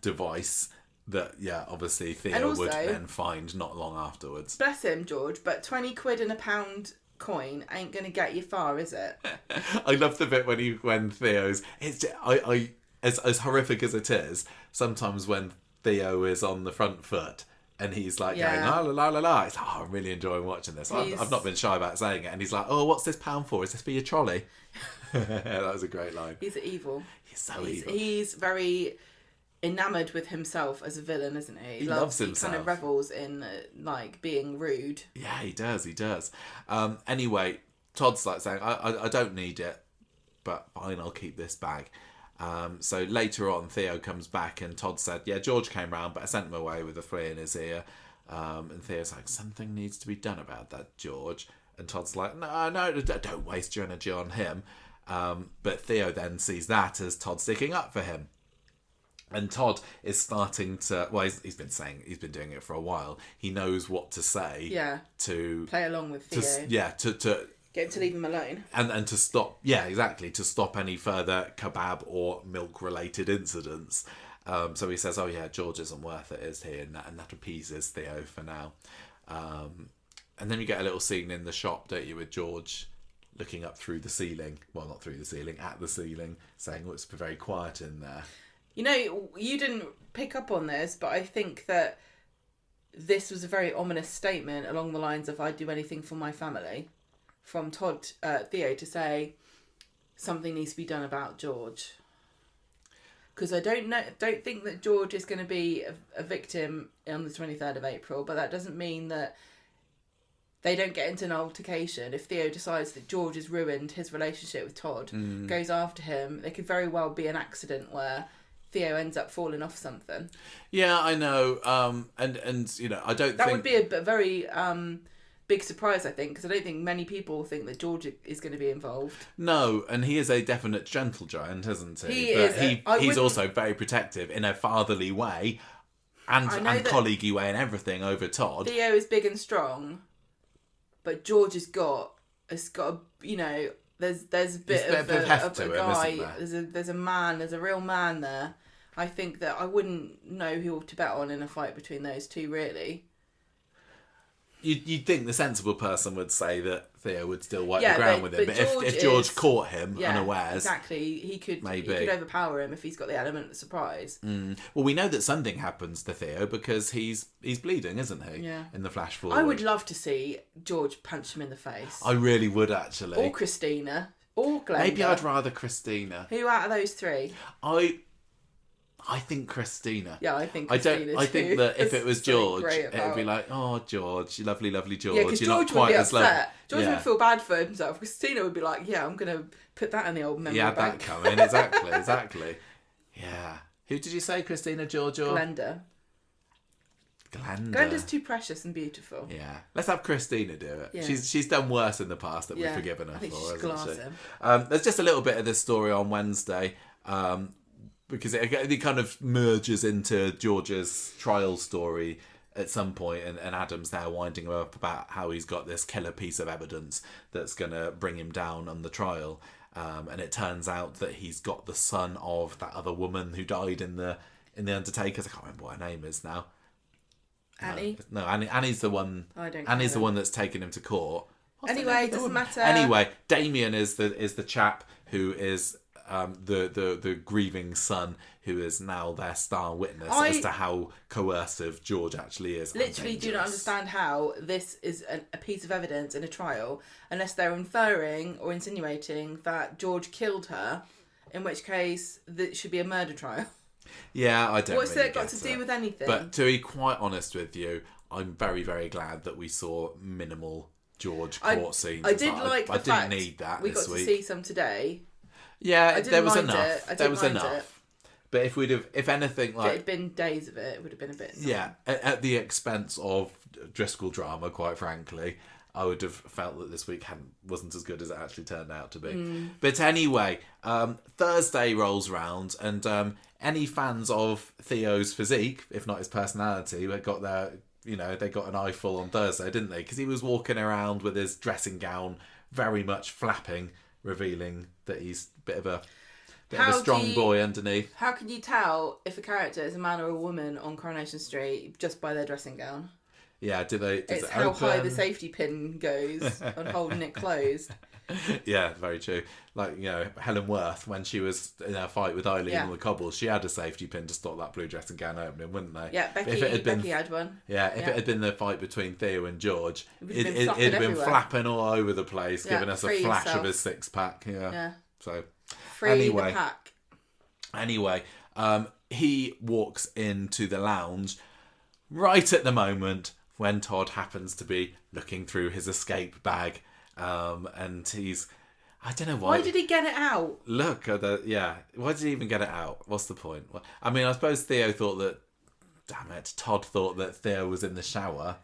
device that obviously Theo would then find not long afterwards. Bless him, George, but 20 quid and a pound coin ain't gonna get you far, is it? I love the bit when Theo's as horrific as it is, sometimes when Theo is on the front foot and he's like going la la la la, it's I'm really enjoying watching this. I've not been shy about saying it, and he's like, oh, what's this pound for? Is this for your trolley? That was a great line. He's evil. He's so evil. He's very enamoured with himself as a villain, isn't he? He loves himself. He kind of revels in being rude. Yeah, he does. Anyway, Todd's like saying, I don't need it, but fine, I'll keep this bag. So later on, Theo comes back and Todd said, yeah, George came round, but I sent him away with a flea in his ear. And Theo's like, something needs to be done about that, George. And Todd's like, no, don't waste your energy on him. But Theo then sees that as Todd sticking up for him. And Todd is starting to, well, he's been doing it for a while. He knows what to say to play along with Theo. To get him to leave him alone. And to stop, to stop any further kebab or milk-related incidents. So he says, oh yeah, George isn't worth it, is he? And that appeases Theo for now. And then you get a little scene in the shop, don't you, with George looking up through the ceiling. Well, not through the ceiling, at the ceiling, saying, oh, it's very quiet in there. You didn't pick up on this, but I think that this was a very ominous statement along the lines of "I'd do anything for my family," from Theo to say something needs to be done about George. Because I don't think that George is going to be a victim on the 23rd of April, but that doesn't mean that they don't get into an altercation. If Theo decides that George has ruined his relationship with Todd, goes after him, there could very well be an accident where Theo ends up falling off something. Yeah, I know. And you know, I don't that think... would be a very big surprise, I think, because I don't think many people think that George is going to be involved. No, and he is a definite gentle giant, isn't he? He is. He's also very protective in a fatherly way and colleague-y way and everything over Todd. Theo is big and strong, but George has got you know, there's a bit of a guy. There's a real man there. I think that I wouldn't know who to bet on in a fight between those two, really. You'd think the sensible person would say that Theo would still wipe the ground with him, but if George caught him unawares... Exactly, he could overpower him if he's got the element of surprise. Well, we know that something happens to Theo because he's bleeding, isn't he? Yeah. In the flash forward. I would love to see George punch him in the face. I really would, actually. Or Christina. Or Glenda. Maybe I'd rather Christina. Who out of those three? I think Christina. Yeah, I think Christina I think that if it was George, it would be like, oh, George, you lovely, lovely George. Yeah, because George would be upset. George would feel bad for himself. Christina would be like, yeah, I'm going to put that in the old memory bank. Yeah, that coming. Exactly. Yeah. Who did you say, Christina, George, or? Glenda. Glenda's too precious and beautiful. Yeah. Let's have Christina do it. Yeah. She's done worse in the past that we've forgiven her for, hasn't she? There's just a little bit of this story on Wednesday. Because it kind of merges into George's trial story at some point, and Adam's now winding him up about how he's got this killer piece of evidence that's going to bring him down on the trial. And it turns out that he's got the son of that other woman who died in the Undertakers. I can't remember what her name is now. Annie? No, Annie's the one. Annie's the one that's taken him to court. Anyway, it doesn't matter. Anyway, Damien is the chap who is the grieving son, who is now their star witness as to how coercive George actually is. Literally do not understand how this is a piece of evidence in a trial unless they're inferring or insinuating that George killed her, in which case that should be a murder trial. Yeah, I don't. What's that got to do with anything? But to be quite honest with you, I'm very, very glad that we saw minimal George court scenes. I did like the fact I didn't need that we got to see some today. Yeah, there was enough. There was enough. But if anything, like... If it had been days of it, it would have been a bit... Yeah, at the expense of Driscoll drama, quite frankly, I would have felt that this week wasn't as good as it actually turned out to be. But anyway, Thursday rolls round, and any fans of Theo's physique, if not his personality, they got an eyeful on Thursday, didn't they? Because he was walking around with his dressing gown very much flapping, revealing that he's a bit of a strong boy underneath. How can you tell if a character is a man or a woman on Coronation Street just by their dressing gown? Yeah, it's how high the safety pin goes on holding it closed. Yeah, very true. Like, you know, Helen Worth, when she was in her fight with Eileen on the cobbles, she had a safety pin to stop that blue dressing gown opening, wouldn't they? Yeah, Becky had one. Yeah, if it had been the fight between Theo and George, it'd have been flapping all over the place, giving us a flash of his six-pack. Yeah. So, the pack. Anyway, he walks into the lounge right at the moment when Todd happens to be looking through his escape bag. And he's... I don't know why. Why did he get it out? Look at the... Yeah. Why did he even get it out? What's the point? I mean, I suppose Theo thought that... Damn it. Todd thought that Theo was in the shower.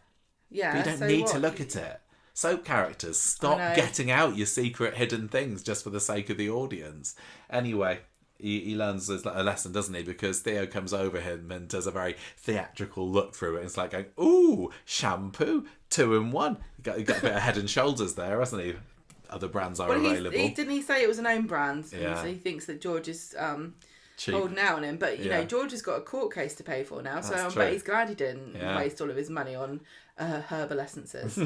Yeah, but you don't need to look at it. Soap characters, stop getting out your secret hidden things just for the sake of the audience. Anyway... He learns a lesson, doesn't he? Because Theo comes over him and does a very theatrical look through it. It's like going, ooh, shampoo, 2-in-1. He got a bit of Head and Shoulders there, hasn't he? Other brands are available. Didn't he say it was an own brand? Yeah. So he thinks that George is holding out on him. But, you know, George has got a court case to pay for now. So I bet he's glad he didn't waste all of his money on herbal essences.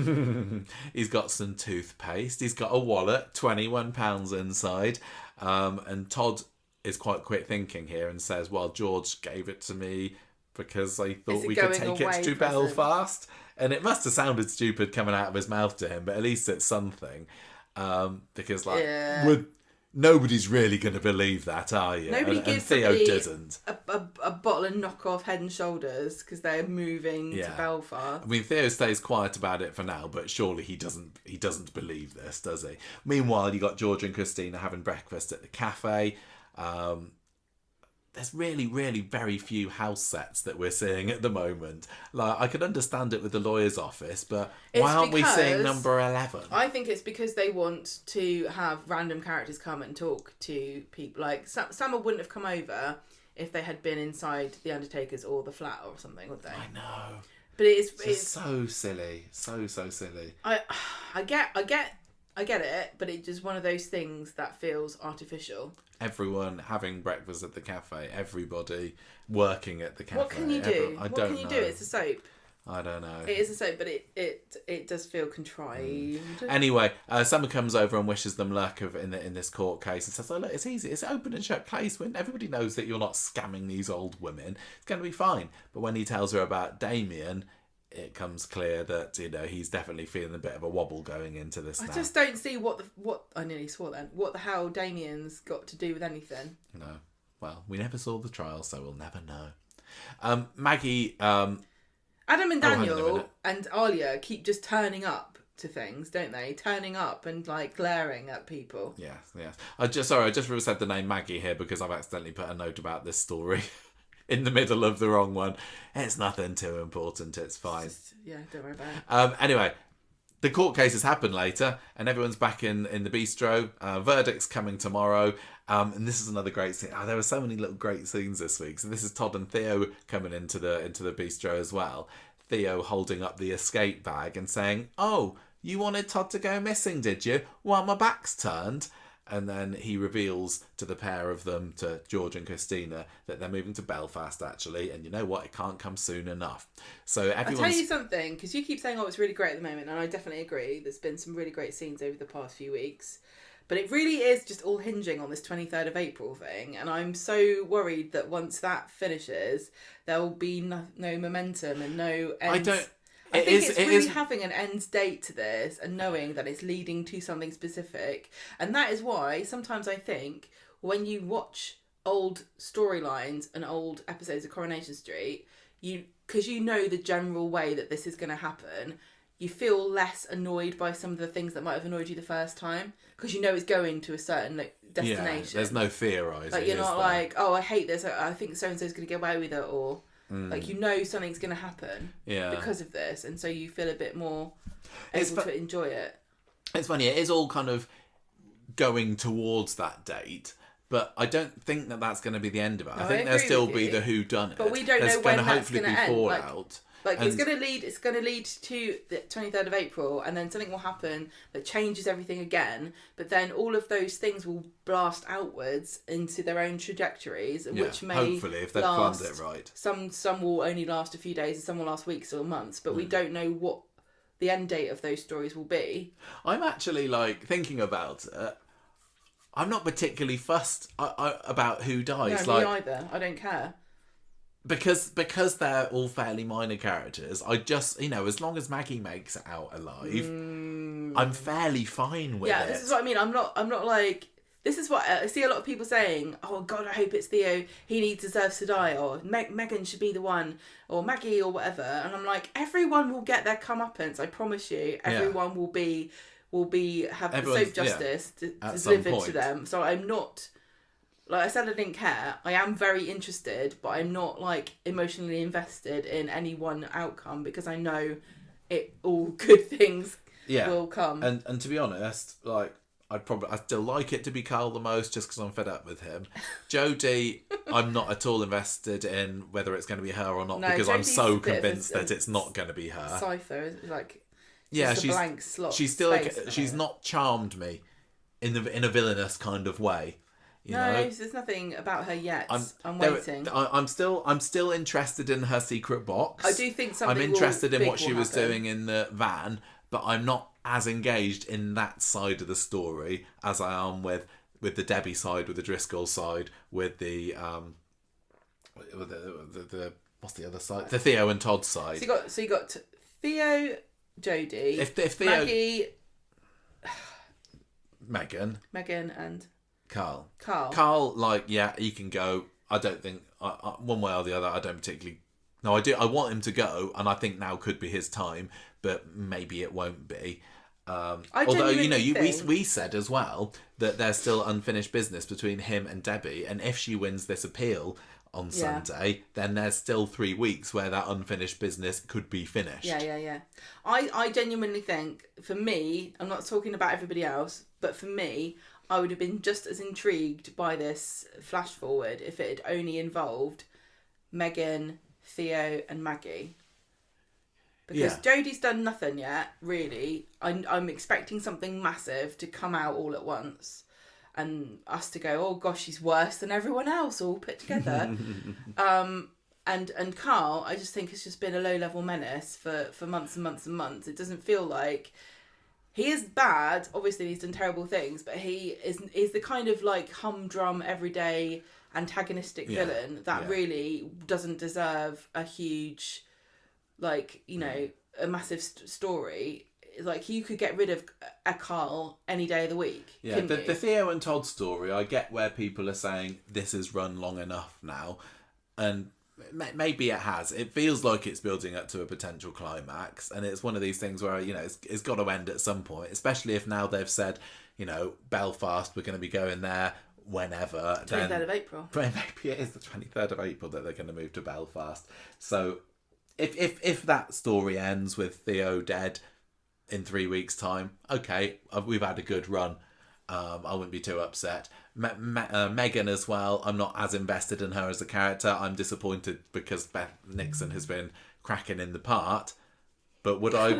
He's got some toothpaste. He's got a wallet, £21 inside. And Todd is quite quick thinking here and says, well, George gave it to me because I thought It's a we could going take it away to present. Belfast. And it must have sounded stupid coming out of his mouth to him, but at least it's something. Because, like, Yeah. nobody's really going to believe that, are you? Nobody and gives Theo somebody doesn't. a bottle of knockoff Head and Shoulders because they're moving to Belfast. I mean, Theo stays quiet about it for now, but surely he doesn't believe this, does he? Meanwhile, you got George and Christina having breakfast at the cafe. There's really, really very few house sets that we're seeing at the moment. Like, I could understand it with the lawyer's office, but why aren't we seeing number 11? I think it's because they want to have random characters come and talk to people. Like, Summer wouldn't have come over if they had been inside the Undertaker's or the flat or something, would they? I know. But it's so silly. So silly. I get it, but it's just one of those things that feels artificial. Everyone having breakfast at the cafe, everybody working at the cafe. What can you do? I don't know. It's a soap. I don't know. It is a soap, but it does feel contrived. Anyway, Summer comes over and wishes them luck in this court case and says, "Oh look, it's easy. It's an open and shut case. When everybody knows that you're not scamming these old women, it's going to be fine." But when he tells her about Damien, it comes clear that, you know, he's definitely feeling a bit of a wobble going into this. I just don't see what I nearly swore then. What the hell Damien's got to do with anything? No. Well, we never saw the trial, so we'll never know. Maggie. Adam and Daniel and Alia keep just turning up to things, don't they? Turning up and like glaring at people. Yes. I just said the name Maggie here because I've accidentally put a note about this story in the middle of the wrong one. It's nothing too important. It's fine. Don't worry about it. Anyway, the court cases happen later, and everyone's back in the bistro. Verdict's coming tomorrow. And this is another great scene. There were so many little great scenes this week. So this is Todd and Theo coming into the bistro as well. Theo holding up the escape bag and saying, "Oh, you wanted Todd to go missing, did you? Well, my back's turned." And then he reveals to the pair of them, to George and Christina, that they're moving to Belfast, actually. And you know what? It can't come soon enough. So everyone's... I'll tell you something, because you keep saying, oh, it's really great at the moment. And I definitely agree. There's been some really great scenes over the past few weeks. But it really is just all hinging on this 23rd of April thing. And I'm so worried that once that finishes, there will be no momentum and no end. I think it's really having an end date to this and knowing that it's leading to something specific. And that is why sometimes I think when you watch old storylines and old episodes of Coronation Street, because you know the general way that this is going to happen, you feel less annoyed by some of the things that might have annoyed you the first time because you know it's going to a certain destination. Yeah, there's no theorising. Like, you're not like, oh, I hate this, I think so-and-so's going to get away with it, or... Like, you know something's going to happen because of this, and so you feel a bit more able to enjoy it. It's funny, it is all kind of going towards that date, but I don't think that that's going to be the end of it. No, I think there'll still be the whodunit. But we don't know when that's going to end. Fallout. Like it's going to lead to the 23rd of April, and then something will happen that changes everything again. But then all of those things will blast outwards into their own trajectories, which may hopefully, if they've planned it right. Some will only last a few days, and some will last weeks or months. But we don't know what the end date of those stories will be. I'm actually thinking about it. I'm not particularly fussed about who dies. No, me either. I don't care. Because they're all fairly minor characters, I just, as long as Maggie makes it out alive, I'm fairly fine with it. Yeah, this is what I mean. I'm not like... This is what I see a lot of people saying, oh, God, I hope it's Theo. He deserves to die. Or Megan should be the one. Or Maggie or whatever. And I'm like, everyone will get their comeuppance. I promise you. Everyone will have the soap justice delivered to them. So I'm not... Like I said, I didn't care. I am very interested, but I'm not emotionally invested in any one outcome because I know all good things will come. And to be honest, I still like it to be Carl the most just because I'm fed up with him. Jodie, I'm not at all invested in whether it's going to be her or not because I'm so convinced that it's not going to be her. Cipher, she's a blank slot. She's still she's not charmed me in a villainous kind of way. There's nothing about her yet. I'm waiting. I'm still interested in her secret box. I do think something. I'm interested in what she was doing in the van, but I'm not as engaged in that side of the story as I am with the Debbie side, with the Driscoll side, with the what's the other side? The Theo and Todd side. So you got Theo, Jodie, If Theo, Maggie, Megan, and Carl. Carl, like, yeah, he can go. I don't think one way or the other. I don't particularly. No, I do. I want him to go, and I think now could be his time, but maybe it won't be. Although, you know, we said as well that there's still unfinished business between him and Debbie, and if she wins this appeal on Sunday, then there's still 3 weeks where that unfinished business could be finished. Yeah. I genuinely think, for me, I'm not talking about everybody else, but for me, I would have been just as intrigued by this flash forward if it had only involved Megan, Theo and Maggie. Because Jodie's done nothing yet, really. I'm expecting something massive to come out all at once. And us to go, oh gosh, she's worse than everyone else all put together. And Carl, I just think has just been a low-level menace for months and months and months. It doesn't feel like... He is bad, obviously he's done terrible things, but he is the kind of like humdrum, everyday, antagonistic villain that really doesn't deserve a huge, like, you know, a massive story. Like, you could get rid of a Carl any day of the week. Yeah, the Theo and Todd story, I get where people are saying this has run long enough now, and maybe it has. It feels like it's building up to a potential climax, and it's one of these things where, you know, it's got to end at some point, especially if now they've said, you know, Belfast, we're going to be going there whenever. 23rd of April. Maybe it is the 23rd of April that they're going to move to Belfast. So if that story ends with Theo dead in 3 weeks' time, okay, we've had a good run. I wouldn't be too upset. Megan as well, I'm not as invested in her as a character. I'm disappointed because Beth Nixon has been cracking in the part. But would I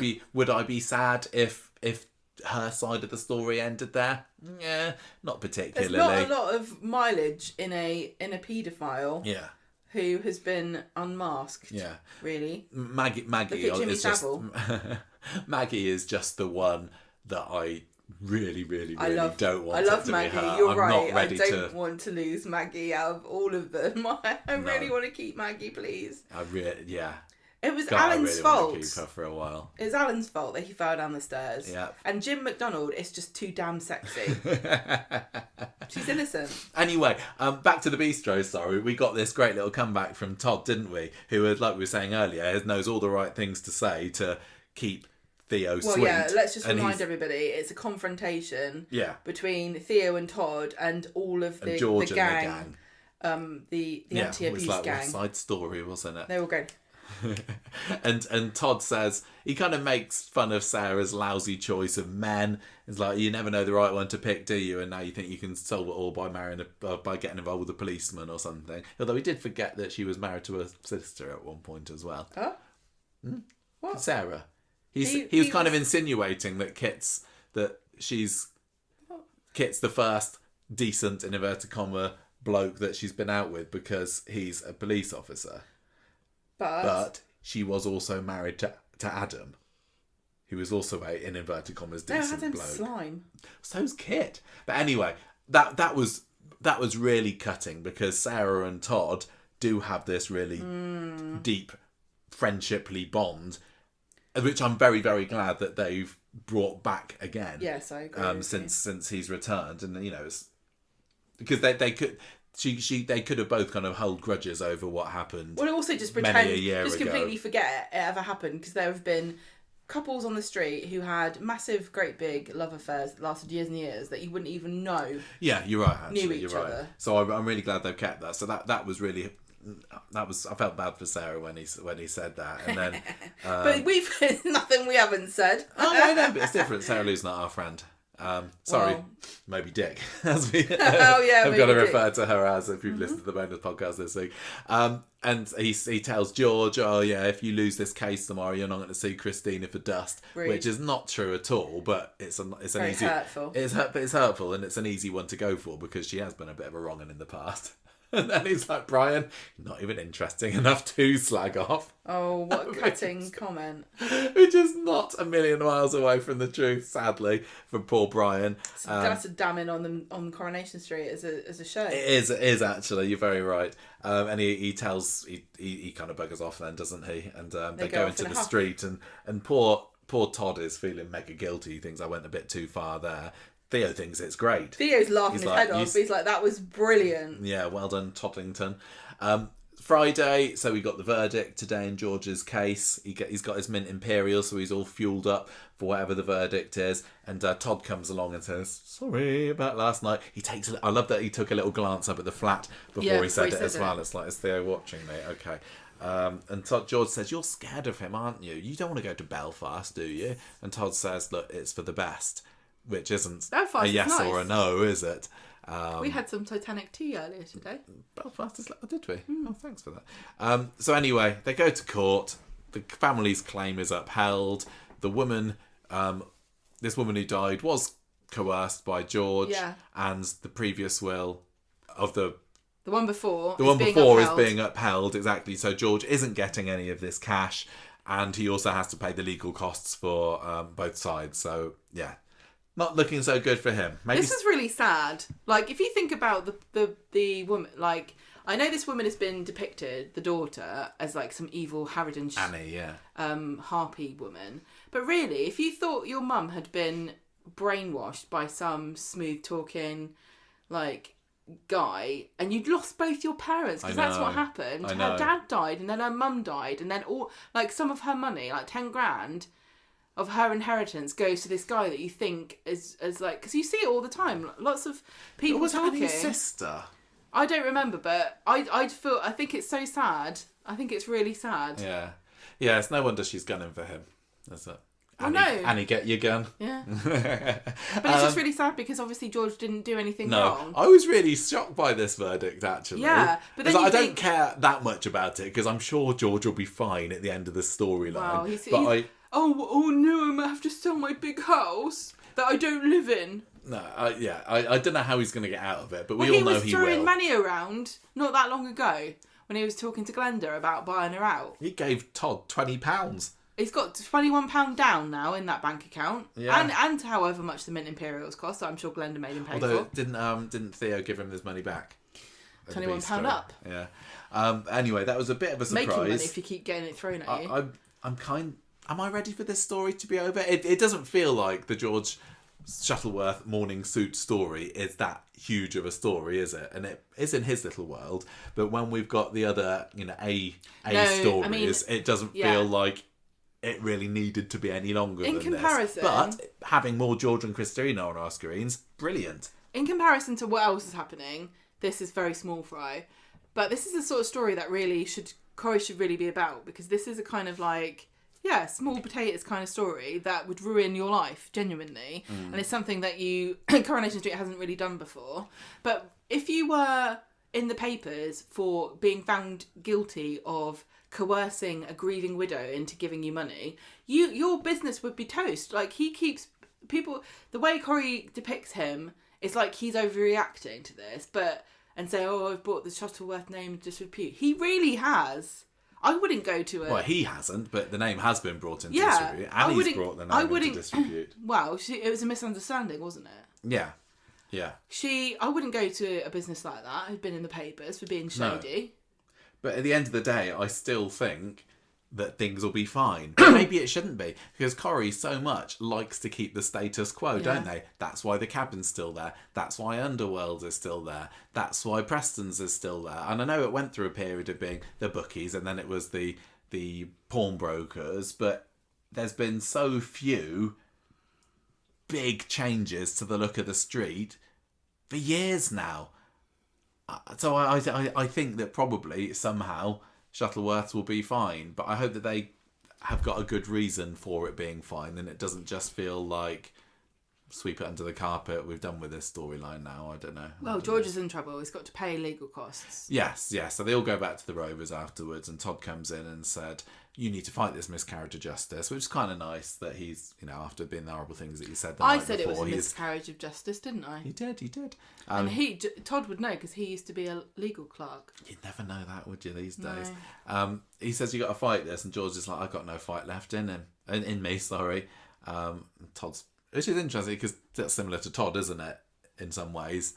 be sad if her side of the story ended there? Yeah, not particularly. There's not a lot of mileage in a paedophile. Yeah. Who has been unmasked? Yeah. Really. Maggie is just Maggie is just the one that I really don't want. I love to Maggie. Be her. You're I'm right. Not ready I don't want to lose Maggie out of all of them. I really want to keep Maggie, please. It was Alan's fault. Want to keep her for a while. It was Alan's fault that he fell down the stairs. Yeah. And Jim McDonald is just too damn sexy. She's innocent. Anyway, back to the bistro. Sorry, we got this great little comeback from Todd, didn't we? Who, like we were saying earlier, knows all the right things to say to keep Theo sweet. Well, yeah, let's just remind everybody, it's a confrontation between Theo and Todd and all of the gang. The anti-abuse it was like gang. West Side Story, wasn't it? They were good. and Todd says, he kind of makes fun of Sarah's lousy choice of men. It's like, you never know the right one to pick, do you? And now you think you can solve it all by by getting involved with a policeman or something. Although he did forget that she was married to a sister at one point as well. Oh? What? Sarah. He was kind of insinuating that Kit's the first decent, in inverted comma, bloke that she's been out with because he's a police officer. But she was also married to Adam, who was also a, in inverted commas, decent bloke. Slime. So's Kit. But anyway, that was really cutting because Sarah and Todd do have this really deep friendshiply bond, which I'm very, very glad that they've brought back again. Yes, I agree. Since he's returned, and you know, because they could. They could have both kind of held grudges over what happened. Well, also just completely forget it ever happened, because there have been couples on the street who had massive, great big love affairs that lasted years and years that you wouldn't even know. Yeah, you're right. Actually, knew each other. So I'm really glad they've kept that. So that was really. I felt bad for Sarah when he said that, and then. But we've nothing we haven't said. Oh, I know, but it's different. Sarah Lou's not our friend. Sorry, Moby Dick, as we have got to refer to her as if you've listened to the bonus podcast this week. And he tells George, oh yeah, if you lose this case tomorrow, you're not going to see Christina for dust, which is not true at all. But it's an easy, hurtful. It's hurtful, and it's an easy one to go for because she has been a bit of a wrong 'un in the past. And then he's like, Brian, not even interesting enough to slag off. Oh, what a cutting comment. Which is not a million miles away from the truth, sadly, from poor Brian. That's a damning on Coronation Street as a show. It is actually, you're very right. And he tells, he kind of buggers off then, doesn't he? And they go into the street and poor Todd is feeling mega guilty. He thinks I went a bit too far there. Theo thinks it's great. Theo's laughing his head off. He's like, that was brilliant. Yeah, well done, Toddington. Friday, so we got the verdict today in George's case. He's got his Mint Imperial, so he's all fueled up for whatever the verdict is. And Todd comes along and says, sorry about last night. I love that he took a little glance up at the flat before he said it as well. It's like, is Theo watching me? Okay. And George says, you're scared of him, aren't you? You don't want to go to Belfast, do you? And Todd says, look, it's for the best. Which isn't Belfast a yes is nice. or a no, is it? We had some Titanic tea earlier today. Belfast is like, did we? Oh, thanks for that. So anyway, they go to court. The family's claim is upheld. The woman, this woman who died, was coerced by George, and the previous will of the one before is being upheld. Exactly. So George isn't getting any of this cash, and he also has to pay the legal costs for both sides. So yeah. Not looking so good for him. Maybe this is really sad. Like, if you think about the woman, like, I know this woman has been depicted, the daughter, as like some evil harridan Annie, yeah. Harpy woman. But really, if you thought your mum had been brainwashed by some smooth talking, like, guy, and you'd lost both your parents, because that's what happened. Her dad died, and then her mum died, and then all, like, some of her money, like 10 grand. Of her inheritance goes to this guy that you think is like, because you see it all the time. Lots of people talking. Annie's sister? I don't remember, but I think it's so sad. I think it's really sad. Yeah, it's no wonder she's gunning for him. That's it. Annie, no. Annie, get your gun. Yeah. But it's just really sad because obviously George didn't do anything wrong. I was really shocked by this verdict, actually. Yeah, but then I don't care that much about it because I'm sure George will be fine at the end of the storyline. Wow, Oh no, I'm going to have to sell my big house that I don't live in. No, I don't know how he's going to get out of it, but we all know he will. He was throwing money around not that long ago when he was talking to Glenda about buying her out. He gave Todd £20. He's got £21 down now in that bank account. Yeah. And however much the Mint Imperials cost, I'm sure Glenda made him pay Although, for. didn't Theo give him his money back? £21 up. Yeah. Anyway, that was a bit of a surprise. Making money if you keep getting it thrown at you. Am I ready for this story to be over? It doesn't feel like the George Shuttleworth morning suit story is that huge of a story, is it? And it is in his little world. But when we've got the other, stories, it doesn't feel like it really needed to be any longer than comparison, this. But having more George and Christina on our screens, brilliant. In comparison to what else is happening, this is very small fry. But this is the sort of story that Corrie should really be about, because this is a kind of like... Yeah, small potatoes kind of story that would ruin your life, genuinely. And it's something that Coronation Street hasn't really done before. But if you were in the papers for being found guilty of coercing a grieving widow into giving you money, your business would be toast. Like, he keeps people... The way Corrie depicts him is like he's overreacting to this, and say, I've brought the Shuttleworth name into disrepute. He really has... I wouldn't go to a... Well, he hasn't, but the name has been brought into disrepute. Annie's brought the name into disrepute. Well, it was a misunderstanding, wasn't it? Yeah. I wouldn't go to a business like that who'd been in the papers for being shady. No. But at the end of the day, I still think that things will be fine. But maybe it shouldn't be, because Corrie so much likes to keep the status quo, don't they? That's why the cabin's still there. That's why Underworld is still there. That's why Preston's is still there. And I know it went through a period of being the bookies, and then it was the pawnbrokers, but there's been so few big changes to the look of the street for years now. So I think that probably somehow Shuttleworths will be fine, but I hope that they have got a good reason for it being fine, and it doesn't just feel like sweep it under the carpet. We've done with this storyline now. I don't know. Well, George is in trouble. He's got to pay legal costs. Yes. So they all go back to the Rovers afterwards, and Todd comes in and said, "You need to fight this miscarriage of justice," which is kind of nice that he's, after being the horrible things that he said. I said it was a miscarriage of justice, didn't I? He did. And Todd would know because he used to be a legal clerk. You'd never know that, would you, these days? He says, "You got to fight this," and George is like, "I've got no fight left in me." Sorry. Todd's, which is interesting because that's similar to Todd, isn't it? In some ways,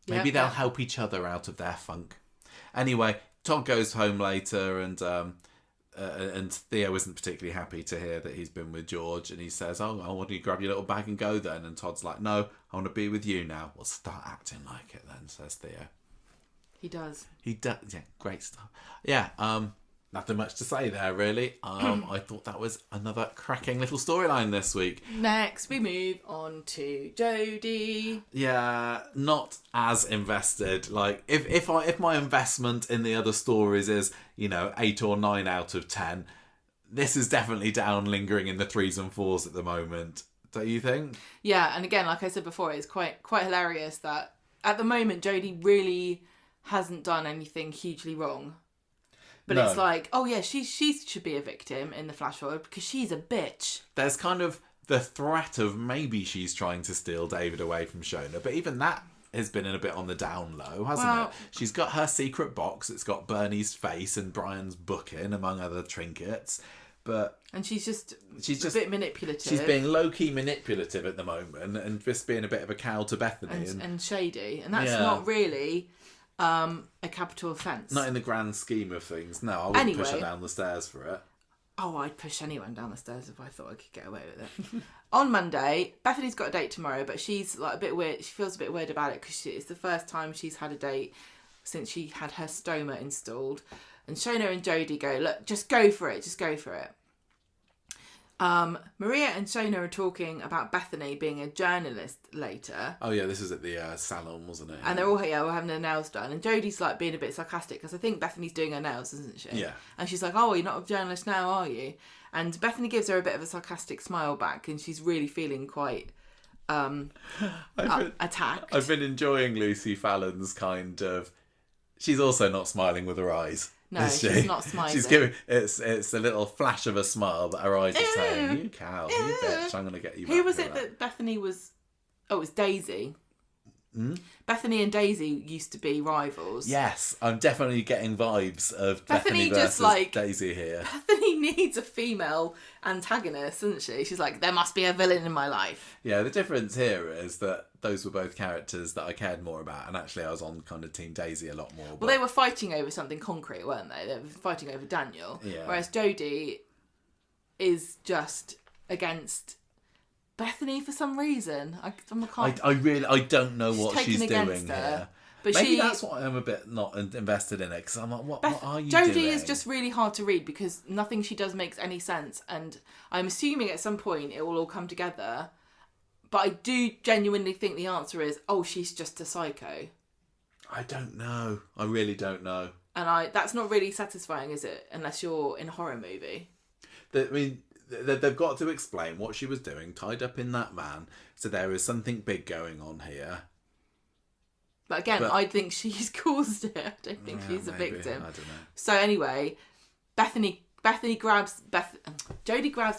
maybe they'll help each other out of their funk. Anyway, Todd goes home later, and Theo isn't particularly happy to hear that he's been with George, and he says, "Oh, why don't you grab your little bag and go then?" And Todd's like, "No, I want to be with you now." "Well, start acting like it then," says Theo. He does. Yeah, great stuff. Yeah, nothing much to say there, really. I thought that was another cracking little storyline this week. Next, we move on to Jodie. Yeah, not as invested. Like, if my investment in the other stories is, 8 or 9 out of 10, this is definitely down, lingering in the 3s and 4s at the moment. Don't you think? Yeah, and again, like I said before, it's quite hilarious that at the moment Jodie really hasn't done anything hugely wrong. But no. It's like, oh yeah, she should be a victim in the flash forward because she's a bitch. There's kind of the threat of maybe she's trying to steal David away from Shona, but even that has been a bit on the down low, hasn't it? She's got her secret box. It's got Bernie's face and Brian's book in, among other trinkets. And she's just a bit manipulative. She's being low-key manipulative at the moment and just being a bit of a cow to Bethany. And shady. And that's not really a capital offence. Not in the grand scheme of things. No, I wouldn't push her down the stairs for it. Oh, I'd push anyone down the stairs if I thought I could get away with it. On Monday, Bethany's got a date tomorrow, but she's like a bit weird. She feels a bit weird about it because it's the first time she's had a date since she had her stoma installed. And Shona and Jodie go, "Look, just go for it. Just go for it." Maria and Shona are talking about Bethany being a journalist later. Oh yeah, this is at the salon, wasn't it? And they're all having their nails done. And Jodie's like being a bit sarcastic because I think Bethany's doing her nails, isn't she? Yeah. And she's like, "Oh, you're not a journalist now, are you?" And Bethany gives her a bit of a sarcastic smile back, and she's really feeling quite attacked. I've been enjoying Lucy Fallon's kind of. She's also not smiling with her eyes. No, she's not smiling. She's giving it's a little flash of a smile, but her eyes are saying, "You cow, you bitch, I'm going to get you." Who was it that Bethany was? Oh, it was Daisy. Bethany and Daisy used to be rivals. Yes, I'm definitely getting vibes of Bethany versus Daisy here. Bethany needs a female antagonist, doesn't she? She's like, there must be a villain in my life. Yeah, the difference here is that those were both characters that I cared more about, and actually I was on kind of Team Daisy a lot more. Well, they were fighting over something concrete, weren't they? They were fighting over Daniel. Yeah. Whereas Jodie is just against Bethany for some reason. I don't know what she's doing here. But maybe that's why I'm a bit not invested in it, because I'm like, what are you doing? Jodie is just really hard to read because nothing she does makes any sense, and I'm assuming at some point it will all come together. But I do genuinely think the answer is, she's just a psycho. I don't know. I really don't know. And that's not really satisfying, is it? Unless you're in a horror movie. They've got to explain what she was doing, tied up in that van. So there is something big going on here. But again, I think she's caused it. I don't think she's a victim. I don't know. So anyway, Jodie grabs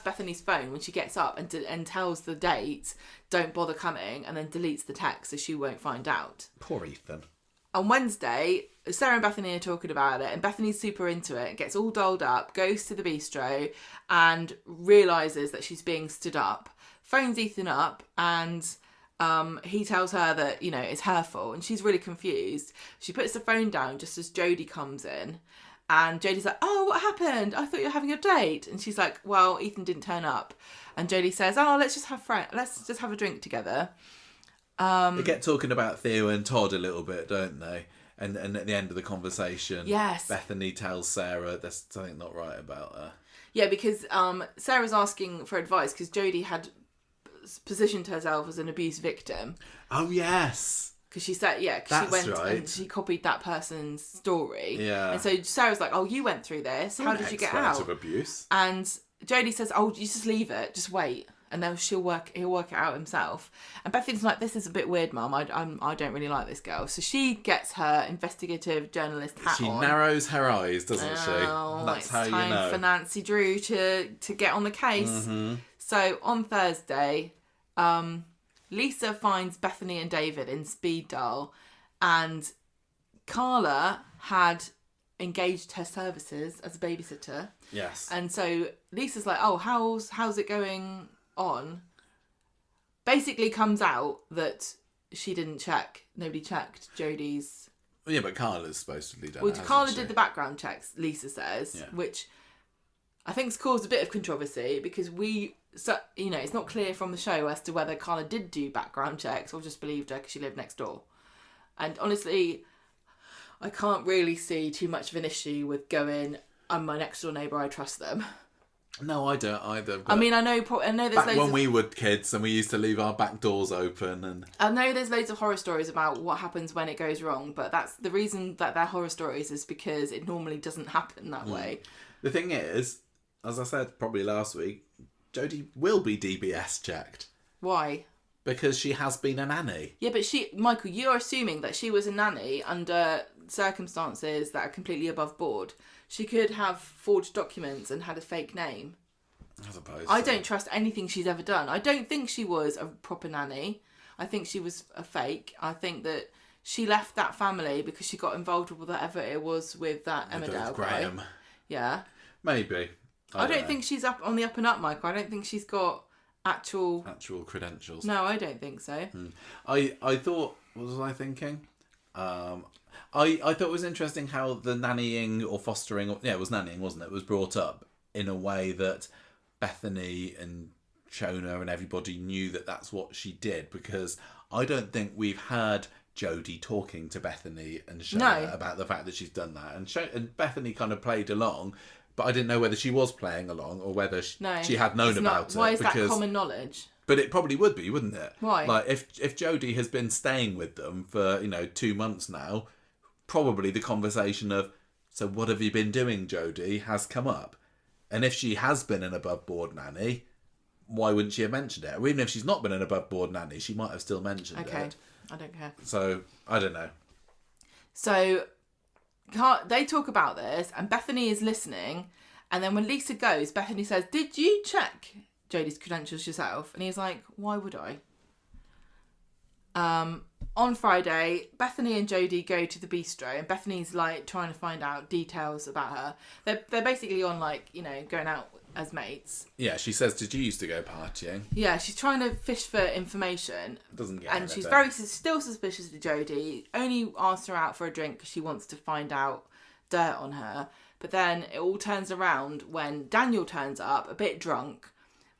Bethany's phone when she gets up and tells the date, "Don't bother coming," and then deletes the text so she won't find out. Poor Ethan. On Wednesday, Sarah and Bethany are talking about it, and Bethany's super into it, gets all dolled up, goes to the bistro, and realises that she's being stood up. Phones Ethan up, and he tells her that, it's her fault, and she's really confused. She puts the phone down just as Jodie comes in, and Jodie's like, "Oh, what happened? I thought you were having a date." And she's like, "Well, Ethan didn't turn up." And Jodie says, let's just have a drink together. They get talking about Theo and Todd a little bit, don't they? And at the end of the conversation, yes, Bethany tells Sarah there's something not right about her. Yeah, because Sarah's asking for advice because Jodie had positioned herself as an abuse victim. Oh, yes. Because she said, she went and she copied that person's story. Yeah. And so Sarah's like, you went through this. How did you get out? Of abuse. And Jodie says, you just leave it. Just wait. and then he'll work it out himself. And Bethany's like, this is a bit weird, Mum. I don't really like this girl. So she gets her investigative journalist hat on. She narrows her eyes, doesn't she? That's how you know. It's time for Nancy Drew to get on the case. Mm-hmm. So on Thursday, Lisa finds Bethany and David in speed dial, and Carla had engaged her services as a babysitter. Yes. And so Lisa's like, oh, how's it going on? Basically comes out that she didn't check. Nobody checked Jodie's... Yeah, but Carla's supposedly done it. Well, Carla did the background checks, Lisa says, which I think's caused a bit of controversy because it's not clear from the show as to whether Carla did do background checks or just believed her because she lived next door. And honestly, I can't really see too much of an issue with going, I'm my next door neighbour, I trust them. No, I don't either. I mean, I know there's back loads when we were kids and we used to leave our back doors open, and I know there's loads of horror stories about what happens when it goes wrong, but that's the reason that they're horror stories is because it normally doesn't happen that way. The thing is, as I said probably last week, Jodie will be DBS checked. Why? Because she has been a nanny. Yeah, but Michael, you're assuming that she was a nanny under circumstances that are completely above board. She could have forged documents and had a fake name. I suppose. I don't trust anything she's ever done. I don't think she was a proper nanny. I think she was a fake. I think that she left that family because she got involved with whatever it was with that Emmerdale guy. Yeah. Maybe. I don't think she's up on the up and up, Michael. I don't think she's got actual credentials. No, I don't think so. I thought, what was I thinking? I thought it was interesting how the nannying or fostering, it was nannying, wasn't it? It was brought up in a way that Bethany and Shona and everybody knew that that's what she did, because I don't think we've heard Jodie talking to Bethany and Shona about the fact that she's done that. And Bethany kind of played along, but I didn't know whether she was playing along or whether she had known about it. Why is that common knowledge? But it probably would be, wouldn't it? Why? Like, if Jodie has been staying with them for, 2 months now, probably the conversation of, so what have you been doing, Jodie, has come up. And if she has been an above-board nanny, why wouldn't she have mentioned it? Or even if she's not been an above-board nanny, she might have still mentioned it. Okay, I don't care. So, I don't know. So, they talk about this, and Bethany is listening, and then when Lisa goes, Bethany says, did you check Jodie's credentials yourself? And he's like, why would I? On Friday, Bethany and Jodie go to the bistro, and Bethany's like trying to find out details about her. They're basically on going out as mates. Yeah, she says, did you used to go partying? Yeah, she's trying to fish for information. Doesn't get and anything. She's still suspicious of Jodie. Only asks her out for a drink because she wants to find out dirt on her. But then it all turns around when Daniel turns up, a bit drunk,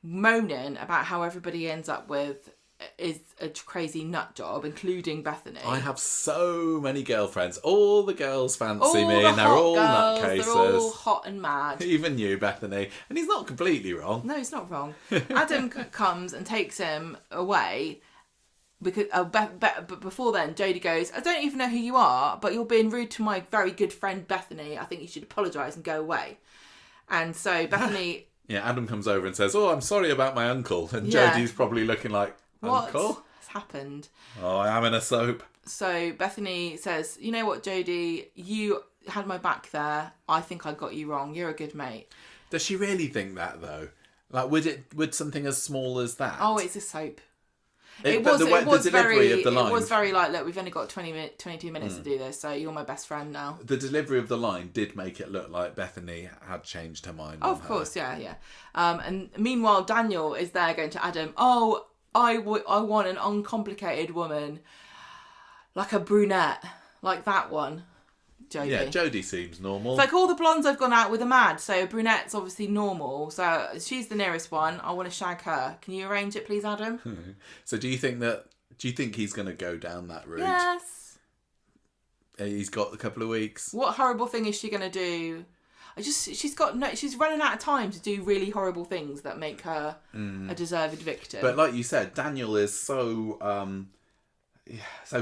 moaning about how everybody ends up with is a crazy nut job, including Bethany. I have so many girlfriends. All the girls fancy me, and they're all nutcases. They're all hot and mad. Even you, Bethany. And he's not completely wrong. No, he's not wrong. Adam comes and takes him away because but before then, Jodie goes, I don't even know who you are, but you're being rude to my very good friend Bethany. I think you should apologise and go away. And so Bethany... Yeah, Adam comes over and says, oh, I'm sorry about my uncle. And Jodie's probably looking like, Uncle? What's happened? Oh, I am in a soap. So Bethany says, you know what, Jodie, you had my back there. I think I got you wrong. You're a good mate. Does she really think that, though? Like, would something as small as that? Oh, it's a soap. It was very like, look, we've only got 22 minutes to do this, so you're my best friend now. The delivery of the line did make it look like Bethany had changed her mind. Oh, of course, yeah. And meanwhile, Daniel is there going to Adam, oh, I want an uncomplicated woman, like a brunette, like that one. Jodie. Yeah, Jodie seems normal. It's like all the blondes I've gone out with are mad, so brunette's obviously normal. So she's the nearest one. I want to shag her. Can you arrange it, please, Adam? So do you think he's going to go down that route? Yes. He's got a couple of weeks. What horrible thing is she going to do? She's running out of time to do really horrible things that make her a deserved victim. But like you said, Daniel is so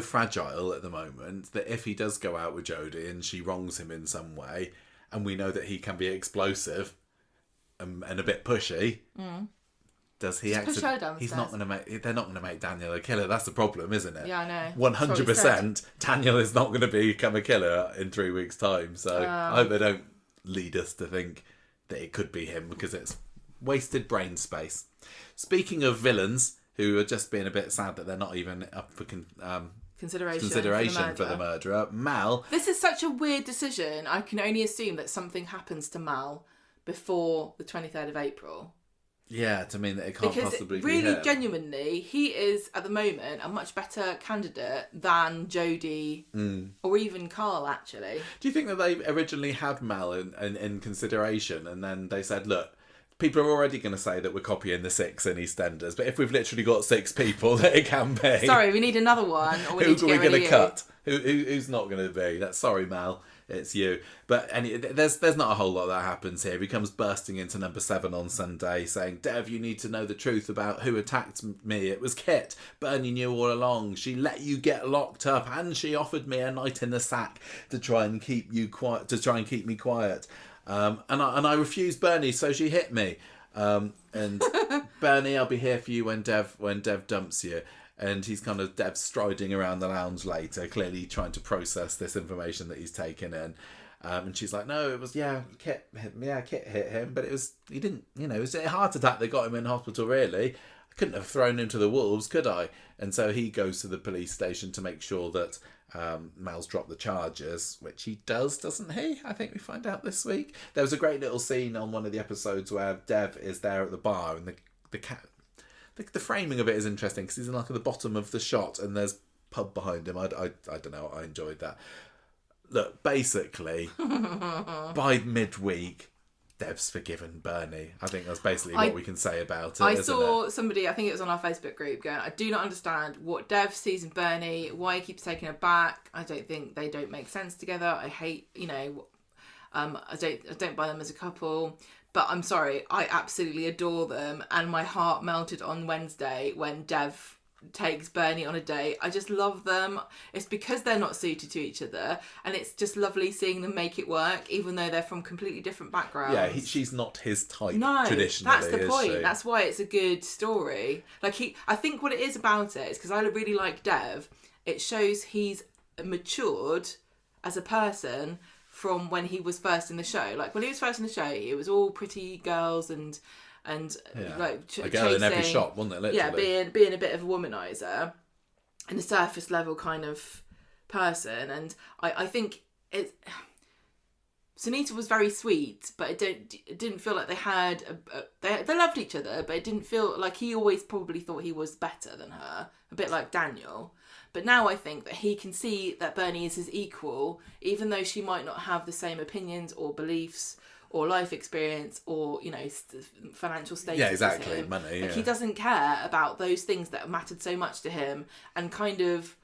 fragile at the moment that if he does go out with Jodie and she wrongs him in some way, and we know that he can be explosive and a bit pushy, does he Just push her downstairs. He's not going to make. They're not going to make Daniel a killer. That's the problem, isn't it? Yeah, I know. 100%. Daniel is not going to become a killer in 3 weeks' time. So I hope they don't lead us to think that it could be him, because it's wasted brain space. Speaking of villains who are just being a bit sad that they're not even up for consideration for the murderer, Mal. This is such a weird decision. I can only assume that something happens to Mal before the 23rd of April. Yeah, to mean that it can't possibly be really, him. genuinely, he is, at the moment, a much better candidate than Jodie or even Carl, actually. Do you think that they originally had Mal in consideration, and then they said, look, people are already going to say that we're copying the 6 in EastEnders, but if we've literally got 6 people that it can be... Sorry, we need another one, or we need to get rid of you. Who are we going to cut? Who's not going to be? That's sorry, Mal. It's you. But there's not a whole lot that happens here. He comes bursting into number 7 on Sunday saying, Dev, you need to know the truth about who attacked me. It was Kit. Bernie knew all along. She let you get locked up, and she offered me a night in the sack to try and keep you quiet, to try and keep me quiet. And I refused Bernie, so she hit me. And Bernie, I'll be here for you when Dev dumps you. And he's kind of Dev's striding around the lounge later, clearly trying to process this information that he's taken in. And she's like, no, it was, Kit hit him, but he didn't, it was a heart attack that got him in hospital, really. I couldn't have thrown him to the wolves, could I? And so he goes to the police station to make sure that Mal's dropped the charges, which he does, doesn't he? I think we find out this week. There was a great little scene on one of the episodes where Dev is there at the bar, and the cat... The framing of it is interesting because he's like at the bottom of the shot and there's pub behind him. I don't know. I enjoyed that. Look, basically, by midweek, Dev's forgiven Bernie. I think that's basically what we can say about it. I saw somebody, I think it was on our Facebook group, going, I do not understand what Dev sees in Bernie, why he keeps taking her back. I don't think they don't make sense together. I hate, I don't buy them as a couple. But I'm sorry, I absolutely adore them. And my heart melted on Wednesday when Dev takes Bernie on a date. I just love them. It's because they're not suited to each other. And it's just lovely seeing them make it work, even though they're from completely different backgrounds. Yeah, she's not his type, traditionally, that's the point. That's why it's a good story. I think what it is about it is because I really like Dev. It shows he's matured as a person from when he was first in the show. Like, when he was first in the show, it was all pretty girls and a girl in every shot, wasn't it? Literally. Yeah, being a bit of a womanizer and a surface level kind of person. And I think Sunita was very sweet, but it didn't feel like they had they loved each other, but it didn't feel like he always probably thought he was better than her, a bit like Daniel. But now I think that he can see that Bernie is his equal, even though she might not have the same opinions or beliefs or life experience or, financial status. Yeah, exactly. as him. Money, yeah. He doesn't care about those things that mattered so much to him and kind of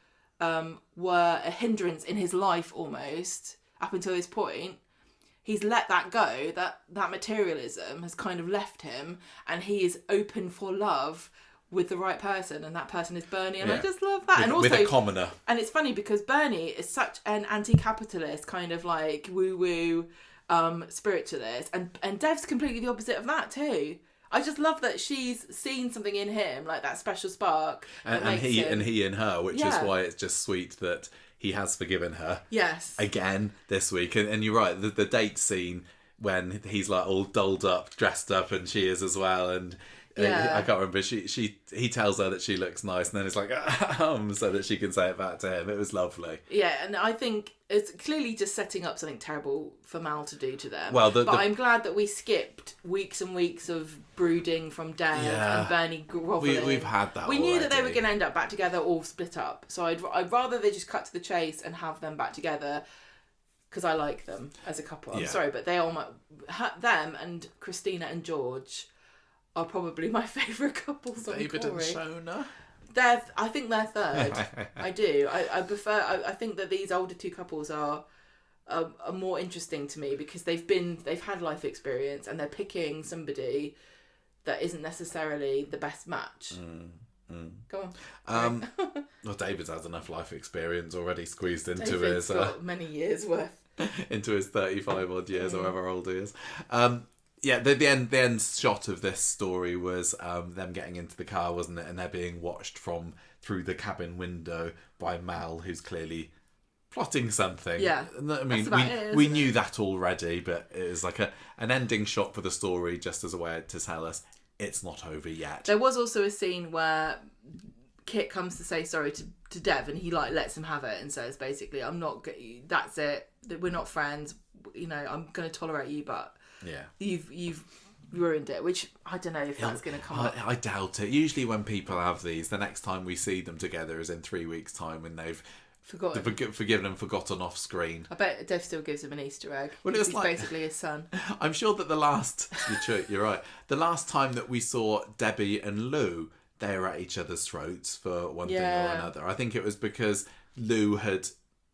were a hindrance in his life almost up until this point. He's let that go, that materialism has kind of left him, and he is open for love with the right person, and that person is Bernie, and I just love that. And also, with a commoner. And it's funny because Bernie is such an anti-capitalist kind of like woo-woo spiritualist, and Dev's completely the opposite of that too. I just love that she's seen something in him, like that special spark. And he in her, which is why it's just sweet that he has forgiven her. Yes. Again this week. And you're right, the date scene when he's like all dolled up, dressed up, and she is as well, and I can't remember. He tells her that she looks nice, and then it's like, so that she can say it back to him. It was lovely. Yeah, and I think it's clearly just setting up something terrible for Mal to do to them. Well, but I'm glad that we skipped weeks and weeks of brooding from Dev and Bernie grovelling. We've had that. We knew that they were going to end up back together or split up. So I'd rather they just cut to the chase and have them back together. Because I like them as a couple. I'm sorry, but they all them and Christina and George are probably my favourite couples on David Corrie. and Shona? I think they're third. I do. I prefer... I think that these older two couples are more interesting to me because they've had life experience and they're picking somebody that isn't necessarily the best match. Go on. Well, David's has enough life experience already squeezed into David's got many years worth. into his 35 odd years or however old he is. the end shot of this story was them getting into the car, wasn't it? And they're being watched from through the cabin window by Mal, who's clearly plotting something. Yeah, I mean, we knew that already, but it was like an ending shot for the story, just as a way to tell us it's not over yet. There was also a scene where Kit comes to say sorry to Dev, and he like lets him have it and says basically, "I'm not. That's it. We're not friends. You know, I'm going to tolerate you, but you've ruined it." Which I don't know if that's going to come up. I doubt it. Usually, when people have these, the next time we see them together is in 3 weeks' time, when they've forgiven and forgotten off screen. I bet Dev still gives him an Easter egg. Well, he's basically his son. I'm sure that you're right. The last time that we saw Debbie and Lou, they were at each other's throats for one thing or another. I think it was because Lou had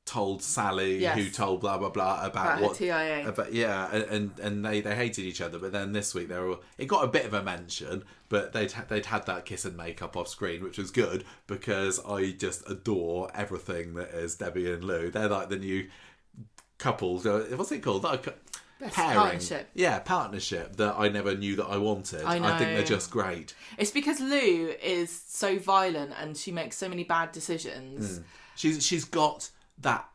told Sally, who told blah blah blah about what TIA. And they hated each other. But then this week it got a bit of a mention, but they'd had that kiss and make up off screen, which was good because I just adore everything that is Debbie and Lou. They're like the new couple. What's it called? Partnership. Yeah, partnership that I never knew that I wanted. I know. I think they're just great. It's because Lou is so violent and she makes so many bad decisions. She's got that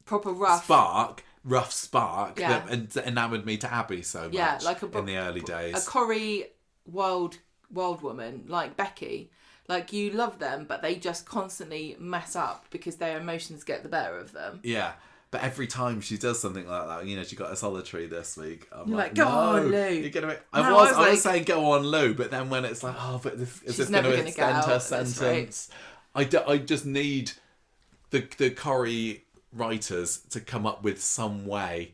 proper rough spark that enamoured me to Abby so much. Yeah, like in the early days. A Corrie wild woman like Becky. Like, you love them, but they just constantly mess up because their emotions get the better of them. Yeah. But every time she does something like that, you know, she got a solitary this week. You're like, go on, Lou. You're gonna. I was saying go on, Lou, but then when it's like, but is this going to extend her sentence? Right. I just need the Corrie writers to come up with some way,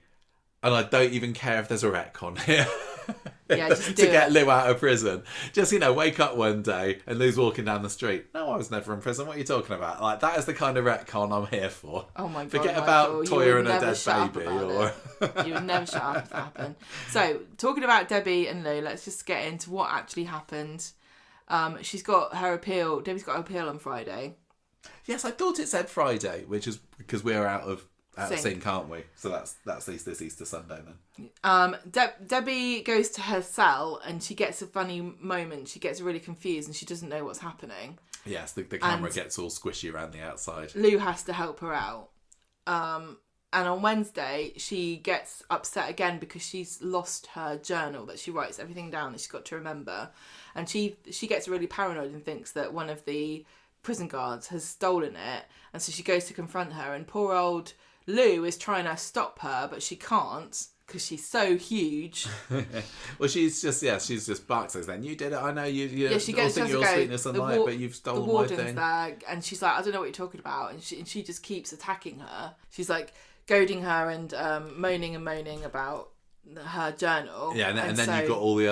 and I don't even care if there's a retcon here. Yeah, just to get Lou out of prison. Just, wake up one day and Lou's walking down the street. No, I was never in prison. What are you talking about? Like, that is the kind of retcon I'm here for. Oh my God. Forget about Toya and a dead baby. You would never shut up if that happened. So, talking about Debbie and Lou, let's just get into what actually happened. She's got her appeal. Debbie's got her appeal on Friday. Yes, I thought it said Friday, which is because we're out of sync, can't we? So that's this Easter Sunday then. Debbie goes to her cell and she gets a funny moment. She gets really confused and she doesn't know what's happening. Yes, the camera gets all squishy around the outside. Lou has to help her out. And on Wednesday, she gets upset again because she's lost her journal that she writes everything down that she's got to remember. And she gets really paranoid and thinks that one of the prison guards has stolen it. And so she goes to confront her, and poor old Lou is trying to stop her, but she can't because she's so huge. Well, she's just barks like then. You did it. I know you. Yeah, she gets think you're all sweetness and light, but you've stolen the warden's my thing. There, and she's like, I don't know what you're talking about, and she just keeps attacking her. She's like goading her and moaning about her journal. Yeah, and then so, you've got all the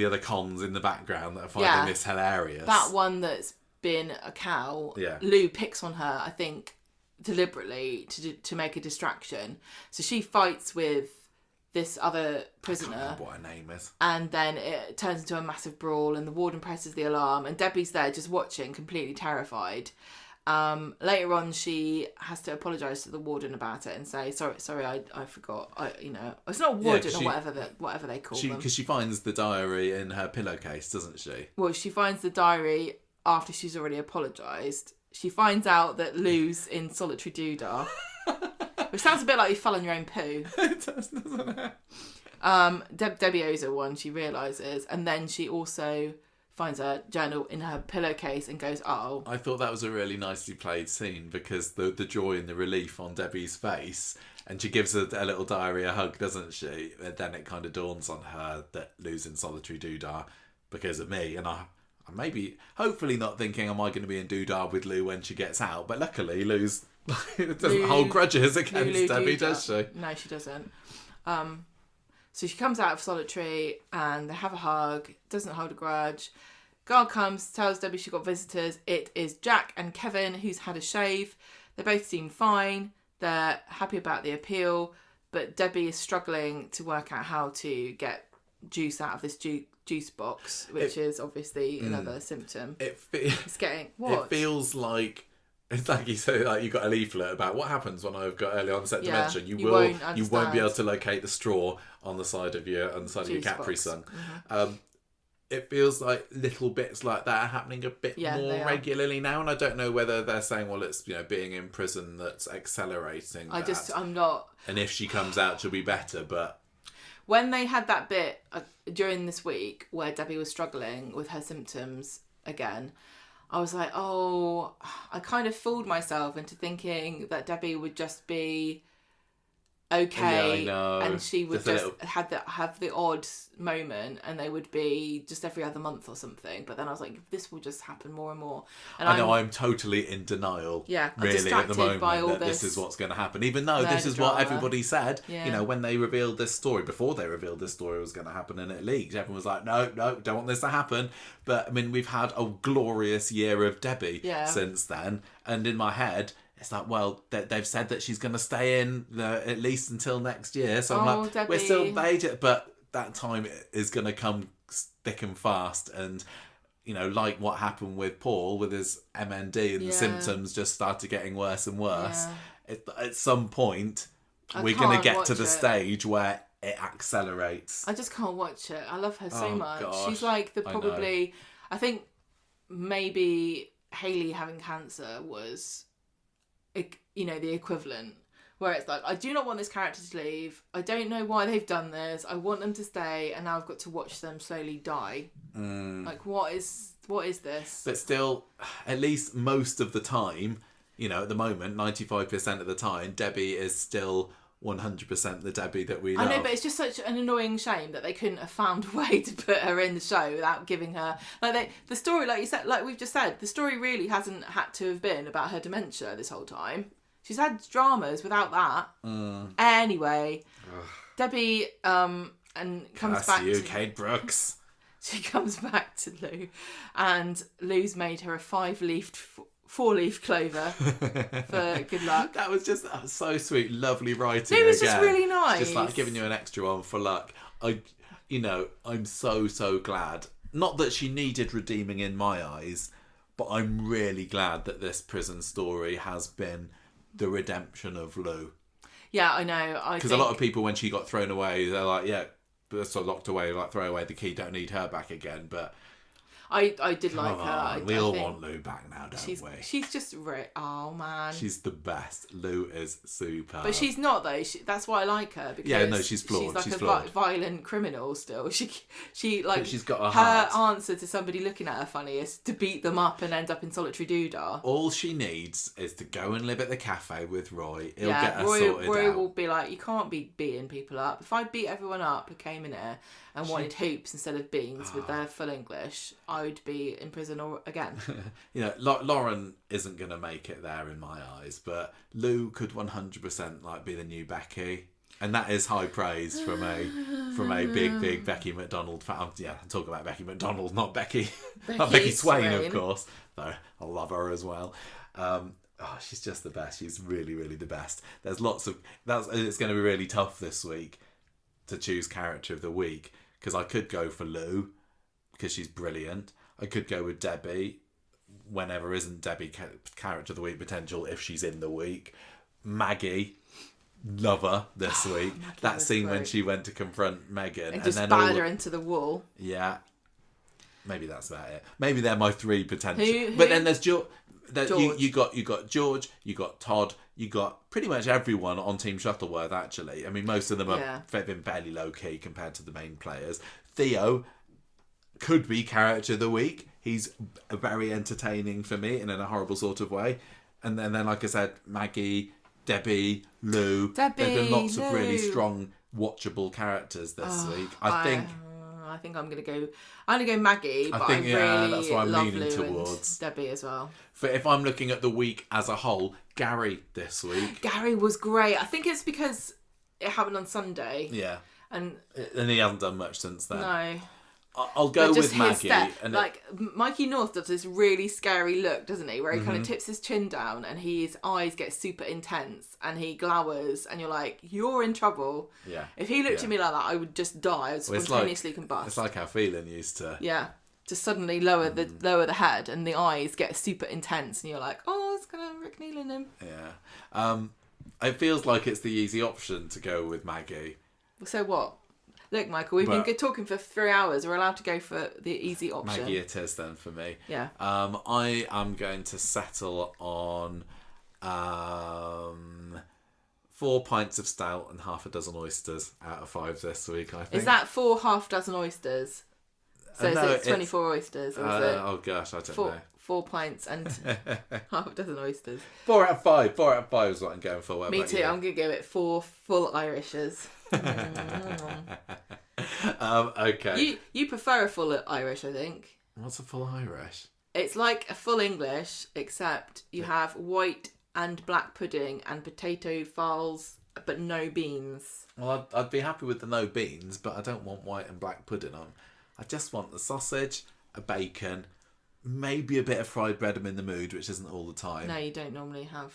other cons in the background that are finding this hilarious. That one that's been a cow. Yeah. Lou picks on her, I think, deliberately to make a distraction. So she fights with this other prisoner. I can't remember what her name is. And then it turns into a massive brawl, and the warden presses the alarm, and Debbie's there just watching, completely terrified. Later on, she has to apologise to the warden about it and say, sorry, I forgot. It's not a warden or whatever they call them. Because she finds the diary in her pillowcase, doesn't she? Well, she finds the diary after she's already apologised. She finds out that Lou's in solitary doodah. Which sounds a bit like you fell on your own poo. It does, doesn't it? Debbie owes her one, she realises. And then she also finds her journal in her pillowcase and goes, oh. I thought that was a really nicely played scene because the joy and the relief on Debbie's face, and she gives a little diary a hug, doesn't she? And then it kind of dawns on her that Lou's in solitary doodah because of me. And I'm maybe, hopefully not thinking, am I going to be in doodah with Lou when she gets out? But luckily, Lou doesn't hold grudges against Debbie, does she? No, she doesn't. So she comes out of solitary and they have a hug, doesn't hold a grudge. Guard comes, tells Debbie she got visitors. It is Jack and Kevin, who's had a shave. They both seem fine. They're happy about the appeal, but Debbie is struggling to work out how to get juice out of this juice box, which is obviously another symptom. It's getting... What? It feels like It's like you say, like you got a leaflet about what happens when I've got early onset Yeah, dementia. you won't You won't be understand. able to locate the straw on the side of your Juice Capri box. Sun. Mm-hmm. It feels like little bits like that are happening a bit Yeah, more they are. regularly now, and I don't know whether they're saying, well, it's being in prison that's accelerating. I'm not. And if she comes out, she'll be better. But When they had that bit during this week where Debbie was struggling with her symptoms again, I was like, oh, I kind of fooled myself into thinking that Debbie would just be okay, yeah, I know. and she would Just a just little- have the odd moment, and they would be just every other month or something. But then I was like, this will just happen more and more. And I know I'm totally in denial. Yeah, I'm really at the distracted by all moment that this is what's going to happen. Even though this is what drama. everybody said. Yeah. When they revealed this story, before they revealed this story was going to happen and it leaked, everyone was like, no, don't want this to happen. But I mean, we've had a glorious year of Debbie since then, and in my head, it's like, well, they've said that she's going to stay in at least until next year. So I'm like, Debbie. we're still ages, but that time is going to come thick and fast. And, like what happened with Paul with his MND and the symptoms just started getting worse and worse. Yeah. At some point, we're going to get to the stage where it accelerates. I just can't watch it. I love her so much. Gosh, She's like I think maybe Hayley having cancer was, the equivalent, where it's like, I do not want this character to leave. I don't know why they've done this. I want them to stay, and now I've got to watch them slowly die. Like, what is this? But still, at least most of the time, at the moment, 95% of the time, Debbie is still 100% the Debbie that we love. I know, but it's just such an annoying shame that they couldn't have found a way to put her in the show without giving her the story, like you said, like we've just said, the story really hasn't had to have been about her dementia this whole time. She's had dramas without that. Anyway, Debbie and comes back you, to Kate Brooks. She comes back to Lou, and Lou's made her a 4-leaf clover for good luck. That was just so sweet, lovely writing. It was again. just really nice. Just like giving you an extra one for luck. I'm so glad. Not that she needed redeeming in my eyes, but I'm really glad that this prison story has been the redemption of Lou. Yeah, I know. Because a lot of people, when she got thrown away, they're like, yeah, sort of locked away, like throw away the key, don't need her back again. But I did like her. We all want Lou back now, don't we? She's just oh man. She's the best. Lou is super. But she's not though. That's why I like her, because she's flawed. She's like flawed. Violent criminal still. She like, but she's got a her heart. answer to somebody looking at her funny is to beat them up and end up in solitary doodah. All she needs is to go and live at the cafe with Roy. He'll get her sorted Roy out. will be like, you can't be beating people up. If I beat everyone up who came in here and wanted hoops instead of beans with their full English, I would be in prison again. Lauren isn't going to make it there in my eyes, but Lou could 100% be the new Becky. And that is high praise from a big Becky McDonald fan. I'm talking about Becky McDonald, not Becky. Not Becky Swain, of course. Though I love her as well. She's just the best. She's really, really the best. There's lots of... It's going to be really tough this week to choose character of the week, because I could go for Lou, because she's brilliant. I could go with Debbie, whenever isn't Debbie character of the week potential, if she's in the week. Maggie, love her this week. That scene when she went to confront Megan and just battered her into the wall. Yeah. Maybe that's about it. Maybe they're my three potential. Who? But then there's George. George. You got George, you got Todd, you got pretty much everyone on Team Shuttleworth, actually. I mean, most of them have been fairly low-key compared to the main players. Theo could be character of the week. He's very entertaining for me in a horrible sort of way. And then like I said, Maggie, Debbie, Lou. There've been lots of really strong, watchable characters this week. I think I'm gonna go Maggie, but I really that's what I'm love leaning Lou towards. and Debbie as well. But if I'm looking at the week as a whole, Gary this week. Gary was great. I think it's because it happened on Sunday. Yeah. And he hasn't done much since then. No. I'll go with Maggie. Mikey North does this really scary look, doesn't he? Where he kind of tips his chin down and his eyes get super intense and he glowers and you're like, you're in trouble. Yeah. If he looked at me like that, I would just die. I would spontaneously combust. It's like how Phelan used to. Yeah. Just suddenly lower the head and the eyes get super intense and you're like, oh, it's gonna McNeil in him. Yeah. It feels like it's the easy option to go with Maggie. So what? Look, Michael, we've been talking for 3 hours. We're allowed to go for the easy option. Maggie it is then for me. Yeah. I am going to settle on 4 pints of stout and half a dozen oysters out of 5 this week, I think. Is that 4 half-dozen oysters? So No, is it 24 oysters? Or is it oh gosh, I don't know. 4 pints and half a dozen oysters. 4 out of 5. 4 out of 5 is what I'm going for. What Me about too. you? I'm going to give it 4 full Irishes. Okay. You prefer a full Irish, I think. What's a full Irish? It's like a full English, except you have white and black pudding and potato farls, but no beans. Well, I'd be happy with the no beans, but I don't want white and black pudding on. I just want the sausage, a bacon, maybe a bit of fried bread. I'm in the mood, which isn't all the time. No, you don't normally have.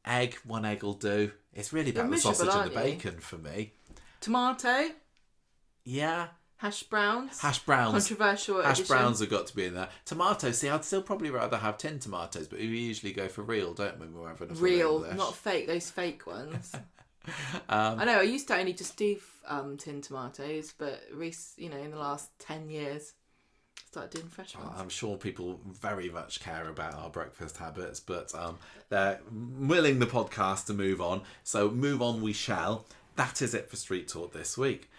Egg, 1 egg will do. It's really about the sausage and the bacon for me. Tomato. Yeah. Hash browns. Controversial Hash addition. browns have got to be in there. Tomatoes, see, I'd still probably rather have tin tomatoes, but we usually go for real, don't we? We're having a full real, English. not fake. Those fake ones. I know. I used to only just do tin tomatoes, but in the last 10 years, started doing fresh ones. I'm sure people very much care about our breakfast habits, but they're willing the podcast to move on. So move on we shall. That is it for Street Talk this week.